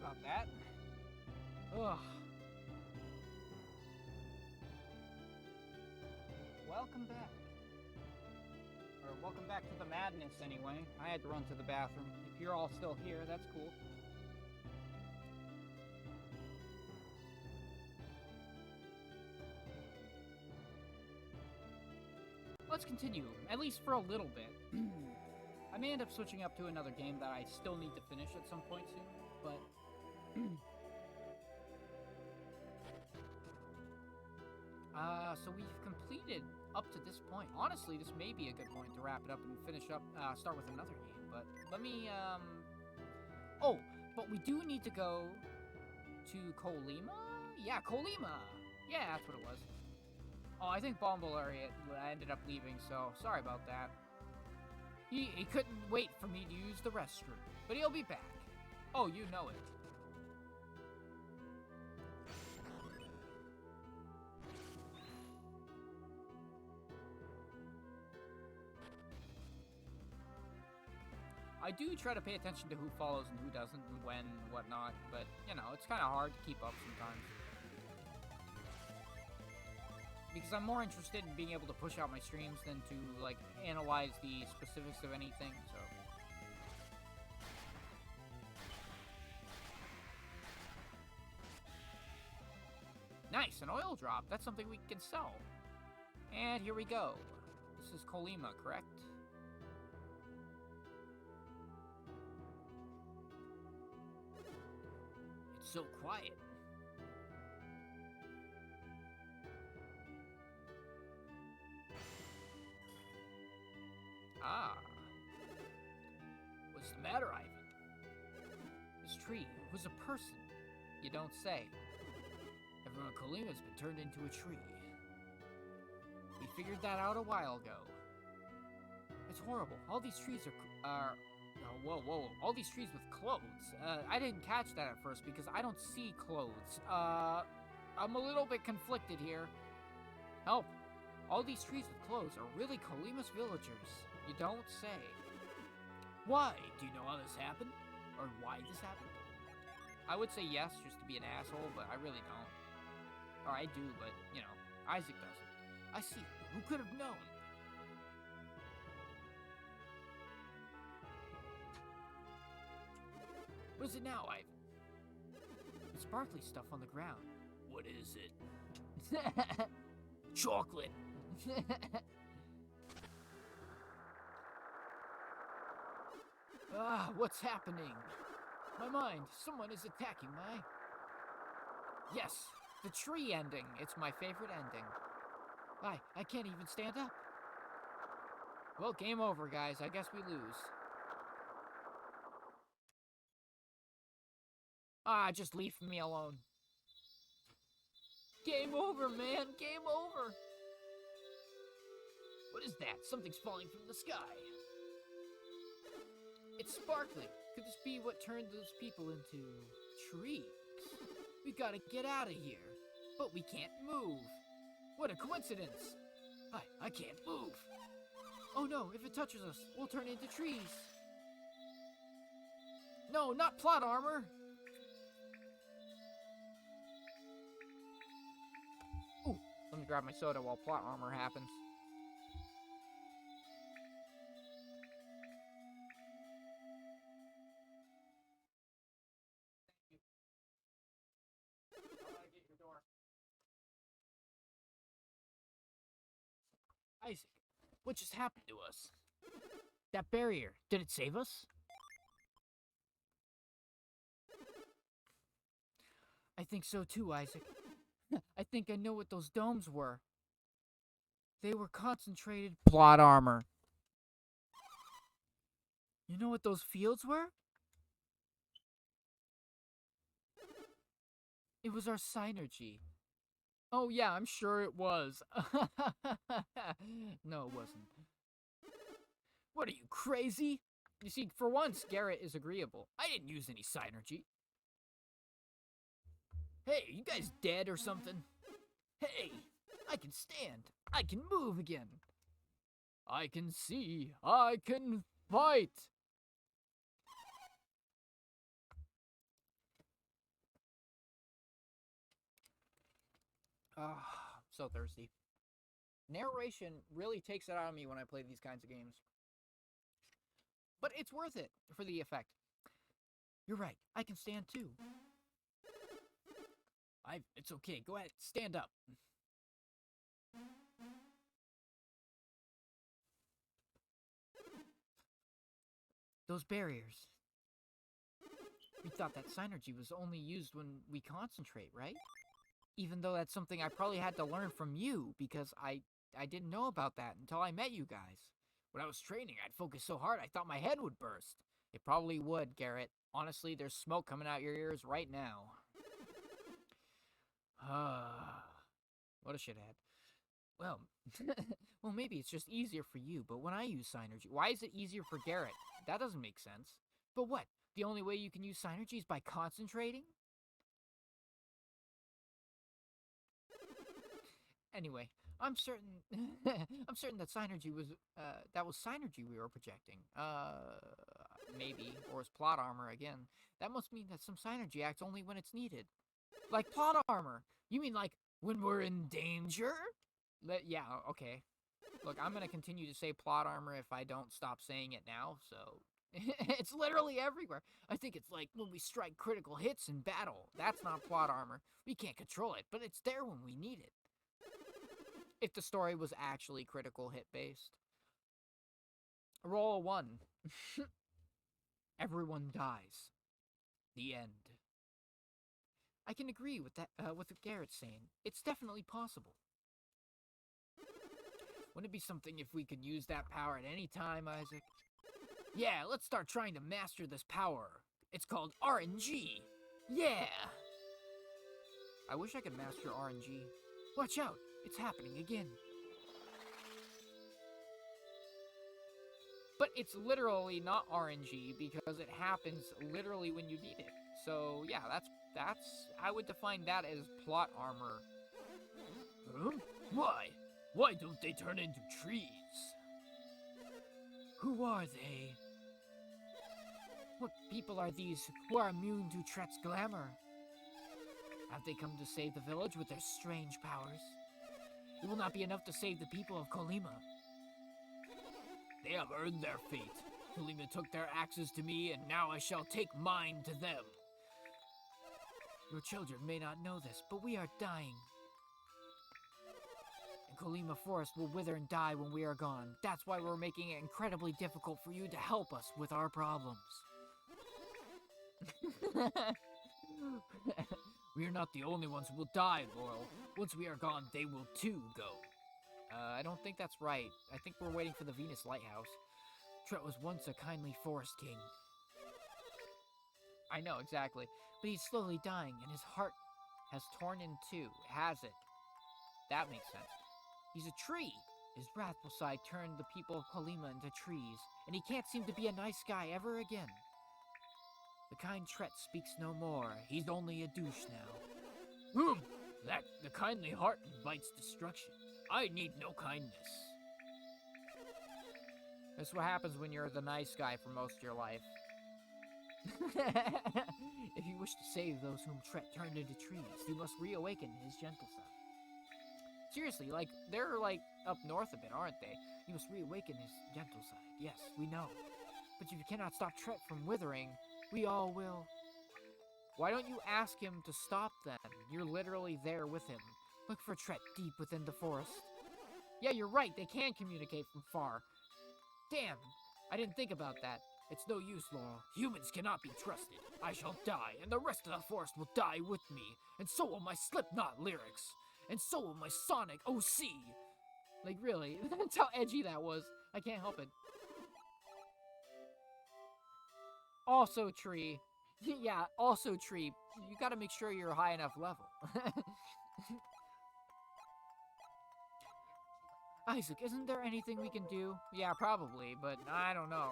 about that. Ugh. Welcome back. Or welcome back to the madness, anyway. I had to run to the bathroom. If you're all still here, that's cool. Let's continue, at least for a little bit. I may end up switching up to another game that I still need to finish at some point soon, but... so we've completed up to this point. Honestly, this may be a good point to wrap it up and finish up, start with another game, but let me, Oh, but we do need to go to Colima? Yeah, Colima! Yeah, that's what it was. Oh, I think Bomble ended up leaving, so sorry about that. He couldn't wait for me to use the restroom, but he'll be back. Oh, you know it. I do try to pay attention to who follows and who doesn't, and when and whatnot, but, you know, it's kind of hard to keep up sometimes. Because I'm more interested in being able to push out my streams than to, like, analyze the specifics of anything, so... Nice, an oil drop. That's something we can sell. And here we go. This is Colima, correct? It's so quiet. Ah. What's the matter, Ivan? This tree was a person. You don't say. Everyone in Colima's been turned into a tree. We figured that out a while ago. It's horrible. All these trees are oh, whoa. All these trees with clothes. I didn't catch that at first because I don't see clothes. I'm a little bit conflicted here. Help. All these trees with clothes are really Colima's villagers. You don't say. Why? Do you know how this happened? Or why this happened? I would say yes, just to be an asshole, but I really don't. Or I do, but, you know, Isaac doesn't. I see. Who could have known? What is it now, Ivan? The sparkly stuff on the ground. What is it? Chocolate. What's happening? My mind. Someone is attacking my... Yes, the tree ending. It's my favorite ending. I can't even stand up. Well, game over, guys. I guess we lose. Just leave me alone. Game over, man. Game over. What is that? Something's falling from the sky. It's sparkling. Could this be what turned those people into trees? We gotta get out of here. But we can't move. What a coincidence. I can't move. Oh no, if it touches us, we'll turn into trees. No, not plot armor. Ooh, let me grab my soda while plot armor happens. Isaac, what just happened to us? That barrier, did it save us? I think so too, Isaac. I think I know what those domes were. They were concentrated plot armor. You know what those fields were? It was our synergy. Oh yeah, I'm sure it was. No, it wasn't. What are you, crazy? You see, for once, Garrett is agreeable. I didn't use any synergy. Hey, you guys dead or something? Hey, I can stand. I can move again. I can see. I can fight. Ah, so thirsty. Narration really takes it out of me when I play these kinds of games. But it's worth it for the effect. You're right. I can stand too. It's okay. Go ahead. Stand up. Those barriers. We thought that synergy was only used when we concentrate, right? Even though that's something I probably had to learn from you, because I didn't know about that until I met you guys. When I was training, I'd focus so hard I thought my head would burst. It probably would, Garrett. Honestly, there's smoke coming out your ears right now. What a shithead. Well, well, maybe it's just easier for you, but when I use Synergy, why is it easier for Garrett? That doesn't make sense. But what? The only way you can use Synergy is by concentrating? Anyway, I'm certain I'm certain that Synergy was that was Synergy we were projecting. Maybe, or is plot armor again. That must mean that some Synergy acts only when it's needed. Like plot armor. You mean like when we're in danger? Yeah, okay. Look, I'm gonna continue to say plot armor if I don't stop saying it now, so it's literally everywhere. I think it's like when we strike critical hits in battle. That's not plot armor. We can't control it, but it's there when we need it. If the story was actually critical hit based. Roll a 1. Everyone dies. The end. I can agree with that. With what Garrett's saying. It's definitely possible. Wouldn't it be something if we could use that power at any time, Isaac? Yeah, let's start trying to master this power. It's called RNG. Yeah! I wish I could master RNG. Watch out, it's happening again. But it's literally not RNG because it happens literally when you need it. So yeah, that's I would define that as plot armor. Huh? Why? Why don't they turn into trees? Who are they? What people are these who are immune to Tret's glamour? Have they come to save the village with their strange powers? It will not be enough to save the people of Colima. They have earned their fate. Colima took their axes to me, and now I shall take mine to them. Your children may not know this, but we are dying. And Colima Forest will wither and die when we are gone. That's why we're making it incredibly difficult for you to help us with our problems. We are not the only ones who will die, Laurel. Once we are gone, they will too go. I don't think that's right. I think we're waiting for the Venus Lighthouse. Tret was once a kindly forest king. I know, exactly. But he's slowly dying, and his heart has torn in two, has it? That makes sense. He's a tree. His wrathful side turned the people of Colima into trees, and he can't seem to be a nice guy ever again. The kind Tret speaks no more. He's only a douche now. The kindly heart invites destruction. I need no kindness. That's what happens when you're the nice guy for most of your life. If you wish to save those whom Tret turned into trees, you must reawaken his gentle side. Seriously, like, they're, like, up north a bit, aren't they? You must reawaken his gentle side. Yes, we know. But if you cannot stop Tret from withering, we all will. Why don't you ask him to stop then? You're literally there with him. Look for Tret deep within the forest. Yeah, you're right, they can communicate from far. Damn, I didn't think about that. It's no use, Laurel. Humans cannot be trusted. I shall die, and the rest of the forest will die with me. And so will my Slipknot lyrics. And so will my Sonic OC. Like, really, that's how edgy that was. I can't help it. Also, tree. Yeah, also, tree. You gotta make sure you're a high enough level. Isaac, isn't there anything we can do? Yeah, probably, but I don't know.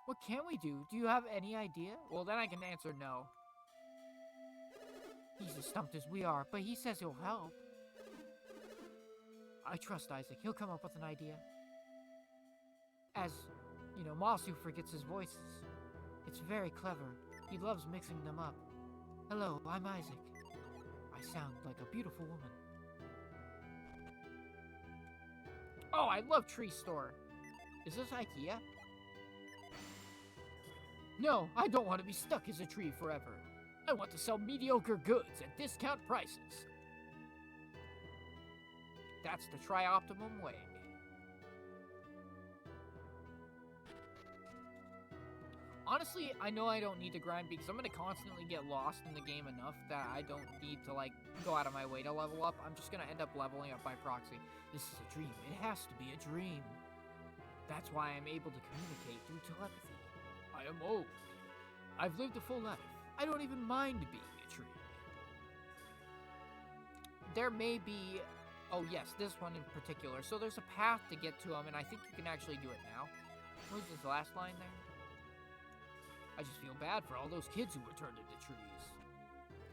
What can we do? Do you have any idea? Well, then I can answer no. He's as stumped as we are, but he says he'll help. I trust Isaac. He'll come up with an idea. As, you know, Masu forgets his voices. It's very clever. He loves mixing them up. Hello, I'm Isaac. I sound like a beautiful woman. Oh, I love Tree Store. Is this IKEA? No, I don't want to be stuck as a tree forever. I want to sell mediocre goods at discount prices. That's the tri-optimum way. Honestly, I know I don't need to grind because I'm going to constantly get lost in the game enough that I don't need to, like, go out of my way to level up. I'm just going to end up leveling up by proxy. This is a dream. It has to be a dream. That's why I'm able to communicate through telepathy. I am old. I've lived a full life. I don't even mind being a tree. There may be... Oh, yes, this one in particular. So there's a path to get to him, and I think you can actually do it now. What was this last line there? I just feel bad for all those kids who were turned into trees.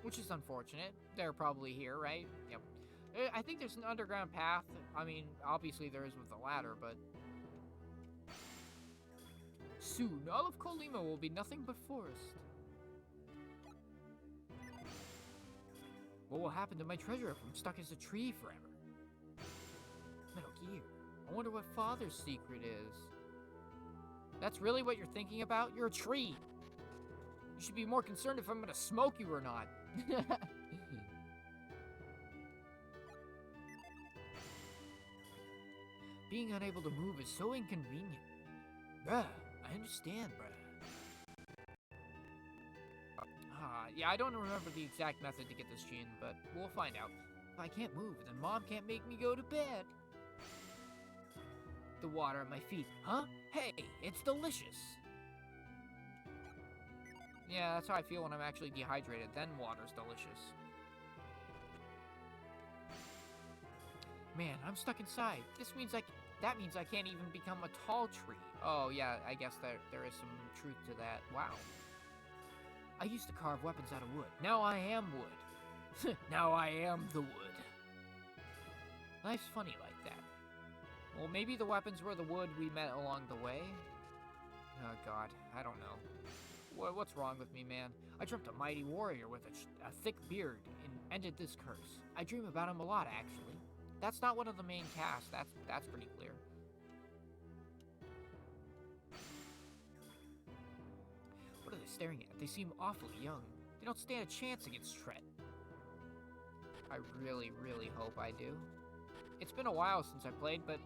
Which is unfortunate. They're probably here, right? Yep. I think there's an underground path. I mean, obviously there is with the ladder, but... Soon, all of Kolima will be nothing but forest. What will happen to my treasure if I'm stuck as a tree forever? Metal Gear. I wonder what Father's secret is. That's really what you're thinking about? You're a tree. You should be more concerned if I'm gonna smoke you or not. Being unable to move is so inconvenient. Bruh, I understand, bruh. Yeah, I don't remember the exact method to get this gene, but we'll find out. If I can't move, then Mom can't make me go to bed. The water at my feet. Huh? Hey, it's delicious. Yeah, that's how I feel when I'm actually dehydrated. Then water's delicious. Man, I'm stuck inside. That means I can't even become a tall tree. Oh, yeah, I guess there is some truth to that. Wow. I used to carve weapons out of wood. Now I am wood. Now I am the wood. Life's funny like that. Well, maybe the weapons were the wood we met along the way? Oh, God, I don't know. What's wrong with me, man? I dreamt a mighty warrior with a thick beard and ended this curse. I dream about him a lot, actually. That's not one of the main casts. That's pretty clear. What are they staring at? They seem awfully young. They don't stand a chance against Tret. I really, really hope I do. It's been a while since I played, but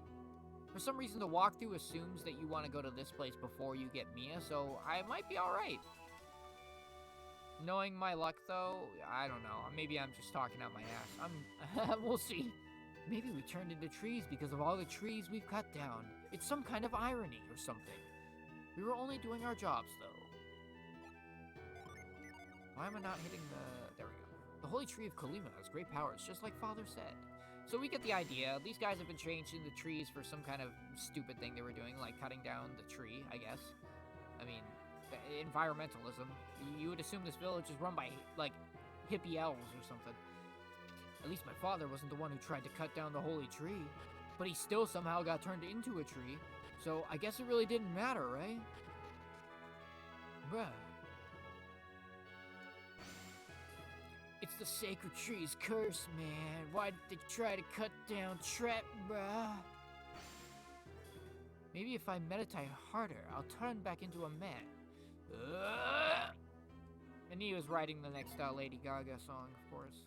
for some reason the walkthrough assumes that you want to go to this place before you get Mia, so I might be alright. Knowing my luck, though, I don't know. Maybe I'm just talking out my ass. We'll see. Maybe we turned into trees because of all the trees we've cut down. It's some kind of irony or something. We were only doing our jobs, though. Why am I not hitting the... There we go. The Holy Tree of Kolima has great powers, just like Father said. So we get the idea. These guys have been changed into trees for some kind of stupid thing they were doing, like cutting down the tree, I guess. I mean, environmentalism. You would assume this village is run by, like, hippie elves or something. At least my father wasn't the one who tried to cut down the holy tree. But he still somehow got turned into a tree. So I guess it really didn't matter, right? Bruh. It's the sacred tree's curse, man. Why did they try to cut down Tret, bruh? Maybe if I meditate harder, I'll turn back into a man. And he was writing the next Lady Gaga song, of course.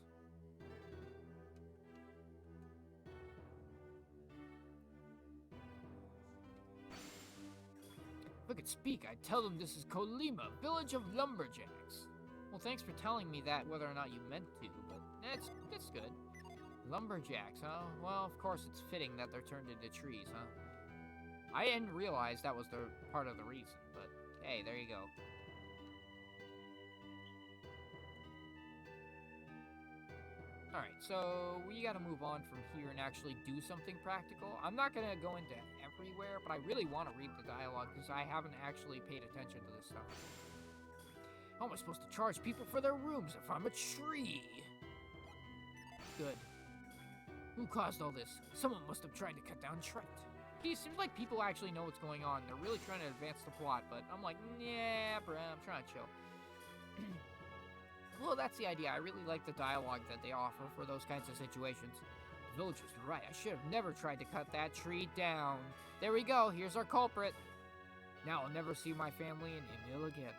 If I could speak, I'd tell them this is Kolima, village of lumberjacks. Well, thanks for telling me that, whether or not you meant to, but that's good. Lumberjacks, huh? Well, of course it's fitting that they're turned into trees, huh? I didn't realize that was the part of the reason, but hey, there you go. Alright, so we gotta move on from here and actually do something practical. I'm not gonna go into everywhere, but I really want to read the dialogue because I haven't actually paid attention to this stuff. How am I supposed to charge people for their rooms if I'm a tree? Good. Who caused all this? Someone must have tried to cut down Tret. It seems like people actually know what's going on. They're really trying to advance the plot, but I'm like, yeah, bruh, I'm trying to chill. Well, that's the idea. I really like the dialogue that they offer for those kinds of situations. Villager's right. I should have never tried to cut that tree down. There we go. Here's our culprit. Now I'll never see my family in Emil again.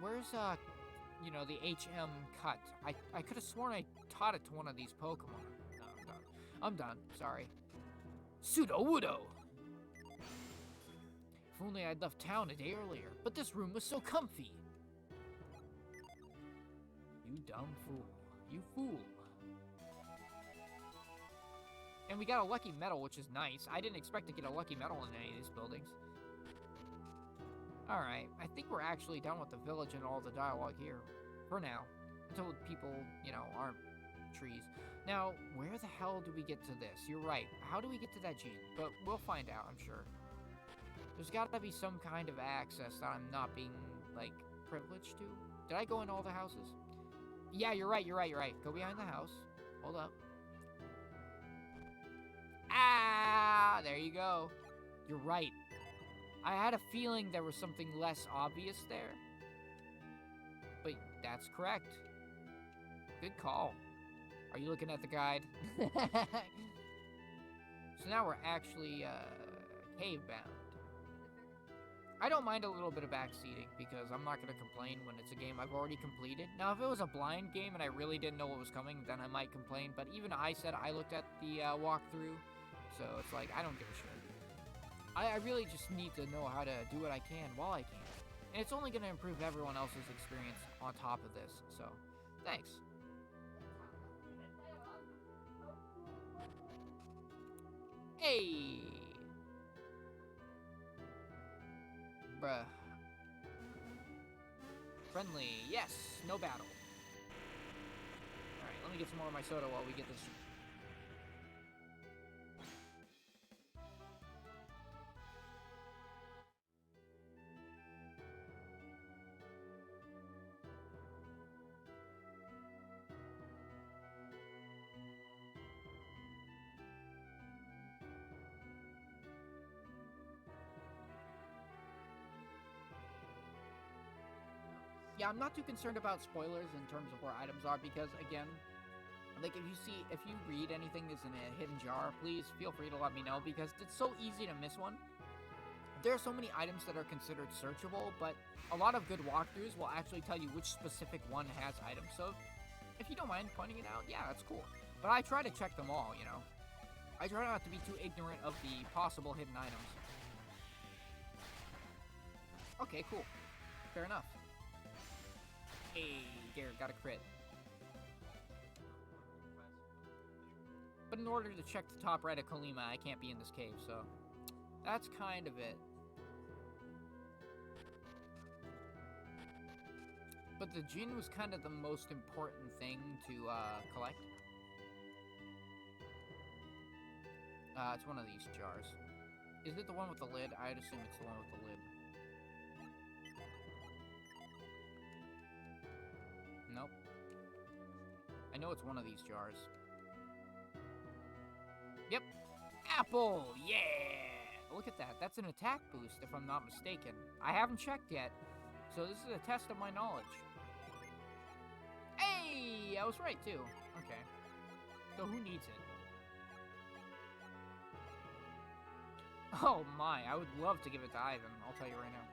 Where's, you know, the HM cut? I could have sworn I taught it to one of these Pokemon. No, I'm done. I'm done. Sorry. Pseudo-Wudo! If only I'd left town a day earlier, but this room was so comfy. You dumb fool. You fool. And we got a lucky medal, which is nice. I didn't expect to get a lucky medal in any of these buildings. Alright, I think we're actually done with the village and all the dialogue here. For now. Until people, you know, aren't trees. Now, where the hell do we get to this? You're right. How do we get to that gene? But we'll find out, I'm sure. There's gotta be some kind of access that I'm not being, like, privileged to. Did I go in all the houses? Yeah, you're right. Go behind the house. Hold up. Ah, there you go. You're right. I had a feeling there was something less obvious there. But that's correct. Good call. Are you looking at the guide? So now we're actually, cave-bound. I don't mind a little bit of backseating, because I'm not going to complain when it's a game I've already completed. Now, if it was a blind game and I really didn't know what was coming, then I might complain. But even I said I looked at the walkthrough, so it's like, I don't give a shit. I really just need to know how to do what I can while I can. And it's only going to improve everyone else's experience on top of this, so thanks. Hey! Bruh. Friendly, yes, no battle. Alright, let me get some more of my soda while we get this. Yeah, I'm not too concerned about spoilers in terms of where items are because, again, like, if you read anything that's in a hidden jar, please feel free to let me know because it's so easy to miss one. There are so many items that are considered searchable, but a lot of good walkthroughs will actually tell you which specific one has items, so if you don't mind pointing it out, yeah, that's cool. But I try to check them all, you know. I try not to be too ignorant of the possible hidden items. Okay, cool. Fair enough. Hey, Garrett got a crit. But in order to check the top right of Kalima, I can't be in this cave, so that's kind of it. But the gin was kind of the most important thing to collect. It's one of these jars. Is it the one with the lid? I'd assume it's the one with the lid. Nope. I know it's one of these jars. Yep. Apple! Yeah! Look at that. That's an attack boost, if I'm not mistaken. I haven't checked yet, so this is a test of my knowledge. Hey! I was right, too. Okay. So who needs it? Oh my, I would love to give it to Ivan, I'll tell you right now.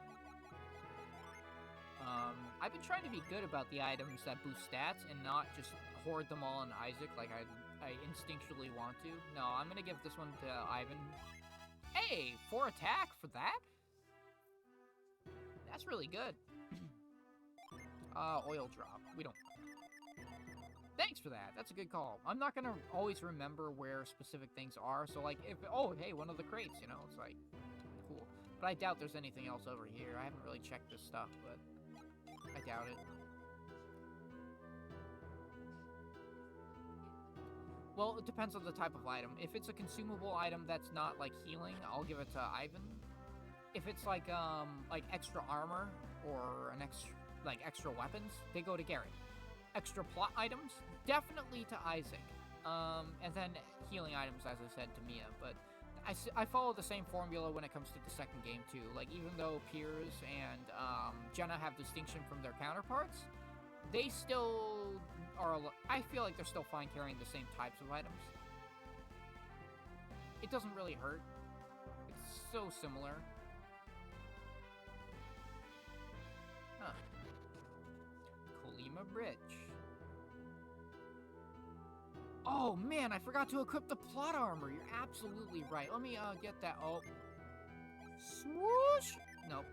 I've been trying to be good about the items that boost stats and not just hoard them all on Isaac like I instinctually want to. No, I'm gonna give this one to Ivan. Hey, 4 attack for that? That's really good. Oil drop. We don't... Thanks for that. That's a good call. I'm not gonna always remember where specific things are, so like, if... Oh, hey, one of the crates, you know? It's like, cool. But I doubt there's anything else over here. I haven't really checked this stuff, but... I doubt it. Well, it depends on the type of item. If it's a consumable item that's not, like, healing, I'll give it to Ivan. If it's, like extra armor or extra weapons, they go to Garrett. Extra plot items, definitely to Isaac. And then healing items, as I said, to Mia. But I follow the same formula when it comes to the second game, too. Like, even though Piers and Jenna have distinction from their counterparts, they still are... I feel like they're still fine carrying the same types of items. It doesn't really hurt. It's so similar. Huh. Colima Bridge. Oh, man, I forgot to equip the plot armor. You're absolutely right. Let me, get that. Oh. Swoosh! Nope.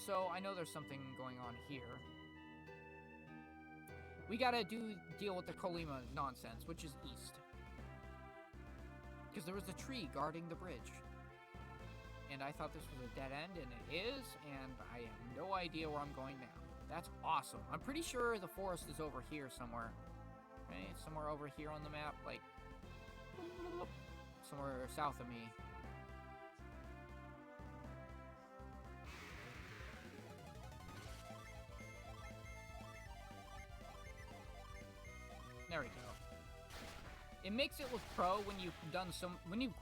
So, I know there's something going on here. We gotta deal with the Colima nonsense, which is east. Because there was a tree guarding the bridge. And I thought this was a dead end, and it is, and I have no idea where I'm going now. That's awesome. I'm pretty sure the forest is over here somewhere. Right? Somewhere over here on the map, like... somewhere south of me. There we go. It makes it look pro when you've done when you've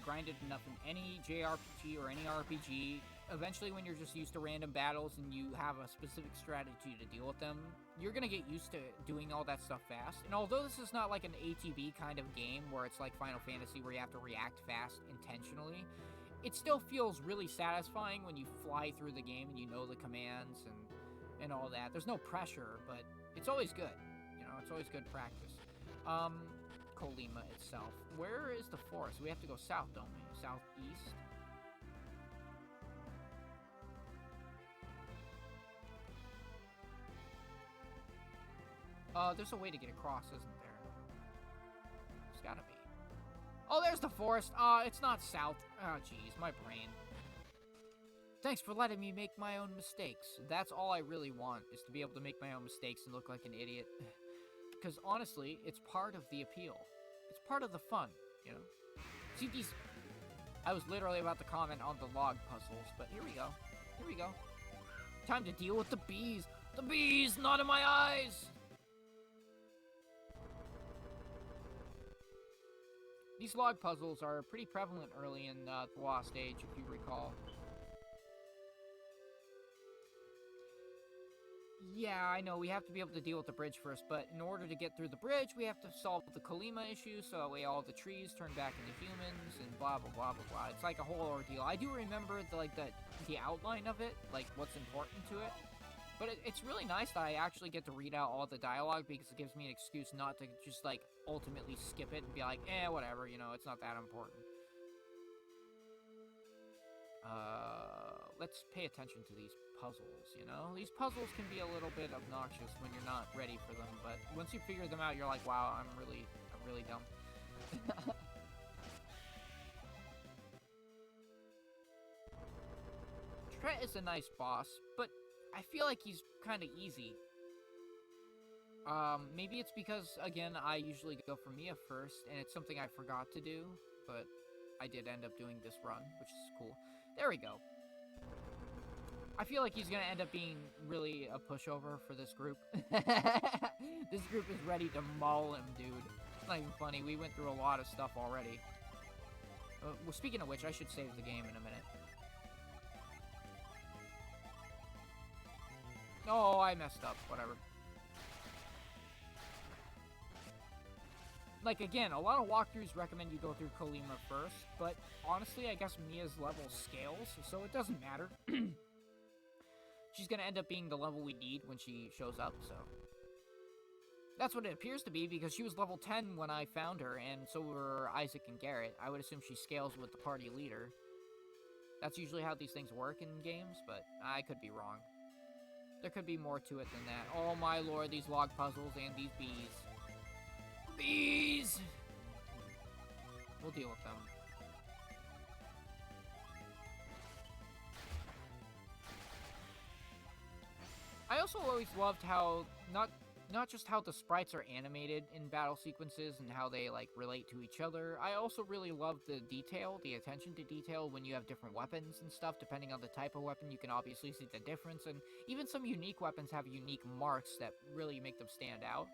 grinded enough in any JRPG or any RPG. Eventually, when you're just used to random battles and you have a specific strategy to deal with them, you're gonna get used to doing all that stuff fast. And although this is not like an ATB kind of game where it's like Final Fantasy where you have to react fast intentionally, it still feels really satisfying when you fly through the game and you know the commands and all that. There's no pressure, but it's always good. You know, it's always good practice. Colima itself. Where is the forest? We have to go south, don't we? Southeast? There's a way to get across, isn't there? There's gotta be. Oh, there's the forest! It's not south. Oh, jeez, my brain. Thanks for letting me make my own mistakes. That's all I really want, is to be able to make my own mistakes and look like an idiot. Because honestly, it's part of the appeal. It's part of the fun, you know? See these... I was literally about to comment on the log puzzles, but here we go. Here we go. Time to deal with the bees! The bees! Not in my eyes! These log puzzles are pretty prevalent early in the Lost Age, if you recall. Yeah, I know, we have to be able to deal with the bridge first, but in order to get through the bridge, we have to solve the Colima issue, so that way all the trees turn back into humans, and blah, blah, blah, blah, blah. It's like a whole ordeal. I do remember, the outline of it, like, what's important to it, but it's really nice that I actually get to read out all the dialogue, because it gives me an excuse not to just, like, ultimately skip it and be like, whatever, you know, it's not that important. Let's pay attention to these puzzles, you know? These puzzles can be a little bit obnoxious when you're not ready for them, but once you figure them out, you're like, wow, I'm really dumb. Tret is a nice boss, but I feel like he's kind of easy. Maybe it's because, again, I usually go for Mia first, and it's something I forgot to do, but I did end up doing this run, which is cool. There we go. I feel like he's gonna end up being really a pushover for this group. This group is ready to maul him, dude. It's not even funny. We went through a lot of stuff already. Well, speaking of which, I should save the game in a minute. Oh, I messed up. Whatever. Like, again, a lot of walkthroughs recommend you go through Colima first, but honestly, I guess Mia's level scales, so it doesn't matter. She's gonna end up being the level we need when she shows up, so... That's what it appears to be, because she was level 10 when I found her, and so were Isaac and Garrett. I would assume she scales with the party leader. That's usually how these things work in games, but I could be wrong. There could be more to it than that. Oh my lord, these log puzzles and these bees. Bees! We'll deal with them. I also always loved how, not just how the sprites are animated in battle sequences and how they, like, relate to each other. I also really love the detail, the attention to detail when you have different weapons and stuff. Depending on the type of weapon, you can obviously see the difference. And even some unique weapons have unique marks that really make them stand out.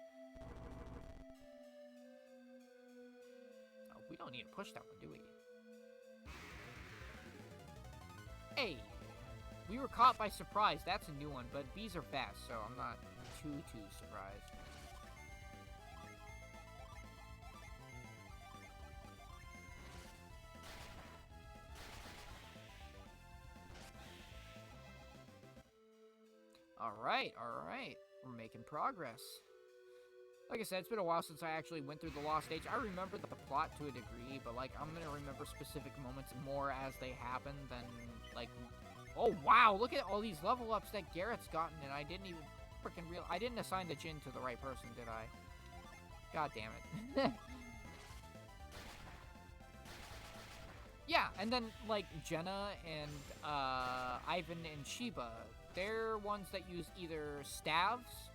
We don't need to push that one, do we? Hey! We were caught by surprise. That's a new one, but bees are fast, so I'm not too surprised. Alright, alright. We're making progress. Like I said, it's been a while since I actually went through the Lost Age. I remember the plot to a degree, but, like, I'm gonna remember specific moments more as they happen than, like... Oh, wow! Look at all these level ups that Garrett's gotten, and I didn't even freaking real... I didn't assign the Jin to the right person, did I? God damn it. Yeah, and then, like, Jenna and, Ivan and Sheba, they're ones that use either staves,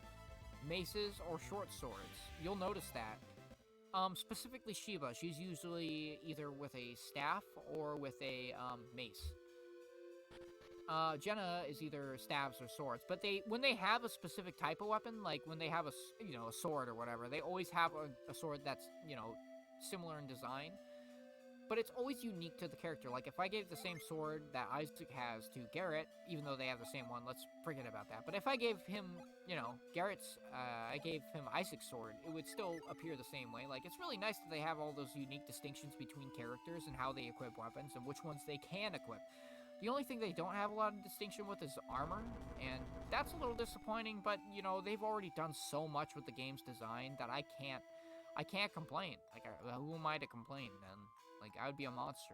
maces, or short swords. You'll notice that. Specifically Sheba, she's usually either with a staff or with a, mace. Jenna is either staves or swords, but when they have a specific type of weapon, like when they have a sword or whatever, they always have a sword that's, similar in design. But it's always unique to the character. Like, if I gave the same sword that Isaac has to Garrett, even though they have the same one, let's forget about that. But if I gave him, I gave him Isaac's sword, it would still appear the same way. Like, it's really nice that they have all those unique distinctions between characters and how they equip weapons and which ones they can equip. The only thing they don't have a lot of distinction with is armor, and that's a little disappointing, but, they've already done so much with the game's design that I can't complain. Like, who am I to complain, man? Like, I would be a monster.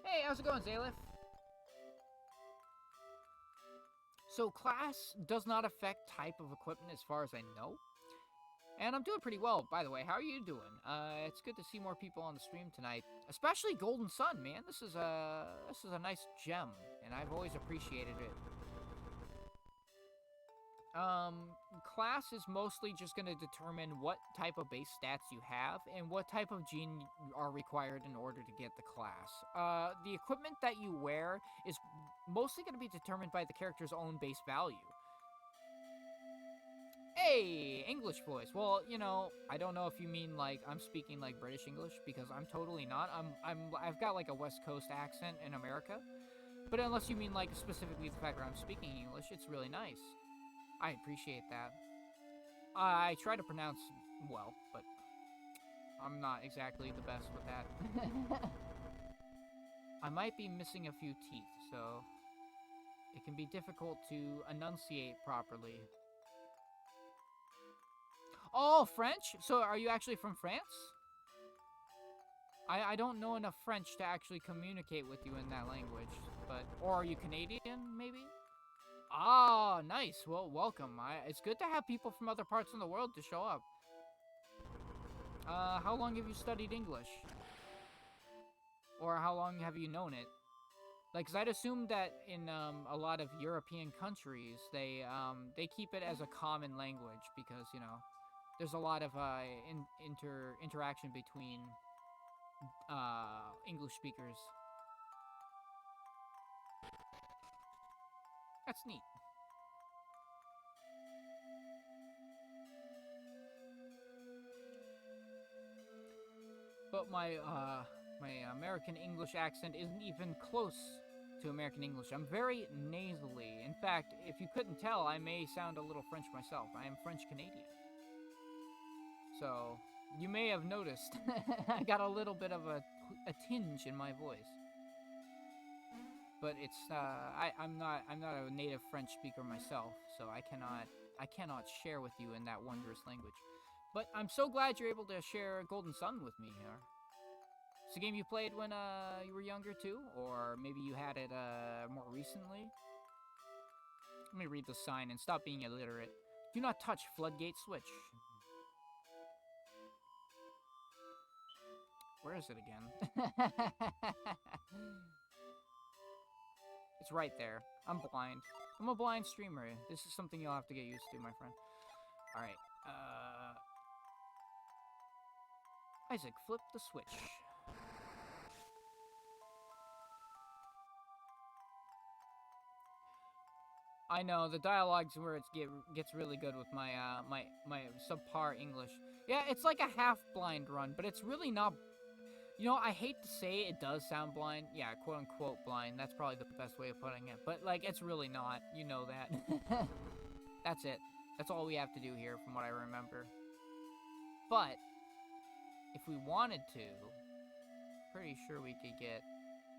Hey, how's it going, Zalif? So, class does not affect type of equipment as far as I know. And I'm doing pretty well, by the way. How are you doing? It's good to see more people on the stream tonight. Especially Golden Sun, man. This is a nice gem, and I've always appreciated it. Class is mostly just going to determine what type of base stats you have and what type of gene are required in order to get the class. The equipment that you wear is mostly going to be determined by the character's own base value. Hey, English voice. Well, I don't know if you mean, like, I'm speaking, like, British English, because I'm totally not. I've got, like, a West Coast accent in America. But unless you mean, like, specifically the fact that I'm speaking English, it's really nice. I appreciate that. I try to pronounce well, but I'm not exactly the best with that. I might be missing a few teeth, so it can be difficult to enunciate properly. Oh, French? So are you actually from France? I don't know enough French to actually communicate with you in that language, but... Or are you Canadian, maybe? Ah, nice. Well, welcome. It's good to have people from other parts of the world to show up. How long have you studied English? Or how long have you known it? Like, 'cause I'd assume that in a lot of European countries, they keep it as a common language because, there's a lot of interaction between English speakers. That's neat. But my American English accent isn't even close to American English. I'm very nasally. In fact, if you couldn't tell, I may sound a little French myself. I am French Canadian. So, you may have noticed I got a little bit of a tinge in my voice. But it's I'm not a native French speaker myself, so I cannot share with you in that wondrous language. But I'm so glad you're able to share Golden Sun with me here. It's a game you played when you were younger too, or maybe you had it more recently. Let me read the sign and stop being illiterate. Do not touch floodgate switch. Where is it again? It's right there. I'm blind. I'm a blind streamer. This is something you'll have to get used to, my friend. Alright, Isaac, flip the switch. I know, the dialogue's where it gets really good with my, my subpar English. Yeah, it's like a half-blind run, but it's really not... You know, I hate to say it does sound blind. Yeah, quote unquote blind. That's probably the best way of putting it. But, like, it's really not. You know that. That's it. That's all we have to do here from what I remember. But, if we wanted to, pretty sure we could get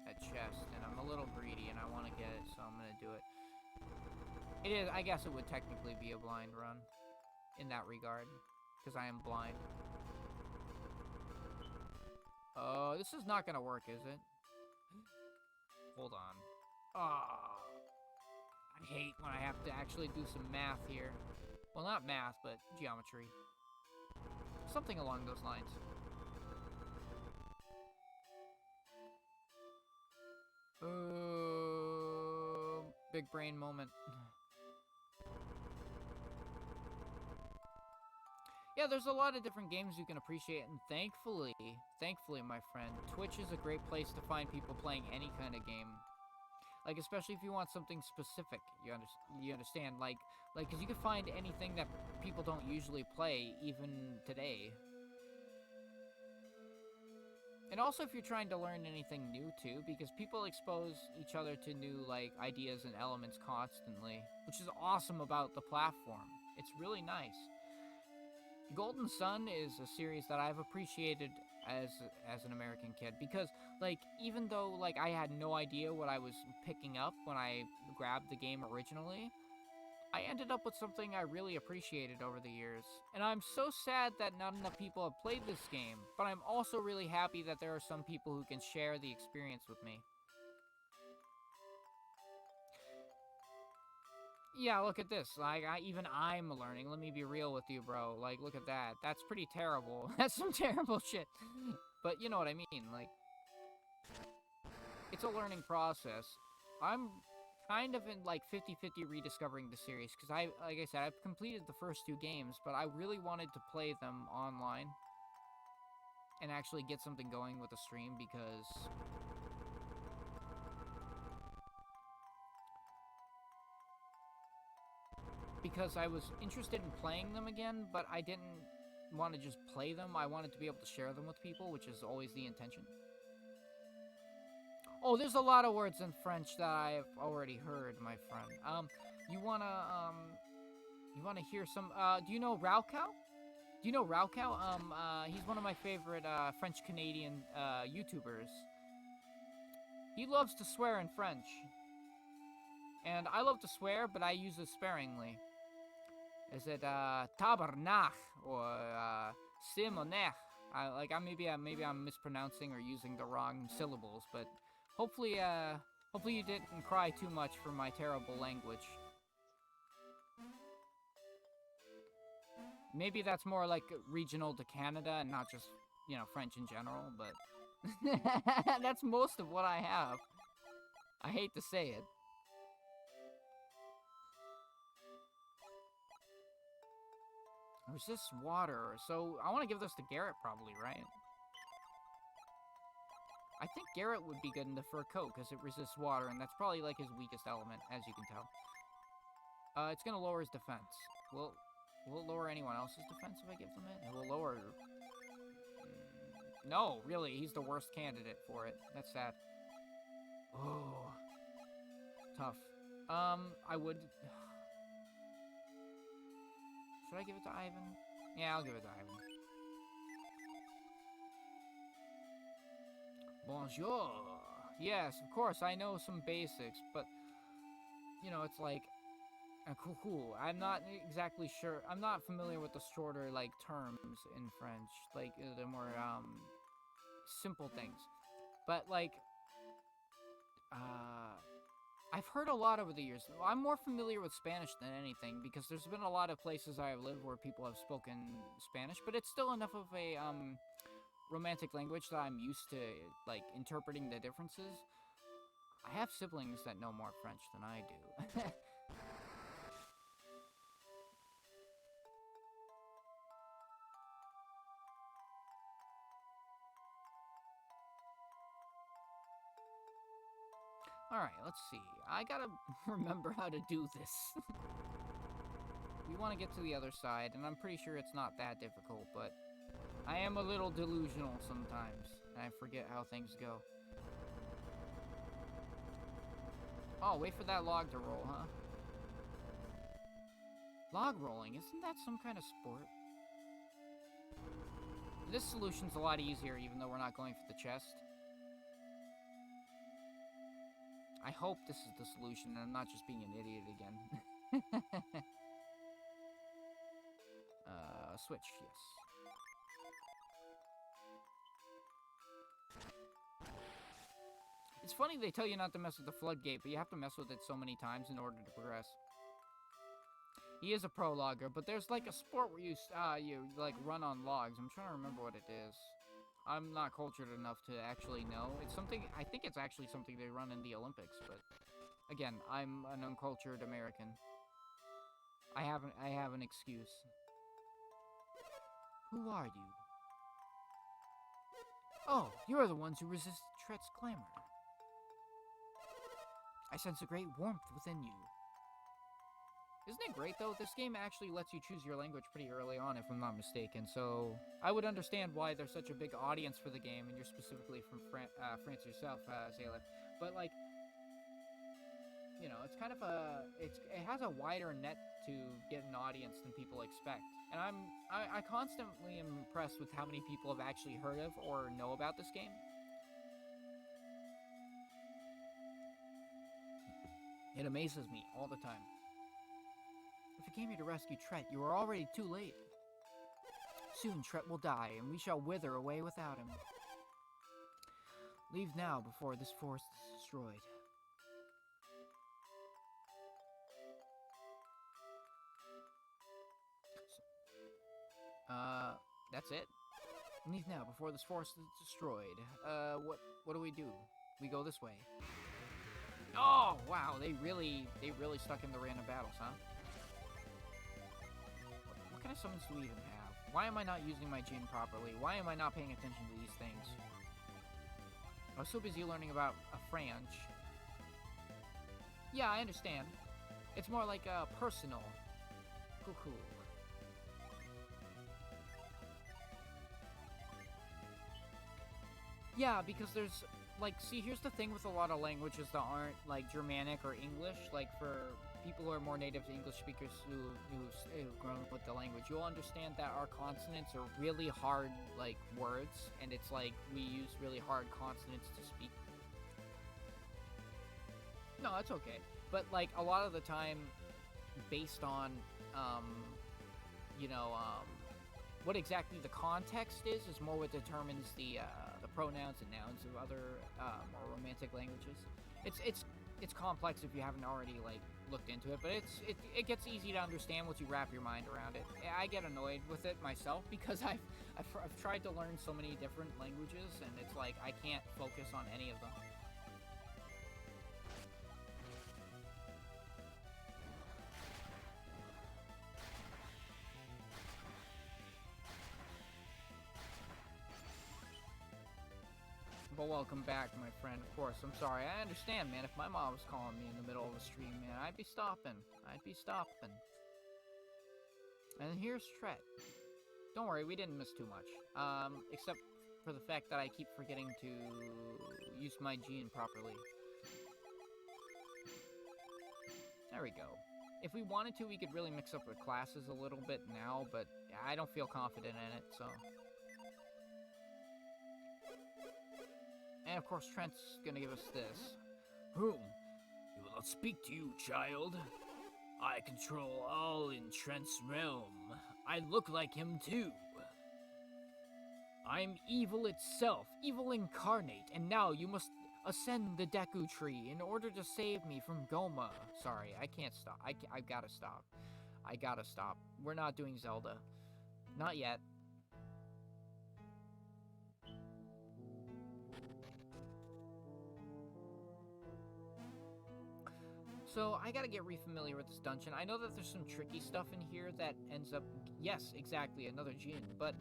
a chest. And I'm a little greedy and I want to get it, so I'm going to do it. It is, I guess it would technically be a blind run in that regard. Because I am blind. Oh, this is not gonna work, is it? Hold on. Oh, I hate when I have to actually do some math here. Well, not math, but geometry. Something along those lines. Big brain moment. Yeah, there's a lot of different games you can appreciate, and thankfully, my friend, Twitch is a great place to find people playing any kind of game. Like, especially if you want something specific, you understand, like, because you can find anything that people don't usually play, even today. And also if you're trying to learn anything new, too, because people expose each other to new, like, ideas and elements constantly, which is awesome about the platform. It's really nice. Golden Sun is a series that I've appreciated as an American kid because, like, even though, like, I had no idea what I was picking up when I grabbed the game originally, I ended up with something I really appreciated over the years. And I'm so sad that not enough people have played this game, but I'm also really happy that there are some people who can share the experience with me. Yeah, look at this. Like, even I'm learning. Let me be real with you, bro. Like, look at that. That's pretty terrible. That's some terrible shit. But you know what I mean. Like, it's a learning process. I'm kind of in, like, 50-50 rediscovering the series. Because like I said, I've completed the first two games, but I really wanted to play them online. And actually get something going with a stream because... because I was interested in playing them again, but I didn't want to just play them. I wanted to be able to share them with people, which is always the intention. Oh, there's a lot of words in French that I've already heard, my friend. You wanna hear some, do you know Raukau? Do you know Raukau? He's one of my favorite, French-Canadian, YouTubers. He loves to swear in French. And I love to swear, but I use it sparingly. Is it tabarnak or simonech? Maybe I'm mispronouncing or using the wrong syllables, but hopefully you didn't cry too much for my terrible language. Maybe that's more like regional to Canada and not just, you know, French in general, but that's most of what I have. I hate to say it. Resist water. So, I want to give this to Garrett probably, right? I think Garrett would be good in the fur coat because it resists water, and that's probably, like, his weakest element, as you can tell. It's gonna lower his defense. Will it lower anyone else's defense if I give them it? It will lower... No, really, he's the worst candidate for it. That's sad. Oh. Tough. I would... Should I give it to Ivan? Yeah, I'll give it to Ivan. Bonjour! Yes, of course, I know some basics, but... You know, it's like... cool. I'm not exactly sure. I'm not familiar with the shorter, like, terms in French. Like, the more, simple things. But, like... I've heard a lot over the years. I'm more familiar with Spanish than anything, because there's been a lot of places I have lived where people have spoken Spanish, but it's still enough of a, romantic language that I'm used to, like, interpreting the differences. I have siblings that know more French than I do. Alright, let's see. I gotta remember how to do this. We want to get to the other side, and I'm pretty sure it's not that difficult, but I am a little delusional sometimes. and I forget how things go. Oh, wait for that log to roll, huh? Log rolling, isn't that some kind of sport? This solution's a lot easier, even though we're not going for the chest. I hope this is the solution, and I'm not just being an idiot again. Switch, yes. It's funny they tell you not to mess with the floodgate, but you have to mess with it so many times in order to progress. He is a pro logger, but there's like a sport where you like run on logs. I'm trying to remember what it is. I'm not cultured enough to actually know. It's something, I think it's actually something they run in the Olympics, but again, I'm an uncultured American. I have an excuse. Who are you? Oh, you're the ones who resist Tret's clamor. I sense a great warmth within you. Isn't it great, though? This game actually lets you choose your language pretty early on, if I'm not mistaken, so I would understand why there's such a big audience for the game, and you're specifically from France yourself, Zalef. But, like, you know, it's kind of it has a wider net to get an audience than people expect. And I constantly am impressed with how many people have actually heard of or know about this game. It amazes me all the time. If you came here to rescue Tret, you are already too late. Soon Tret will die, and we shall wither away without him. Leave now before this forest is destroyed. That's it? Leave now before this forest is destroyed. What do? We go this way. Oh, wow, they really stuck in the random battles, huh? What kind of summons do we even have? Why am I not using my Jin properly? Why am I not paying attention to these things? I was so busy learning about a French. Yeah, I understand. It's more like personal. Cool. Yeah, because there's, like, see, here's the thing with a lot of languages that aren't, like, Germanic or English. Like, for people who are more native English speakers who've grown up with the language, you'll understand that our consonants are really hard, like, words, and it's like we use really hard consonants to speak. No, that's okay. But, like, a lot of the time, based on, what exactly the context is more what determines the pronouns and nouns of other more romantic languages. It's complex if you haven't already like looked into it, but it gets easy to understand once you wrap your mind around it. I get annoyed with it myself because I've tried to learn so many different languages, and it's like I can't focus on any of them. But welcome back, my friend. Of course, I'm sorry. I understand, man. If my mom was calling me in the middle of a stream, man, I'd be stopping. And here's Tret. Don't worry, we didn't miss too much. Except for the fact that I keep forgetting to use my gene properly. There we go. If we wanted to, we could really mix up the classes a little bit now, but I don't feel confident in it, so... And of course, Trent's gonna give us this. Whom? We will not speak to you, child. I control all in Trent's realm. I look like him too. I'm evil itself, evil incarnate, and now you must ascend the Deku Tree in order to save me from Goma. Sorry, I can't stop. I gotta stop. I gotta stop. We're not doing Zelda. Not yet. So, I gotta get re-familiar with this dungeon. I know that there's some tricky stuff in here that ends up... Yes, exactly, another Jin. But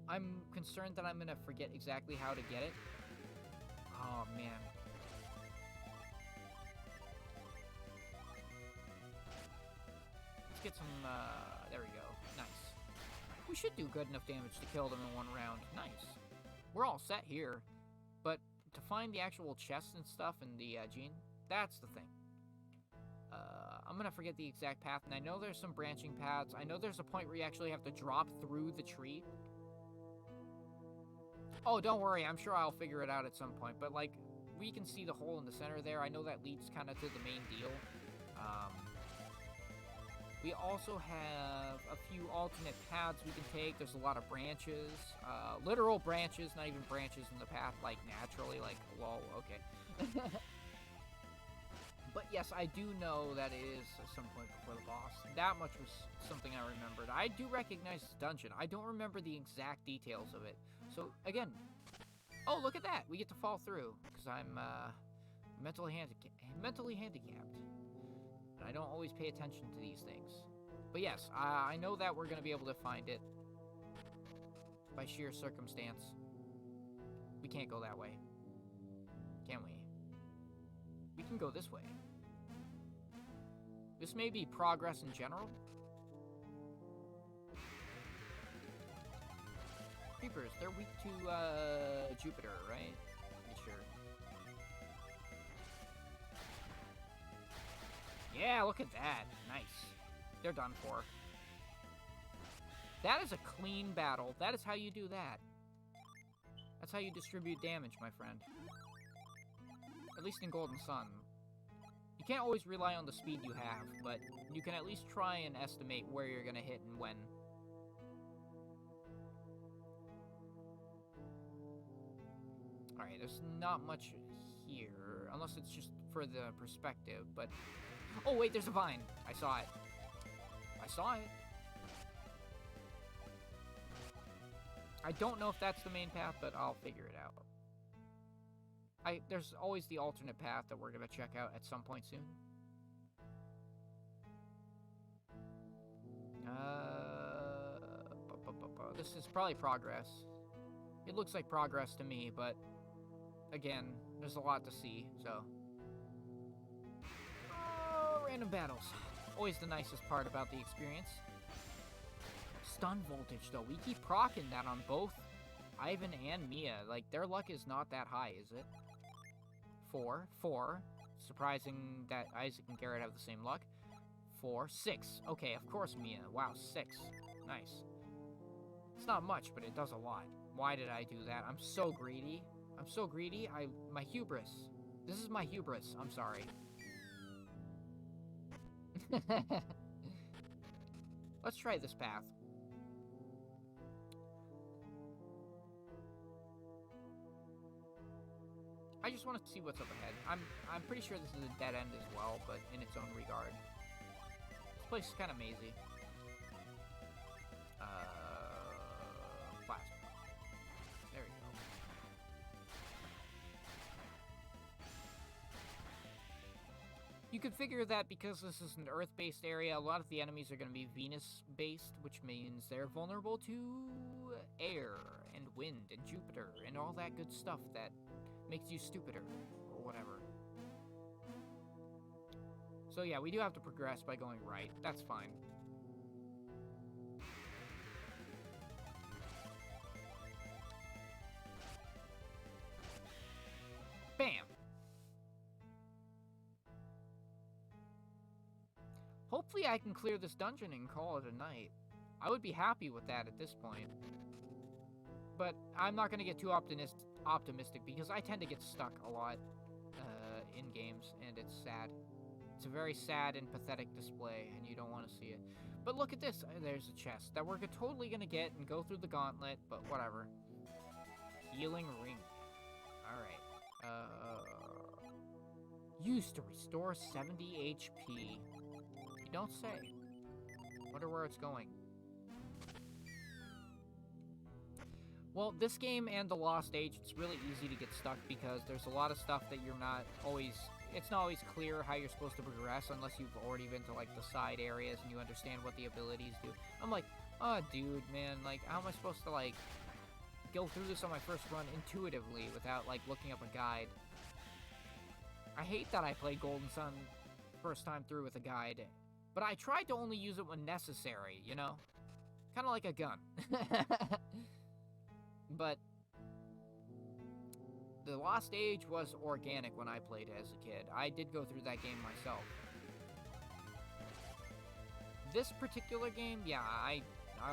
I'm concerned that I'm gonna forget exactly how to get it. Oh, man. Let's get some, there we go. Nice. We should do good enough damage to kill them in one round. Nice. we're all set here. But to find the actual chests and stuff in the gene, that's the thing. I'm gonna forget the exact path, and I know there's some branching paths. I know there's a point where you actually have to drop through the tree. Oh, don't worry, I'm sure I'll figure it out at some point, but, like, we can see the hole in the center there. I know that leads kind of to the main deal. We also have a few alternate paths we can take. There's a lot of branches, literal branches, not even branches in the path, like, naturally, like, whoa, okay. But yes, I do know that it is at some point before the boss. That much was something I remembered. I do recognize this dungeon. I don't remember the exact details of it. So, again, oh, look at that. We get to fall through, because I'm mentally handicapped. And I don't always pay attention to these things. But yes, I know that we're going to be able to find it by sheer circumstance. We can't go that way. Can we? We can go this way. This may be progress in general. Creepers, they're weak to Jupiter, right? Pretty sure. Yeah, look at that. Nice. They're done for. That is a clean battle. That is how you do that. That's how you distribute damage, my friend. At least in Golden Sun. You can't always rely on the speed you have, but you can at least try and estimate where you're gonna hit and when. Alright, there's not much here, unless it's just for the perspective, but... Oh, wait, there's a vine. I saw it. I saw it. I don't know if that's the main path, but I'll figure it out. There's always the alternate path that we're going to check out at some point soon. This is probably progress. It looks like progress to me, but again, there's a lot to see, so. Oh, random battles. Always the nicest part about the experience. Stun voltage, though. We keep proccing that on both Ivan and Mia. Like, their luck is not that high, is it? 4. Surprising that Isaac and Garrett have the same luck. 4. 6. Okay, of course Mia. Wow, 6. Nice. It's not much, but it does a lot. Why did I do that? I'm so greedy. I'm so greedy. My hubris. This is my hubris. I'm sorry. Let's try this path. I just want to see what's up ahead. I'm pretty sure this is a dead end as well, but in its own regard. This place is kind of mazy. Plasma. There we go. You could figure that because this is an Earth-based area, a lot of the enemies are going to be Venus-based, which means they're vulnerable to air and wind and Jupiter and all that good stuff that makes you stupider, or whatever. So yeah, we do have to progress by going right. That's fine. Bam! Hopefully I can clear this dungeon and call it a night. I would be happy with that at this point. But I'm not going to get too optimistic because I tend to get stuck a lot in games, and it's sad. It's a very sad and pathetic display, and you don't want to see it. But look at this. There's a chest that we're totally going to get and go through the gauntlet, but whatever. Healing ring. Alright. Used to restore 70 HP. You don't say. Wonder where it's going. Well, this game and The Lost Age, it's really easy to get stuck because there's a lot of stuff that you're not always... It's not always clear how you're supposed to progress unless you've already been to, like, the side areas and you understand what the abilities do. I'm like, oh, dude, man, like, how am I supposed to, like, go through this on my first run intuitively without, like, looking up a guide? I hate that I played Golden Sun first time through with a guide, but I tried to only use it when necessary, you know? Kind of like a gun. But The Lost Age was organic when I played as a kid. I did go through that game myself. This particular game, yeah, I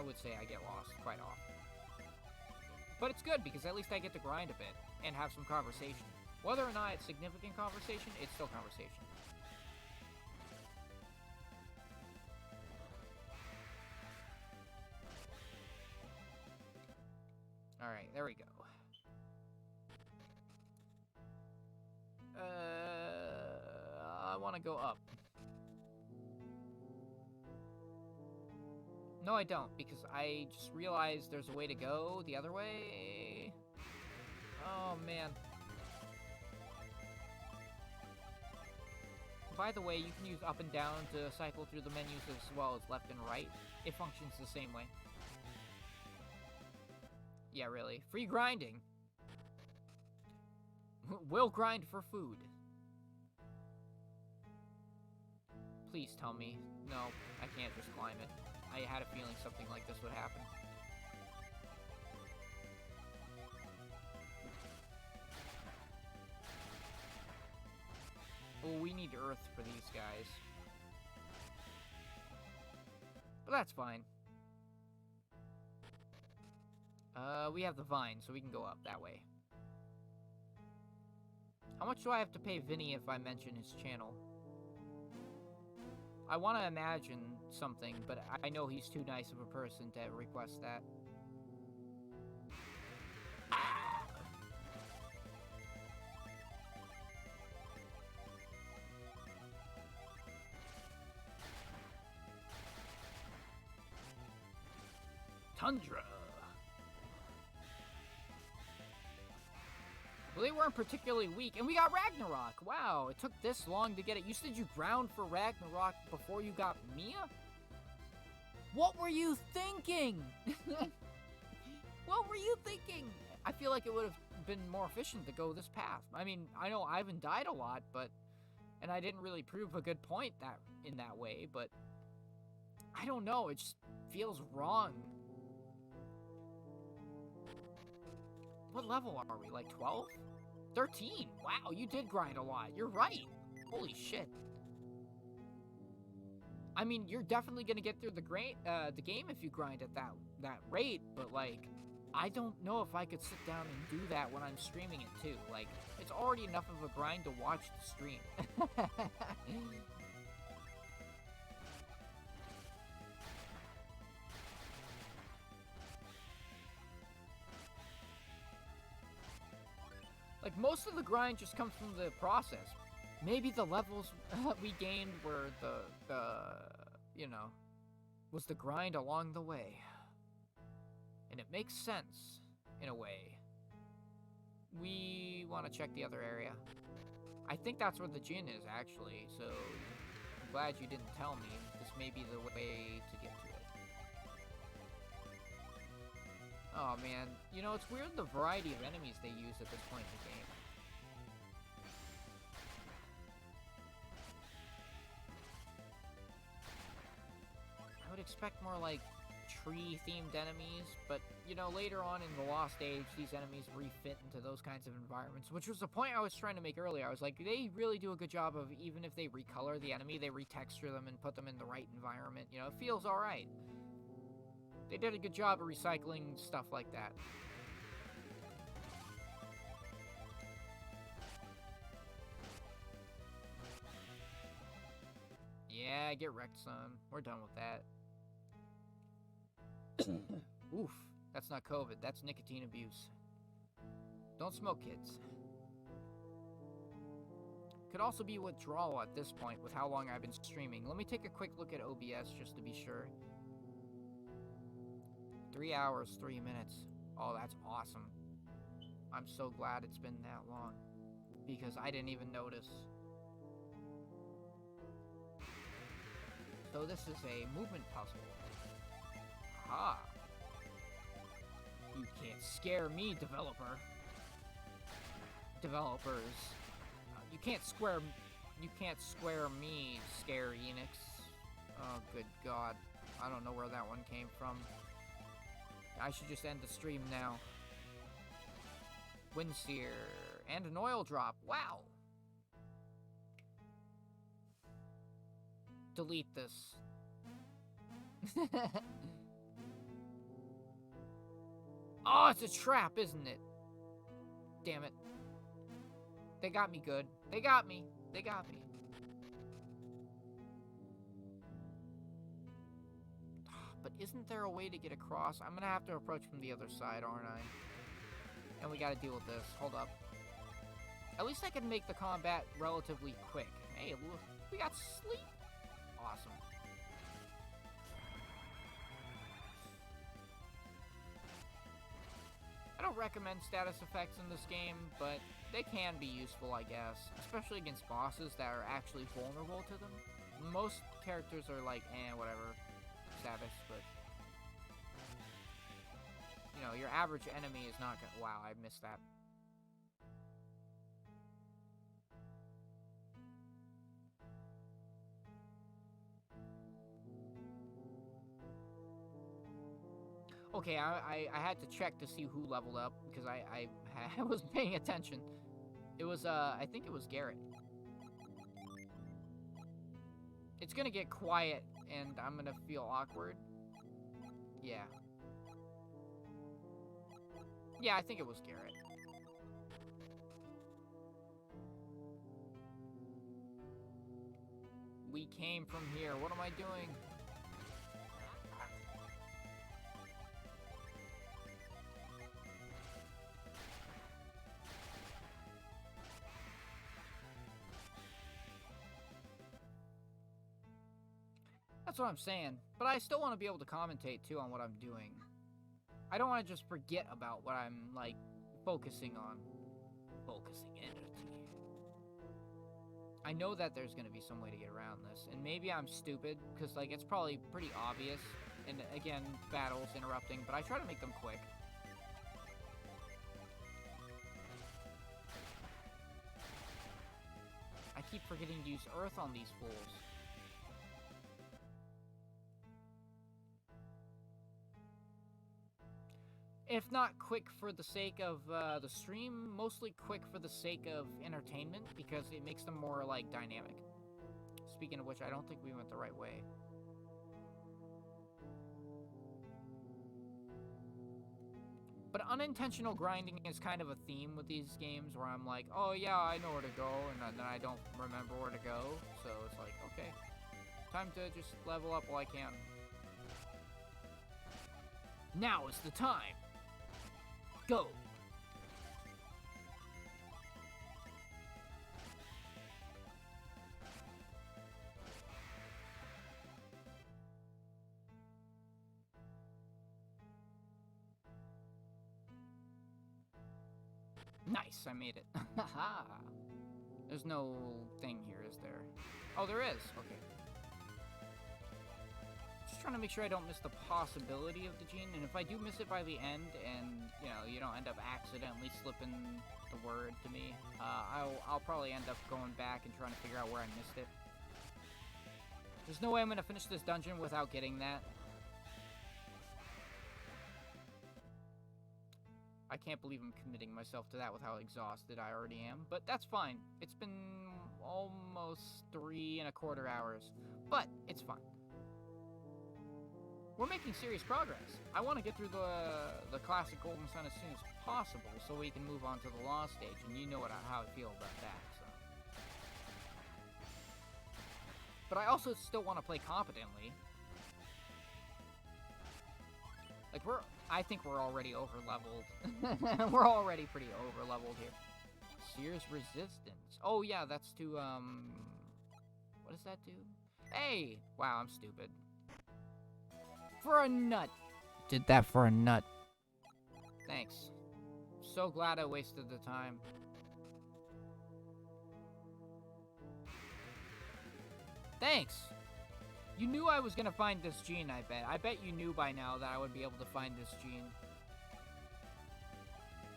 would say I get lost quite often. But it's good because at least I get to grind a bit and have some conversation. Whether or not it's significant conversation, it's still conversation. Alright, there we go. I want to go up. No, I don't, because I just realized there's a way to go the other way. Oh, man. By the way, you can use up and down to cycle through the menus as well as left and right. It functions the same way. Yeah, really. Free grinding. We'll grind for food. Please tell me. No, I can't just climb it. I had a feeling something like this would happen. Oh, we need earth for these guys. But that's fine. We have the vine, so we can go up that way. How much do I have to pay Vinny if I mention his channel? I want to imagine something, but I know he's too nice of a person to request that. Tundra. Well, they weren't particularly weak, and we got Ragnarok. Wow, it took this long to get it. You said you ground for Ragnarok before you got Mia? What were you thinking? What were you thinking? I feel like it would have been more efficient to go this path. I mean, I know Ivan died a lot, but... And I didn't really prove a good point in that way, but... I don't know, it just feels wrong. What level are we, like 12? 13! Wow, you did grind a lot. You're right. Holy shit. I mean, you're definitely gonna get through the game if you grind at that rate, but like, I don't know if I could sit down and do that when I'm streaming it too. Like, it's already enough of a grind to watch the stream. Like, most of the grind just comes from the process. Maybe the levels we gained were you know, was the grind along the way. And it makes sense, in a way. We want to check the other area. I think that's where the Djinn is, actually, so I'm glad you didn't tell me. This may be the way to get to it. Oh, man. You know, it's weird the variety of enemies they use at this point in the game. I would expect more, like, tree-themed enemies, but, you know, later on in the Lost Age, these enemies refit into those kinds of environments, which was the point I was trying to make earlier. I was like, they really do a good job of, even if they recolor the enemy, they retexture them and put them in the right environment. You know, it feels alright. They did a good job of recycling stuff like that. Yeah, get wrecked, son. We're done with that. Oof, that's not COVID, that's nicotine abuse. Don't smoke, kids. Could also be withdrawal at this point with how long I've been streaming. Let me take a quick look at OBS just to be sure. 3 hours, 3 minutes. Oh, that's awesome. I'm so glad it's been that long, because I didn't even notice. So this is a movement puzzle. Aha! You can't scare me, developer. Developers. You can't square me, Scare Enix. Oh, good God. I don't know where that one came from. I should just end the stream now. Windseer. And an oil drop. Wow. Delete this. Oh, it's a trap, isn't it? Damn it. They got me good. They got me. They got me. But isn't there a way to get across? I'm gonna have to approach from the other side, aren't I? And we gotta deal with this. Hold up. At least I can make the combat relatively quick. Hey, look, we got sleep. Awesome. I don't recommend status effects in this game, but they can be useful, I guess. Especially against bosses that are actually vulnerable to them. Most characters are like, whatever. Status, but you know, your average enemy is not gonna. Wow, I missed that. Okay, I had to check to see who leveled up because I wasn't paying attention. It was I think it was Garrett. It's gonna get quiet and I'm gonna feel awkward. Yeah. Yeah, I think it was Garrett. We came from here. What am I doing? That's what I'm saying. But I still want to be able to commentate, too, on what I'm doing. I don't want to just forget about what I'm, like, focusing on. Focusing energy. I know that there's going to be some way to get around this. And maybe I'm stupid, because, like, it's probably pretty obvious. And, again, battles interrupting. But I try to make them quick. I keep forgetting to use Earth on these fools. If not quick for the sake of the stream, mostly quick for the sake of entertainment, because it makes them more, like, dynamic. Speaking of which, I don't think we went the right way. But unintentional grinding is kind of a theme with these games, where I'm like, oh yeah, I know where to go, and then I don't remember where to go, so it's like, okay, time to just level up while I can. Now is the time! Go! Nice, I made it. Haha! There's no thing here, is there? Oh, there is! Okay. Just trying to make sure I don't miss the possibility of the gene, and if I do miss it by the end, and, you know, you don't end up accidentally slipping the word to me, I'll probably end up going back and trying to figure out where I missed it. There's no way I'm gonna finish this dungeon without getting that. I can't believe I'm committing myself to that with how exhausted I already am, but that's fine. It's been almost 3¼ hours, but it's fine. We're making serious progress. I want to get through the classic Golden Sun as soon as possible so we can move on to the Lost stage, and you know how I feel about that, so. But I also still want to play competently. Like, I think we're already over-leveled. We're already pretty over-leveled here. Sears Resistance. Oh, yeah, that's to, what does that do? Hey! Wow, I'm stupid. For a nut. Did that for a nut. Thanks. So glad I wasted the time. Thanks! You knew I was gonna find this gene, I bet. I bet you knew by now that I would be able to find this gene.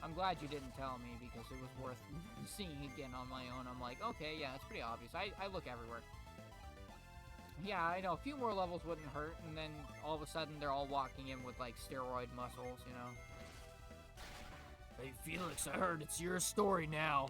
I'm glad you didn't tell me, because it was worth seeing again on my own. I'm like, okay, yeah, it's pretty obvious. I look everywhere. Yeah, I know, a few more levels wouldn't hurt, and then all of a sudden they're all walking in with, like, steroid muscles, you know? Hey, Felix, I heard it's your story now.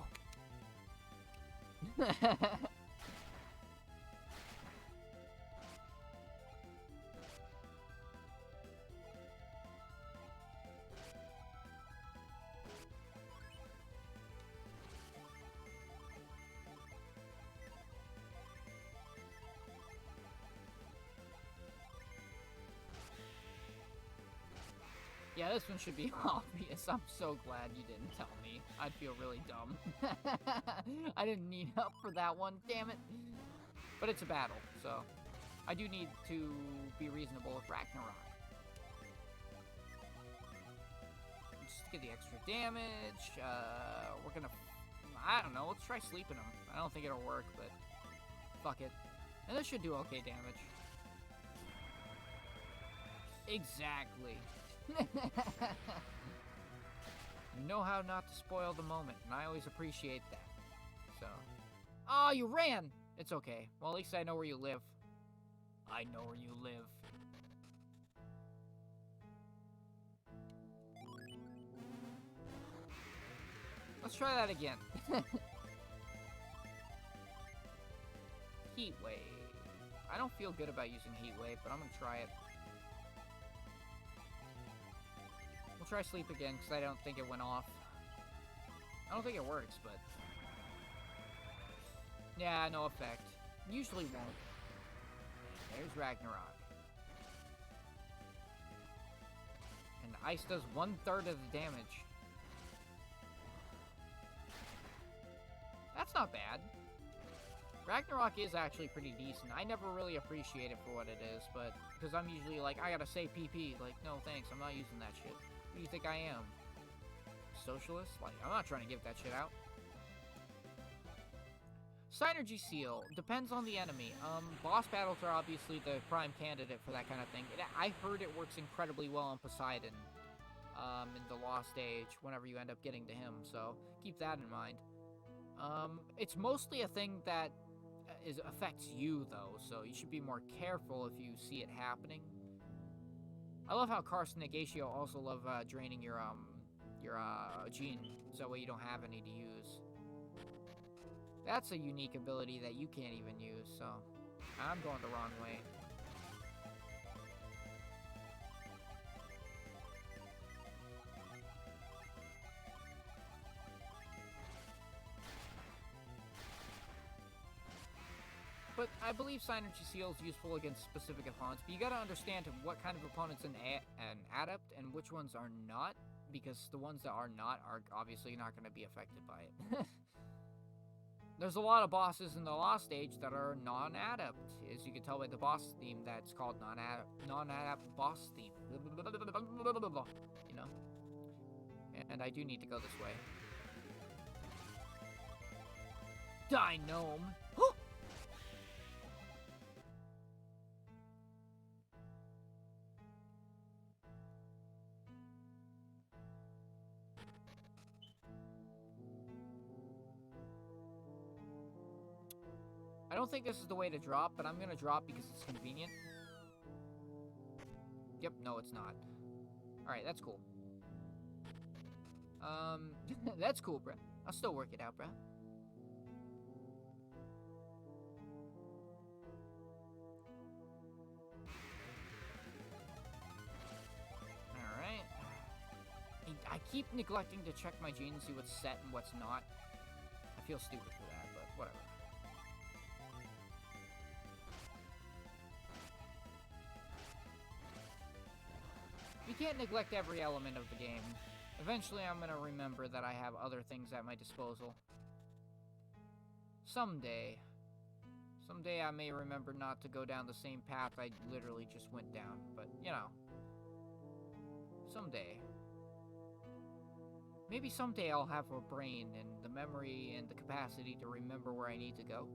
Yeah, this one should be obvious. I'm so glad you didn't tell me. I'd feel really dumb. I didn't need help for that one, damn it. But it's a battle, so I do need to be reasonable with Ragnarok. Just to get the extra damage, we're gonna, I don't know, let's try sleeping him. I don't think it'll work, but fuck it. And this should do okay damage. Exactly. You know how not to spoil the moment, and I always appreciate that. So, oh, you ran! It's okay. Well, at least I know where you live. I know where you live. Let's try that again. Heat Wave. I don't feel good about using Heat Wave, but I'm gonna try it. We'll try Sleep again, because I don't think it went off. I don't think it works, but... yeah, no effect. Usually won't. There's Ragnarok. And Ice does 1/3 of the damage. That's not bad. Ragnarok is actually pretty decent. I never really appreciate it for what it is, but... because I'm usually like, I gotta save PP. Like, no thanks, I'm not using that shit. Who do you think I am? Socialist? Like, I'm not trying to give that shit out. Synergy Seal. Depends on the enemy. Boss battles are obviously the prime candidate for that kind of thing. I heard it works incredibly well on Poseidon. In the Lost Age, whenever you end up getting to him, so keep that in mind. It's mostly a thing that affects you, though, so you should be more careful if you see it happening. I love how Karst and Negatio also love draining your gene, so that way you don't have any to use. That's a unique ability that you can't even use, so I'm going the wrong way. But I believe Synergy Seal is useful against specific opponents, but you gotta understand what kind of opponent's an adept and which ones are not, because the ones that are not are obviously not going to be affected by it. There's a lot of bosses in the Lost Age that are non-adept, as you can tell by the boss theme that's called non-adept boss theme. You know? And I do need to go this way. Die, gnome! I don't think this is the way to drop, but I'm gonna drop because it's convenient. Yep, no, it's not. Alright, that's cool. That's cool, bruh. I'll still work it out, bruh. Alright. I keep neglecting to check my gene and see what's set and what's not. I feel stupid for that, but whatever. You can't neglect every element of the game. Eventually, I'm gonna remember that I have other things at my disposal. Someday. Someday I may remember not to go down the same path I literally just went down, but, you know. Someday. Maybe someday I'll have a brain and the memory and the capacity to remember where I need to go.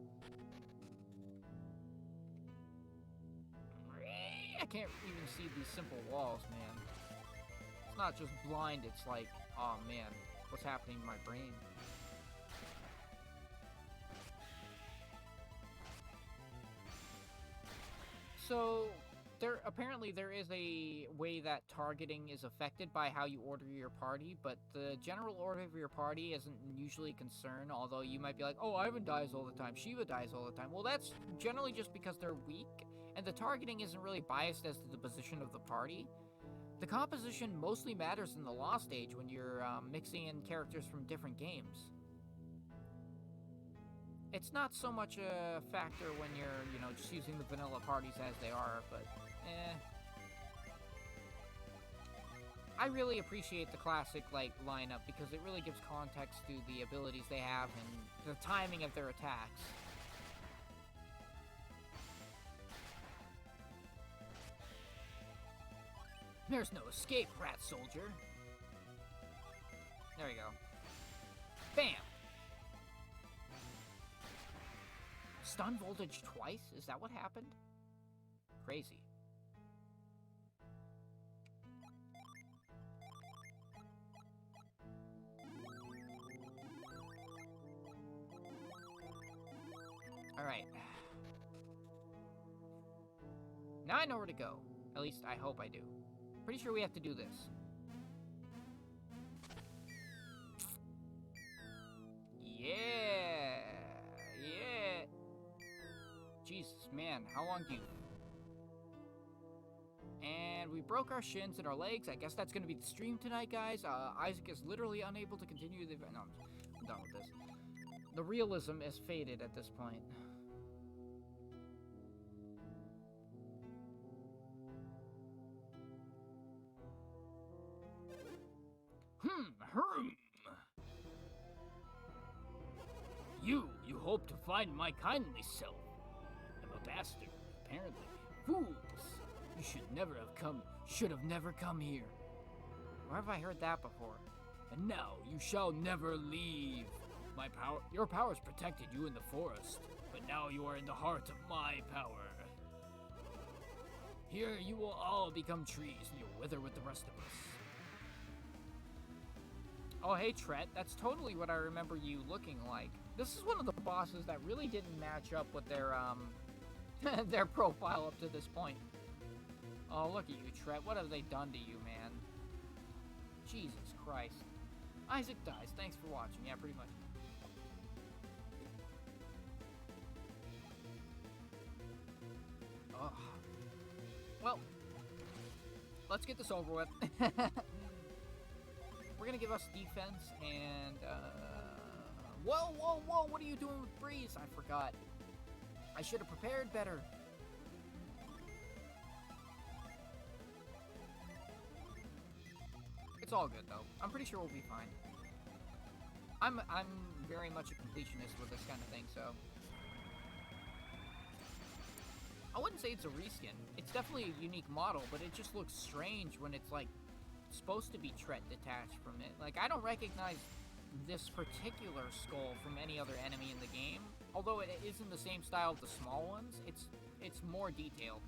I can't even see these simple walls, man. It's not just blind, it's like, oh man, what's happening in my brain? So, apparently there is a way that targeting is affected by how you order your party, but the general order of your party isn't usually a concern, although you might be like, oh, Ivan dies all the time, Shiva dies all the time. Well, that's generally just because they're weak, and the targeting isn't really biased as to the position of the party. The composition mostly matters in the Lost Age when you're mixing in characters from different games. It's not so much a factor when you're, just using the vanilla parties as they are, but, I really appreciate the classic, lineup, because it really gives context to the abilities they have and the timing of their attacks. There's no escape, rat soldier. There we go. Bam! Stun voltage twice? Is that what happened? Crazy. Alright. Now I know where to go. At least I hope I do. Pretty sure we have to do this. Yeah! Yeah! Jesus, man, how long do you... And we broke our shins and our legs. I guess that's gonna be the stream tonight, guys. Isaac is literally unable to continue the event. No, I'm done with this. The realism is faded at this point. You hope to find my kindly self. I'm a bastard, apparently. Fools! You should have never come here. Where have I heard that before? And now you shall never leave. Your powers protected you in the forest, but now you are in the heart of my power. Here you will all become trees and you'll wither with the rest of us. Oh, hey, Tret, that's totally what I remember you looking like. This is one of the bosses that really didn't match up with their, their profile up to this point. Oh, look at you, Tret. What have they done to you, man? Jesus Christ. Isaac dies. Thanks for watching. Yeah, pretty much. Ugh. Well, let's get this over with. We're gonna give us defense and, whoa, whoa, whoa, what are you doing with Breeze? I forgot. I should have prepared better. It's all good, though. I'm pretty sure we'll be fine. I'm very much a completionist with this kind of thing, so... I wouldn't say it's a reskin. It's definitely a unique model, but it just looks strange when it's, supposed to be Tret detached from it. I don't recognize this particular skull from any other enemy in the game. Although it is in the same style of the small ones, it's more detailed.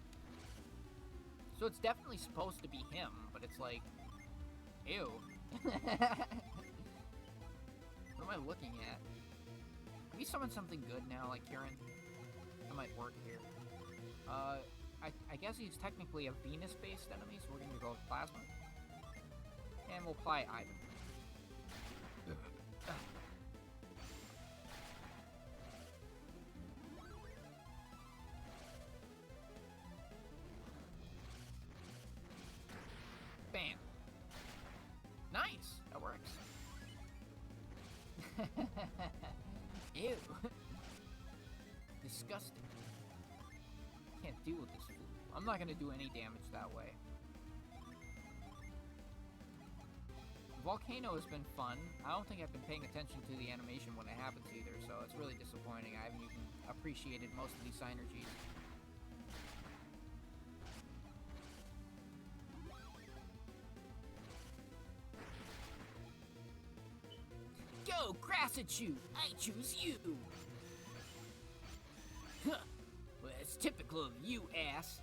So it's definitely supposed to be him, but it's ew. What am I looking at? Have you summoned something good now, Kieran? That might work here. I guess he's technically a Venus-based enemy, so we're gonna go with Plasma. And we'll apply Ivan. Bam. Nice. That works. Ew. Disgusting. Can't deal with this food. I'm not gonna do any damage that way. Volcano has been fun. I don't think I've been paying attention to the animation when it happens either, so it's really disappointing. I haven't even appreciated most of these synergies. Go, Grassachute! I choose you! Huh. Well, that's typical of you, ass.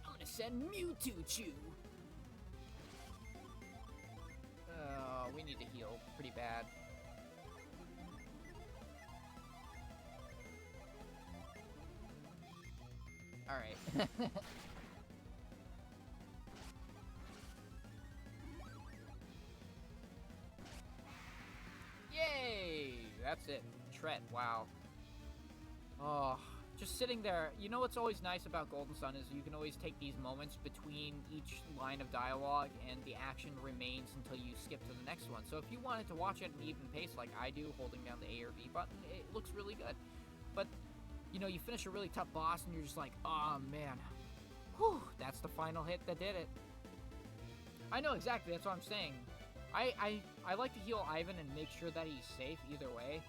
I'm gonna send Mewtwo-Chew. We need to heal pretty bad. Alright. that's it. Tret, wow. Oh, just sitting there. You know what's always nice about Golden Sun is you can always take these moments between each line of dialogue and the action remains until you skip to the next one. So if you wanted to watch it at an even pace like I do, holding down the A or B button, it looks really good. But, you know, you finish a really tough boss and you're just like, oh man, whew, that's the final hit that did it. I know exactly, that's what I'm saying. I like to heal Ivan and make sure that he's safe either way.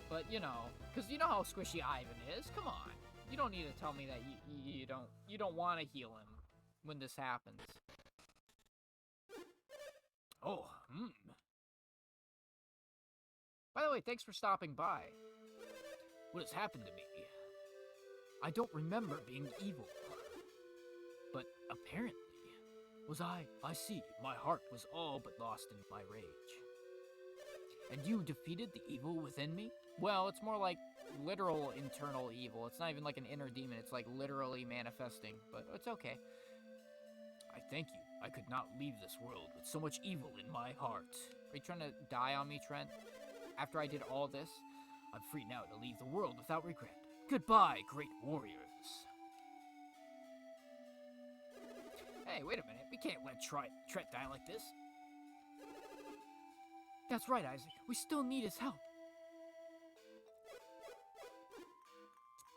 But, you know, because you know how squishy Ivan is. Come on. You don't need to tell me that you don't want to heal him when this happens. Oh, By the way, thanks for stopping by. What has happened to me? I don't remember being evil. But apparently, I see, my heart was all but lost in my rage. And you defeated the evil within me? Well, it's more like literal internal evil. It's not even like an inner demon. It's like literally manifesting, but it's okay. I thank you. I could not leave this world with so much evil in my heart. Are you trying to die on me, Trent? After I did all this? I'm free now to leave the world without regret. Goodbye, great warriors. Hey, wait a minute. We can't let Tret die like this. That's right, Isaac. We still need his help.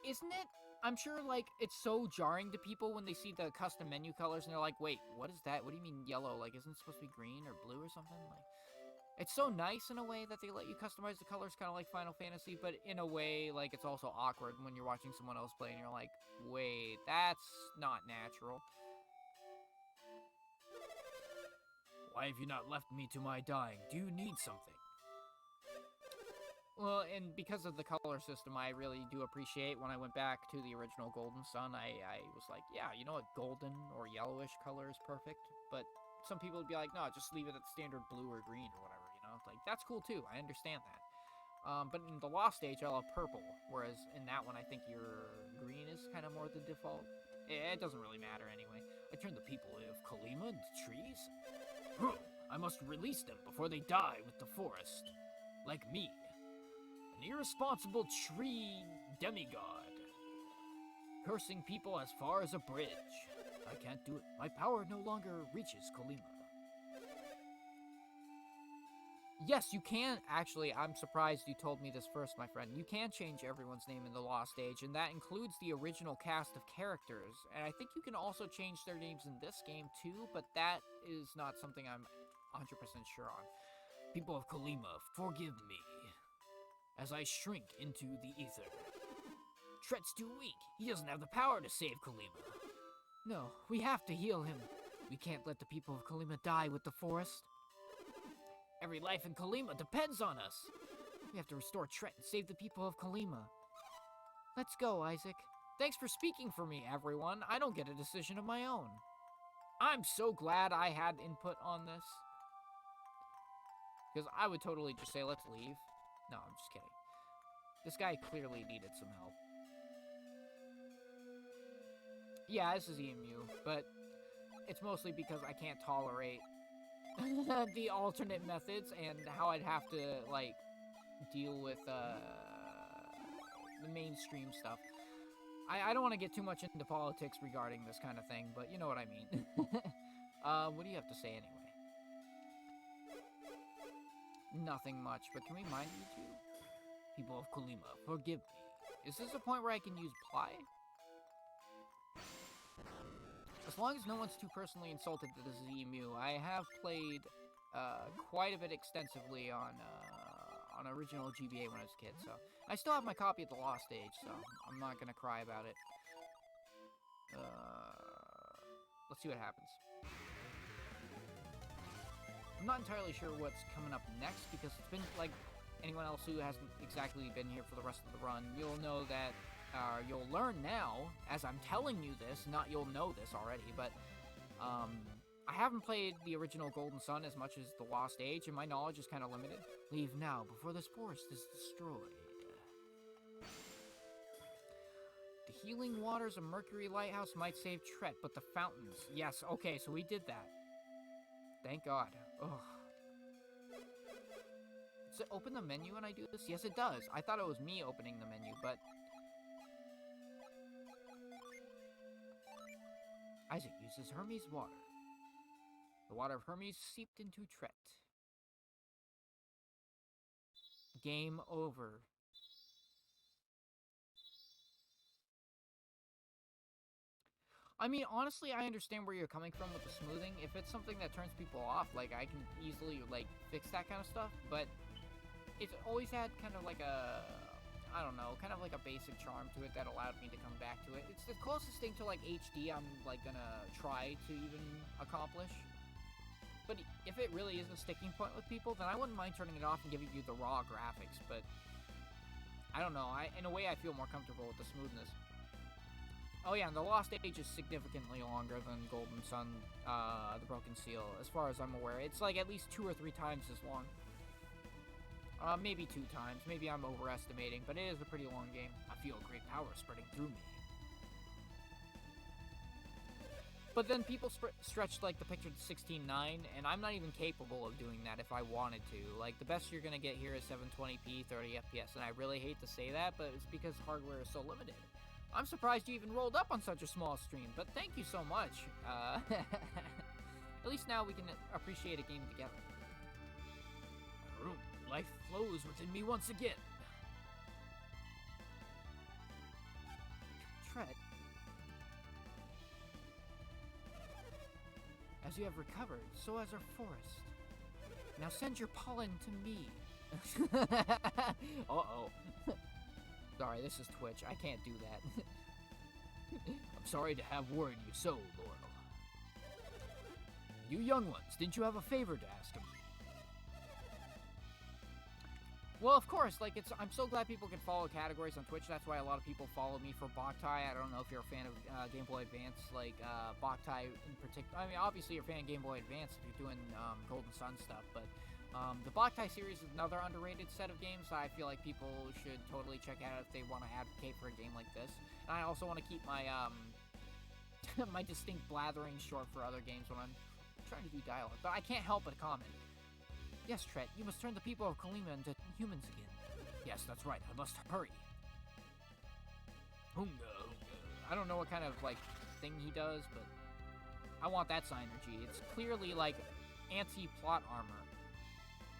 Isn't it? I'm sure, like, it's so jarring to people when they see the custom menu colors and they're like, wait, what is that? What do you mean yellow? Like, isn't it supposed to be green or blue or something? Like, it's so nice in a way that they let you customize the colors, kind of like Final Fantasy, but in a way, like, it's also awkward when you're watching someone else play and you're like, wait, that's not natural. Why have you not left me to my dying? Do you need something? Well, and because of the color system, I really do appreciate when I went back to the original Golden Sun, I was like, yeah, you know what, golden or yellowish color is perfect, but some people would be like, no, just leave it at the standard blue or green or whatever, you know? Like, that's cool too, I understand that. But in the Lost Age, I love purple, whereas in that one, I think your green is kind of more the default. It doesn't really matter anyway. I turned the people of Kalima into trees? I must release them before they die with the forest. Like me. An irresponsible tree demigod. Cursing people as far as a bridge. I can't do it. My power no longer reaches Kalima. Yes, you can. Actually, I'm surprised you told me this first, my friend. You can change everyone's name in the Lost Age, and that includes the original cast of characters. And I think you can also change their names in this game, too, but that is not something I'm 100% sure on. People of Kalima, forgive me, as I shrink into the ether. Tret's too weak. He doesn't have the power to save Kalima. No, we have to heal him. We can't let the people of Kalima die with the forest. Every life in Kalima depends on us. We have to restore Tret and save the people of Kalima. Let's go, Isaac. Thanks for speaking for me, everyone. I don't get a decision of my own. I'm so glad I had input on this. Because I would totally just say, let's leave. No, I'm just kidding. This guy clearly needed some help. Yeah, this is EMU, but it's mostly because I can't tolerate the alternate methods and how I'd have to, like, deal with the mainstream stuff. I don't want to get too much into politics regarding this kind of thing, but you know what I mean. What do you have to say anyway? Nothing much, but can we mind you two? People of Kalima, forgive me. Is this a point where I can use ply? As long as no one's too personally insulted to this EMU, I have played quite a bit extensively on original GBA when I was a kid, so I still have my copy of the Lost Age, so I'm not gonna cry about it. Let's see what happens. I'm not entirely sure what's coming up next, because it's been, like, anyone else who hasn't exactly been here for the rest of the run, you'll know that, you'll learn now, as I'm telling you this, not you'll know this already, but, I haven't played the original Golden Sun as much as the Lost Age, and my knowledge is kind of limited. Leave now, before this forest is destroyed. The healing waters of Mercury Lighthouse might save Tret, but the fountains... Yes, okay, so we did that. Thank God. Ugh. Does it open the menu when I do this? Yes, it does. I thought it was me opening the menu, but... Isaac uses Hermes water. The water of Hermes seeped into Tret. Game over. I mean, honestly, I understand where you're coming from with the smoothing. If it's something that turns people off, like, I can easily, like, fix that kind of stuff, but it's always had kind of like a, I don't know, kind of like a basic charm to it that allowed me to come back to it. It's the closest thing to, like, HD I'm, like, gonna try to even accomplish. But if it really is a sticking point with people, then I wouldn't mind turning it off and giving you the raw graphics, but I don't know. In a way, I feel more comfortable with the smoothness. Oh yeah, and the Lost Age is significantly longer than Golden Sun, the Broken Seal, as far as I'm aware. It's like at least 2 or 3 times as long. Maybe 2 times. Maybe I'm overestimating, but it is a pretty long game. I feel a great power spreading through me. But then people stretched, like, the picture to 16:9, and I'm not even capable of doing that if I wanted to. Like, the best you're gonna get here is 720p, 30 FPS, and I really hate to say that, but it's because hardware is so limited. I'm surprised you even rolled up on such a small stream, but thank you so much. At least now we can appreciate a game together. Life flows within me once again. Tret. As you have recovered, so has our forest. Now send your pollen to me. Uh-oh. Sorry, this is Twitch. I can't do that. I'm sorry to have worried you so, Laurel. You young ones, didn't you have a favor to ask of me? Well, of course, like, I'm so glad people can follow categories on Twitch. That's why a lot of people follow me for Boktai. I don't know if you're a fan of Game Boy Advance, like, Boktai in particular. I mean, obviously you're a fan of Game Boy Advance if you're doing Golden Sun stuff, but the Boktai series is another underrated set of games that I feel like people should totally check out if they want to advocate for a game like this. And I also want to keep my, my distinct blathering short for other games when I'm trying to do dialogue, but I can't help but comment. Yes, Tret, you must turn the people of Kalima into humans again. Yes, that's right. I must hurry. Hunga. I don't know what kind of, like, thing he does, but I want that synergy. It's clearly, like, anti-plot armor.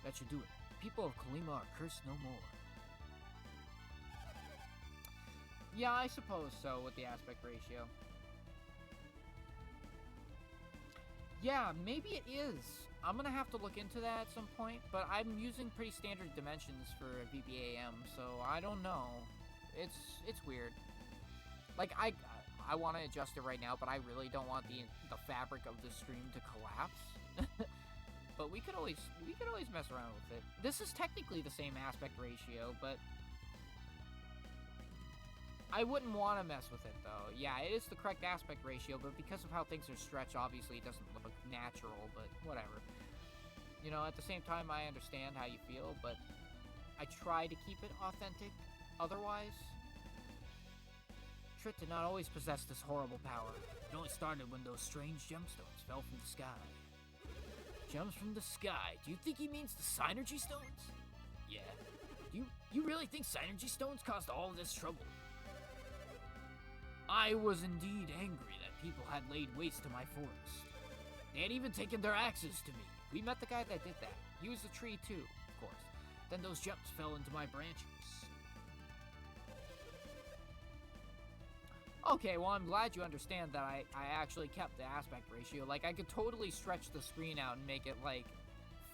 That should do it. The people of Kalima are cursed no more. Yeah, I suppose so, with the aspect ratio. Yeah, maybe it is. I'm gonna have to look into that at some point, but I'm using pretty standard dimensions for VBAM, so I don't know. It's weird. Like, I want to adjust it right now, but I really don't want the fabric of the stream to collapse. But we could always mess around with it. This is technically the same aspect ratio, but I wouldn't want to mess with it, though. Yeah, it is the correct aspect ratio, but because of how things are stretched, obviously it doesn't look natural, but whatever. You know, at the same time, I understand how you feel, but I try to keep it authentic. Otherwise, Tret did not always possess this horrible power. It only started when those strange gemstones fell from the sky. Gems from the sky? Do you think he means the Synergy Stones? Yeah. You really think Synergy Stones caused all of this trouble? I was indeed angry that people had laid waste to my forest. They had even taken their axes to me. We met the guy that did that. He was a tree too, of course. Then those gems fell into my branches. Okay, well, I'm glad you understand that I actually kept the aspect ratio. Like, I could totally stretch the screen out and make it, like,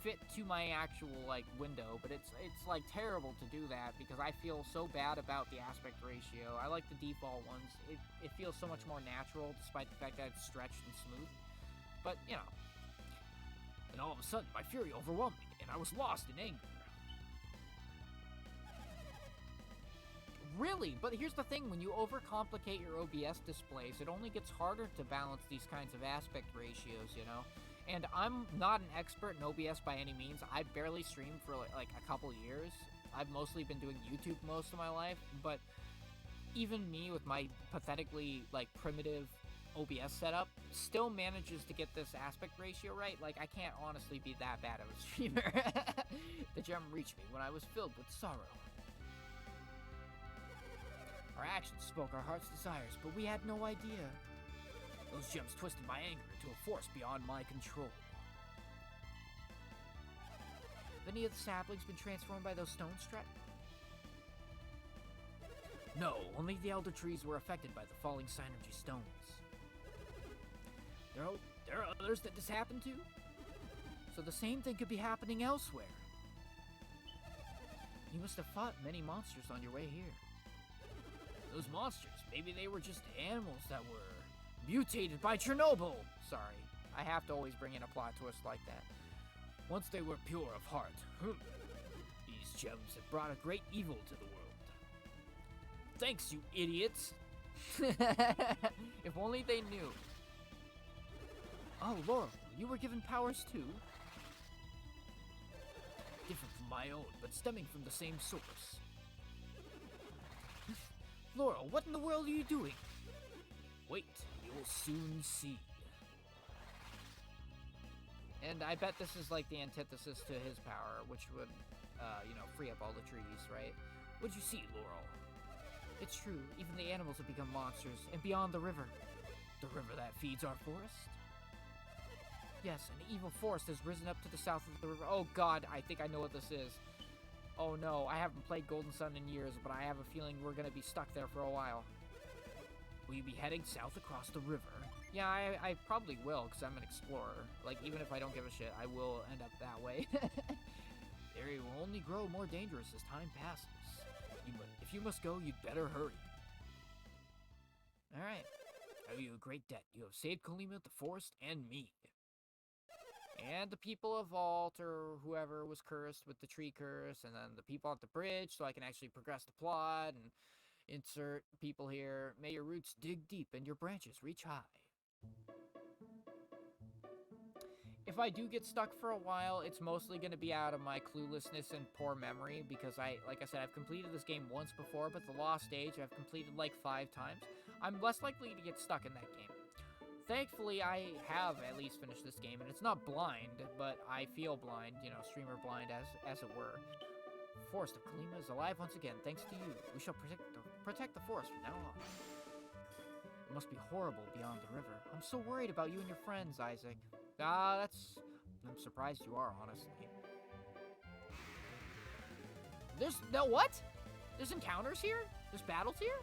fit to my actual, like, window, but it's like, terrible to do that because I feel so bad about the aspect ratio. I like the default ones. It feels so much more natural, despite the fact that it's stretched and smooth. But, you know. And all of a sudden, my fury overwhelmed me, and I was lost in anger. Really? But here's the thing, when you overcomplicate your OBS displays, it only gets harder to balance these kinds of aspect ratios, you know? And I'm not an expert in OBS by any means. I barely streamed for, like a couple years. I've mostly been doing YouTube most of my life, but even me with my pathetically, like, primitive OBS setup still manages to get this aspect ratio right. Like, I can't honestly be that bad of a streamer. The gem reached me when I was filled with sorrow. Our actions spoke our heart's desires, but we had no idea. Those gems twisted my anger into a force beyond my control. Have any of the saplings been transformed by those stones, Strat? No, only the elder trees were affected by the falling synergy stones. There are others that this happened to? So the same thing could be happening elsewhere. You must have fought many monsters on your way here. Those monsters, maybe they were just animals that were mutated by Chernobyl. Sorry, I have to always bring in a plot twist like that. Once they were pure of heart, these gems have brought a great evil to the world. Thanks, you idiots. If only they knew. Oh, Laurel, you were given powers too? Different from my own, but stemming from the same source. Laurel, what in the world are you doing? Wait, you'll soon see. And I bet this is like the antithesis to his power, which would, free up all the trees, right? What'd you see, Laurel? It's true, even the animals have become monsters, and beyond the river. The river that feeds our forest? Yes, an evil forest has risen up to the south of the river. Oh god, I think I know what this is. Oh no, I haven't played Golden Sun in years, but I have a feeling we're gonna be stuck there for a while. Will you be heading south across the river? Yeah, I probably will, because I'm an explorer. Like, even if I don't give a shit, I will end up that way. The area will only grow more dangerous as time passes. If you must go, you'd better hurry. Alright. I owe you a great debt. You have saved Kalima, the forest, and me. And the people of Vault, or whoever was cursed with the tree curse, and then the people at the bridge, so I can actually progress the plot, and insert people here. May your roots dig deep and your branches reach high. If I do get stuck for a while, it's mostly going to be out of my cluelessness and poor memory, because like I said, I've completed this game once before, but the Lost Age I've completed like 5 times. I'm less likely to get stuck in that game. Thankfully, I have at least finished this game, and it's not blind, but I feel blind, streamer blind as it were. Forest of Kalima is alive once again, thanks to you. We shall protect the forest from now on. It must be horrible beyond the river. I'm so worried about you and your friends, Isaac. I'm surprised you are, honestly. What? There's encounters here? There's battles here?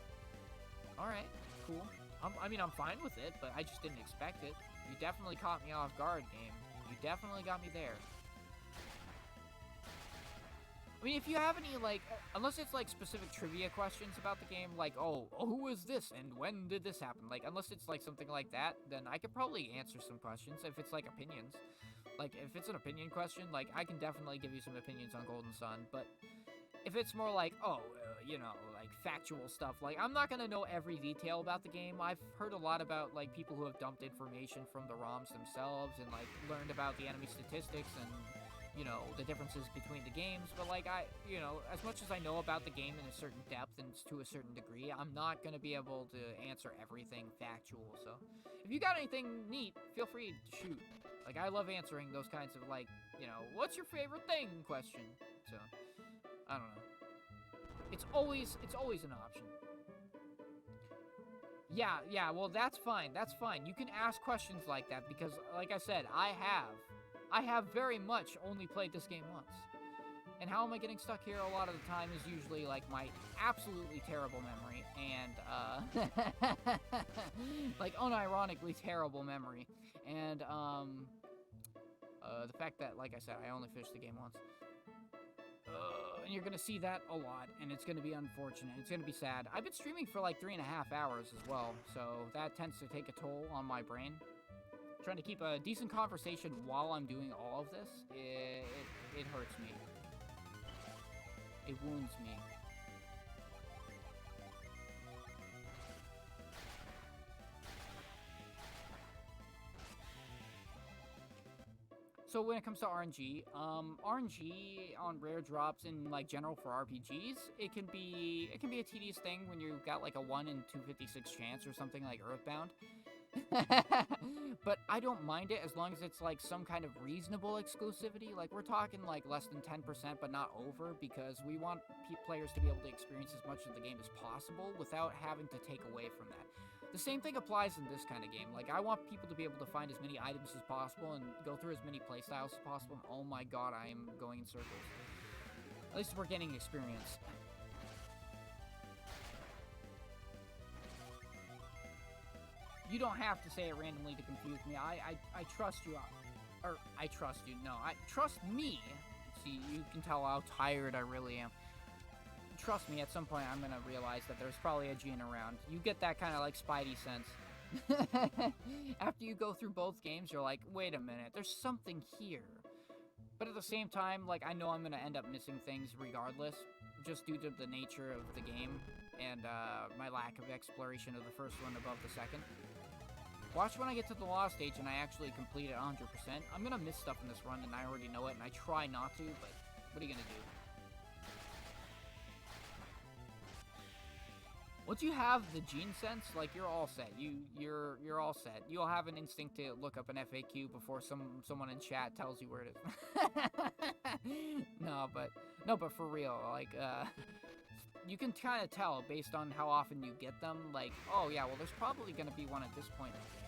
Alright, cool. I'm fine with it, but I just didn't expect it. You definitely caught me off guard, game. You definitely got me there. I mean, if you have any, unless it's, specific trivia questions about the game, who is this, and when did this happen? Unless it's, something like that, then I could probably answer some questions if it's, opinions. If it's an opinion question, I can definitely give you some opinions on Golden Sun, but if it's more factual stuff, I'm not gonna know every detail about the game. I've heard a lot about, people who have dumped information from the ROMs themselves, and, learned about the enemy statistics, and the differences between the games, but as much as I know about the game in a certain depth and to a certain degree, I'm not gonna be able to answer everything factual, so if you got anything neat, feel free to shoot. I love answering those kinds of, what's your favorite thing question, so, I don't know. It's always an option. Yeah, well, that's fine, you can ask questions like that, because, like I said, I have very much only played this game once. And how am I getting stuck here a lot of the time is usually, my absolutely terrible memory, and, unironically terrible memory, and, the fact that, like I said, I only finished the game once. And you're gonna see that a lot, and it's gonna be unfortunate, it's gonna be sad. I've been streaming for, 3.5 hours as well, so that tends to take a toll on my brain. Trying to keep a decent conversation while I'm doing all of this, it hurts me. It wounds me. So when it comes to RNG, RNG on rare drops in general for RPGs, it can be a tedious thing when you've got a 1 in 256 chance or something like Earthbound. But I don't mind it as long as it's like some kind of reasonable exclusivity. Like we're talking like less than 10%, but not over, because we want players to be able to experience as much of the game as possible without having to take away from that. The same thing applies in this kind of game. Like I want people to be able to find as many items as possible and go through as many playstyles as possible. And oh my god, I am going in circles. At least we're getting experience. You don't have to say it randomly to confuse me. I trust you. Or, I trust you. No, trust me. See, you can tell how tired I really am. Trust me, at some point I'm gonna realize that there's probably a Gene around. You get that kind of, like, Spidey sense. After you go through both games, you're like, wait a minute, there's something here. But at the same time, like, I know I'm gonna end up missing things regardless, just due to the nature of the game and my lack of exploration of the first one above the second. Watch when I get to the Lost stage and I actually complete it 100%. I'm gonna miss stuff in this run and I already know it, and I try not to, but what are you gonna do? Once you have the gene sense, like, you're all set. You're all set. You'll have an instinct to look up an FAQ before someone in chat tells you where it is. No, but for real, like, you can kind of tell based on how often you get them, like, oh yeah, well, there's probably gonna be one at this point in the game.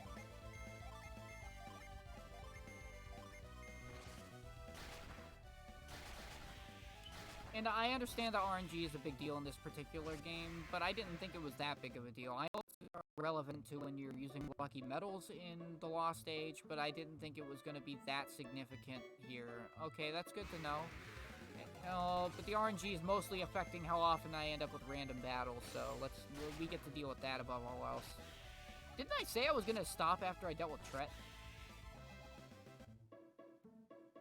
And I understand that RNG is a big deal in this particular game, but I didn't think it was that big of a deal. I know it's relevant to when you're using lucky metals in the Lost Age, but I didn't think it was going to be that significant here. Okay, that's good to know. But the RNG is mostly affecting how often I end up with random battles, so we get to deal with that above all else. Didn't I say I was going to stop after I dealt with Tret?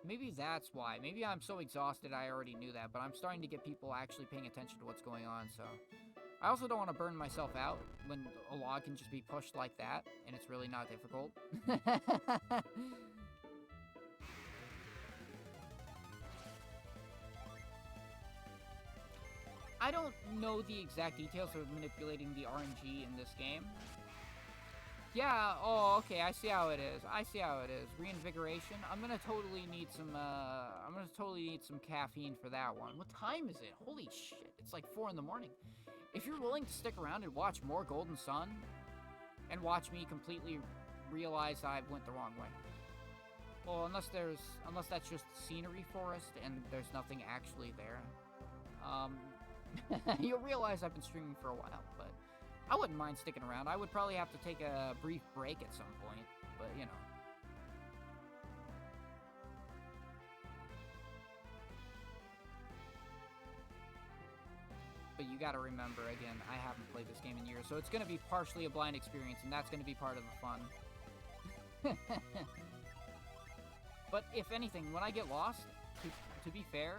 Maybe that's why. Maybe I'm so exhausted I already knew that, but I'm starting to get people actually paying attention to what's going on, so... I also don't want to burn myself out when a log can just be pushed like that, and it's really not difficult. I don't know the exact details of manipulating the RNG in this game. Yeah, oh, okay, I see how it is. Reinvigoration. I'm gonna totally need some caffeine for that one. What time is it? Holy shit, it's like 4 in the morning. If you're willing to stick around and watch more Golden Sun, and watch me completely realize I went the wrong way. Well, unless that's just scenery forest and there's nothing actually there. You'll realize I've been streaming for a while, but I wouldn't mind sticking around. I would probably have to take a brief break at some point, but you know. But you gotta remember, again, I haven't played this game in years, so it's gonna be partially a blind experience, and that's gonna be part of the fun. But if anything, when I get lost, to be fair...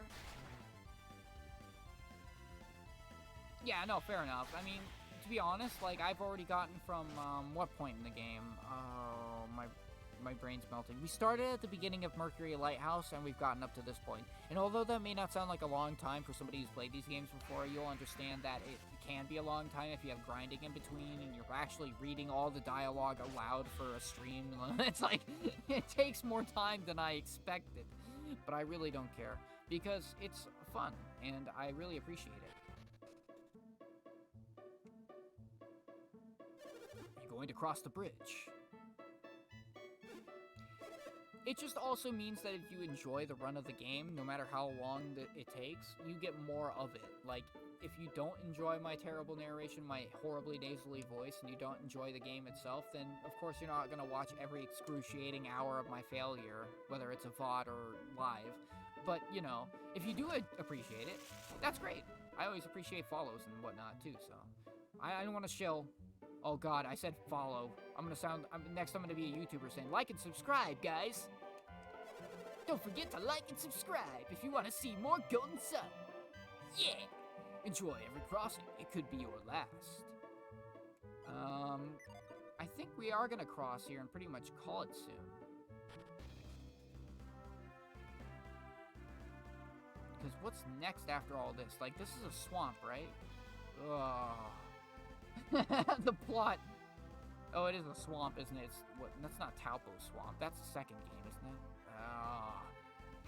Yeah, no, fair enough. I mean, to be honest, like, I've already gotten from, what point in the game? Oh, my brain's melting. We started at the beginning of Mercury Lighthouse, and we've gotten up to this point. And although that may not sound like a long time for somebody who's played these games before, you'll understand that it can be a long time if you have grinding in between, and you're actually reading all the dialogue aloud for a stream. It's like, it takes more time than I expected. But I really don't care, because it's fun, and I really appreciate it. Going to cross the bridge. It just also means that if you enjoy the run of the game, no matter how long it takes, you get more of it. Like, if you don't enjoy my terrible narration, my horribly nasally voice, and you don't enjoy the game itself, then of course you're not going to watch every excruciating hour of my failure, whether it's a VOD or live. But, you know, if you do appreciate it, that's great. I always appreciate follows and whatnot, too, so... I don't want to shill. Oh god, I said follow. Next I'm gonna be a YouTuber saying, like and subscribe, guys! Don't forget to like and subscribe if you want to see more Golden Sun! Yeah! Enjoy every crossing, it could be your last. I think we are gonna cross here and pretty much call it soon. Because what's next after all this? Like, this is a swamp, right? Ugh. The plot. Oh, it is a swamp, isn't it? That's not Taupo Swamp. That's the second game, isn't it?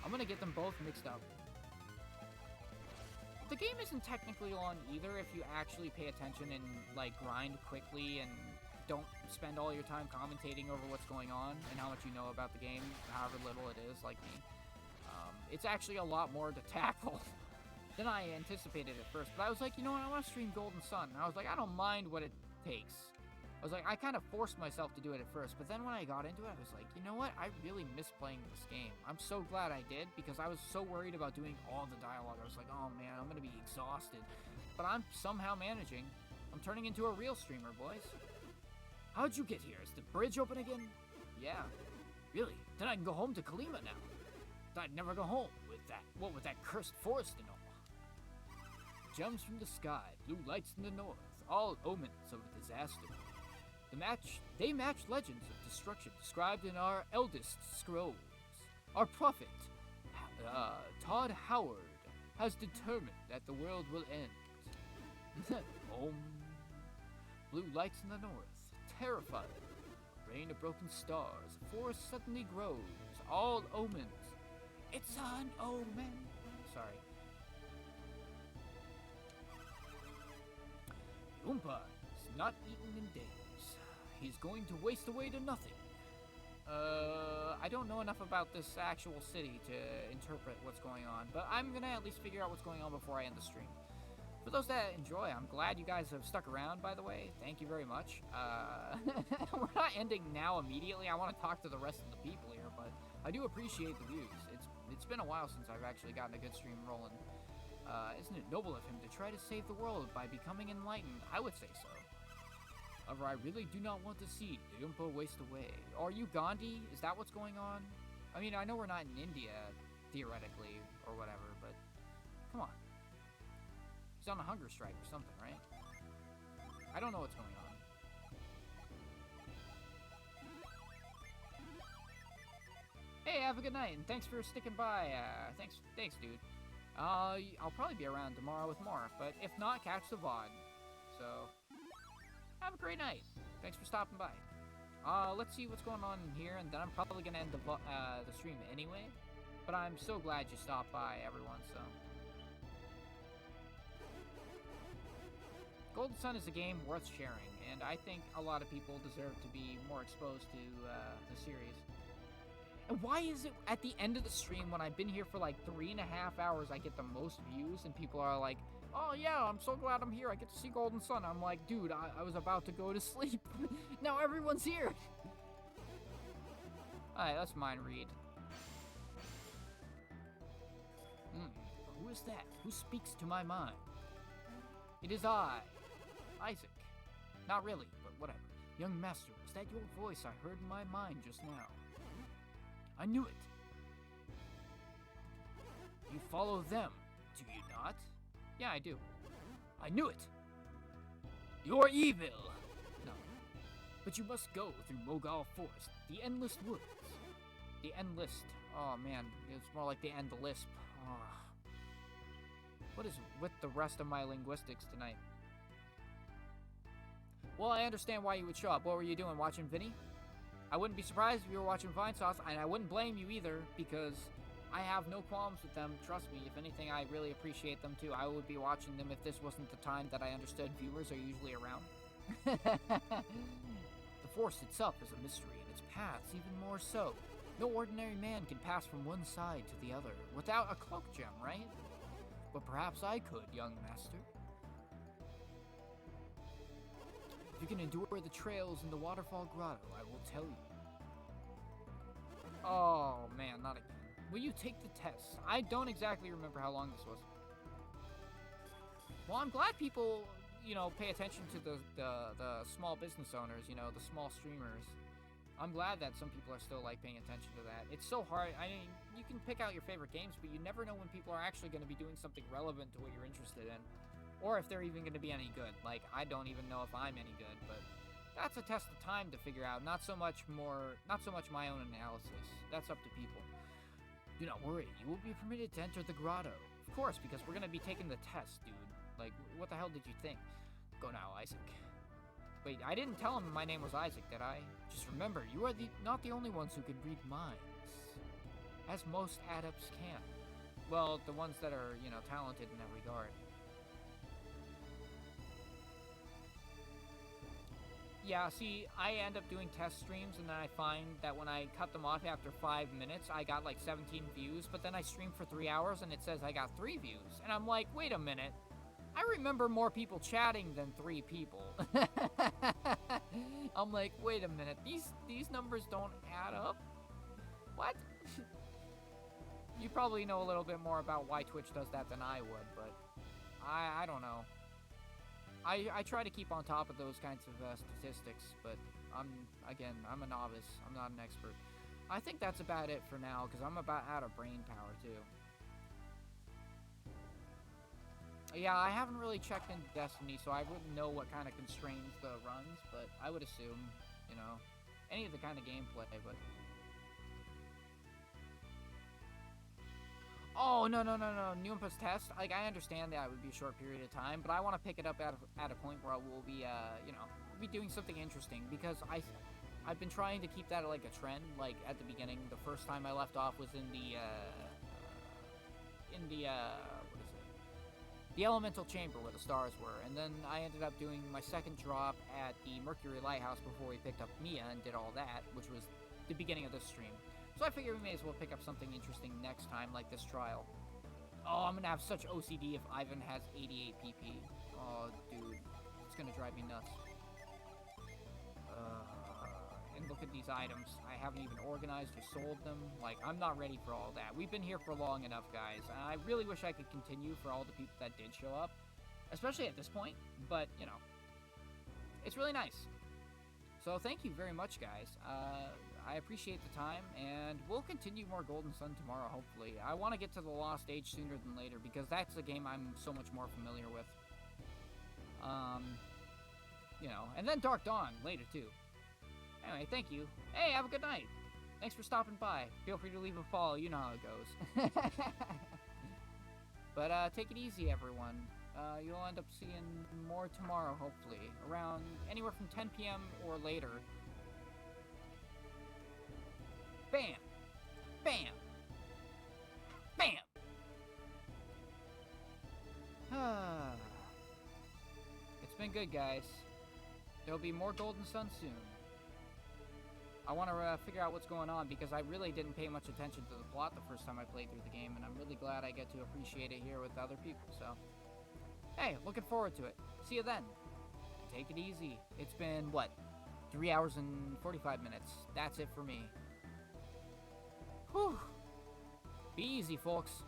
I'm gonna get them both mixed up. The game isn't technically long either if you actually pay attention and, like, grind quickly and don't spend all your time commentating over what's going on and how much you know about the game, however little it is, like me. It's actually a lot more to tackle than I anticipated at first. But I was like, you know what, I want to stream Golden Sun. And I was like, I don't mind what it takes. I was like, I kind of forced myself to do it at first. But then when I got into it, I was like, you know what, I really miss playing this game. I'm so glad I did, because I was so worried about doing all the dialogue. I was like, oh man, I'm going to be exhausted. But I'm somehow managing. I'm turning into a real streamer, boys. How'd you get here? Is the bridge open again? Yeah. Really? Then I can go home to Kalima now. I'd never go home with that cursed forest and all. Gems from the sky, blue lights in the north, all omens of disaster. They match legends of destruction described in our eldest scrolls. Our prophet, Todd Howard, has determined that the world will end. Blue lights in the north, terrified. Rain of broken stars, a forest suddenly grows, all omens. It's an omen. Sorry. Oompa is not eaten in days. He's going to waste away to nothing. I don't know enough about this actual city to interpret what's going on, but I'm gonna at least figure out what's going on before I end the stream. For those that enjoy, I'm glad you guys have stuck around, by the way. Thank you very much. We're not ending now immediately. I want to talk to the rest of the people here, but I do appreciate the views. It's been a while since I've actually gotten a good stream rolling. Isn't it noble of him to try to save the world by becoming enlightened? I would say so. However, I really do not want to see the Oompa waste away. Are you Gandhi? Is that what's going on? I mean, I know we're not in India, theoretically, or whatever, but come on. He's on a hunger strike or something, right? I don't know what's going on. Hey, have a good night, and thanks for sticking by. Thanks, dude. I'll probably be around tomorrow with more, but if not, catch the VOD. So, have a great night. Thanks for stopping by. Let's see what's going on in here, and then I'm probably gonna end the stream anyway. But I'm so glad you stopped by, everyone, so. Golden Sun is a game worth sharing, and I think a lot of people deserve to be more exposed to the series. And why is it at the end of the stream, when I've been here for like 3.5 hours, I get the most views, and people are like, oh yeah, I'm so glad I'm here, I get to see Golden Sun. I'm like, dude, I was about to go to sleep. Now everyone's here. Alright, let's mind read. Who is that? Who speaks to my mind? It is I, Isaac. Not really, but whatever. Young master, was that your voice I heard in my mind just now? I knew it. You follow them, do you not? Yeah, I do. I knew it. You're evil. No. But you must go through Mogal Forest, the Endless Woods. The Endless. Oh man, it's more like the End Lisp. Oh. What is with the rest of my linguistics tonight? Well, I understand why you would show up. What were you doing, watching Vinny? I wouldn't be surprised if you were watching Vine Sauce, and I wouldn't blame you either, because I have no qualms with them. Trust me, if anything, I really appreciate them too. I would be watching them if this wasn't the time that I understood viewers are usually around. The forest itself is a mystery, and its paths even more so. No ordinary man can pass from one side to the other without a cloak gem, right? But perhaps I could, young master. If you can endure the trails in the Waterfall Grotto, I will tell you. Oh man, not again. Will you take the test? I don't exactly remember how long this was. Well, I'm glad people, you know, pay attention to the small business owners, you know, the small streamers. I'm glad that some people are still, like, paying attention to that. It's so hard. I mean, you can pick out your favorite games, but you never know when people are actually going to be doing something relevant to what you're interested in. Or if they're even going to be any good. Like, I don't even know if I'm any good, but that's a test of time to figure out. Not so much my own analysis. That's up to people. Do not worry, you will be permitted to enter the grotto. Of course, because we're going to be taking the test, dude. Like, what the hell did you think? Go now, Isaac. Wait, I didn't tell him my name was Isaac, did I? Just remember, you are not the only ones who can read minds. As most adepts can. Well, the ones that are, you know, talented in that regard. Yeah, see, I end up doing test streams, and then I find that when I cut them off after 5 minutes, I got like 17 views, but then I streamed for 3 hours, and it says I got 3 views. And I'm like, wait a minute. I remember more people chatting than 3 people. I'm like, wait a minute, these numbers don't add up? What? You probably know a little bit more about why Twitch does that than I would, but I don't know. I try to keep on top of those kinds of statistics, but I'm a novice. I'm not an expert. I think that's about it for now, because I'm about out of brain power, too. Yeah, I haven't really checked into Destiny, so I wouldn't know what kind of constrains the runs, but I would assume, you know, any of the kind of gameplay, but... Oh, no. New inputs test. Like, I understand that it would be a short period of time, but I want to pick it up at a point where we'll be, you know, we'll be doing something interesting, because I've been trying to keep that like a trend. Like, at the beginning, the first time I left off was in the what is it? The Elemental Chamber where the stars were, and then I ended up doing my second drop at the Mercury Lighthouse before we picked up Mia and did all that, which was the beginning of this stream. So I figure we may as well pick up something interesting next time, like this trial. Oh, I'm gonna have such OCD if Ivan has 88 PP. Oh, dude. It's gonna drive me nuts. And look at these items. I haven't even organized or sold them. Like, I'm not ready for all that. We've been here for long enough, guys. I really wish I could continue for all the people that did show up. Especially at this point. But, you know. It's really nice. So thank you very much, guys. I appreciate the time, and we'll continue more Golden Sun tomorrow, hopefully. I want to get to the Lost Age sooner than later, because that's a game I'm so much more familiar with. You know, and then Dark Dawn later, too. Anyway, thank you. Hey, have a good night. Thanks for stopping by. Feel free to leave a follow, you know how it goes. But, take it easy, everyone. You'll end up seeing more tomorrow, hopefully. Around anywhere from 10 p.m. or later. Bam! Bam! Bam! It's been good, guys. There'll be more Golden Sun soon. I want to figure out what's going on, because I really didn't pay much attention to the plot the first time I played through the game, and I'm really glad I get to appreciate it here with other people, so... Hey, looking forward to it. See you then. Take it easy. It's been, what, 3 hours and 45 minutes. That's it for me. Whew. Be easy, folks.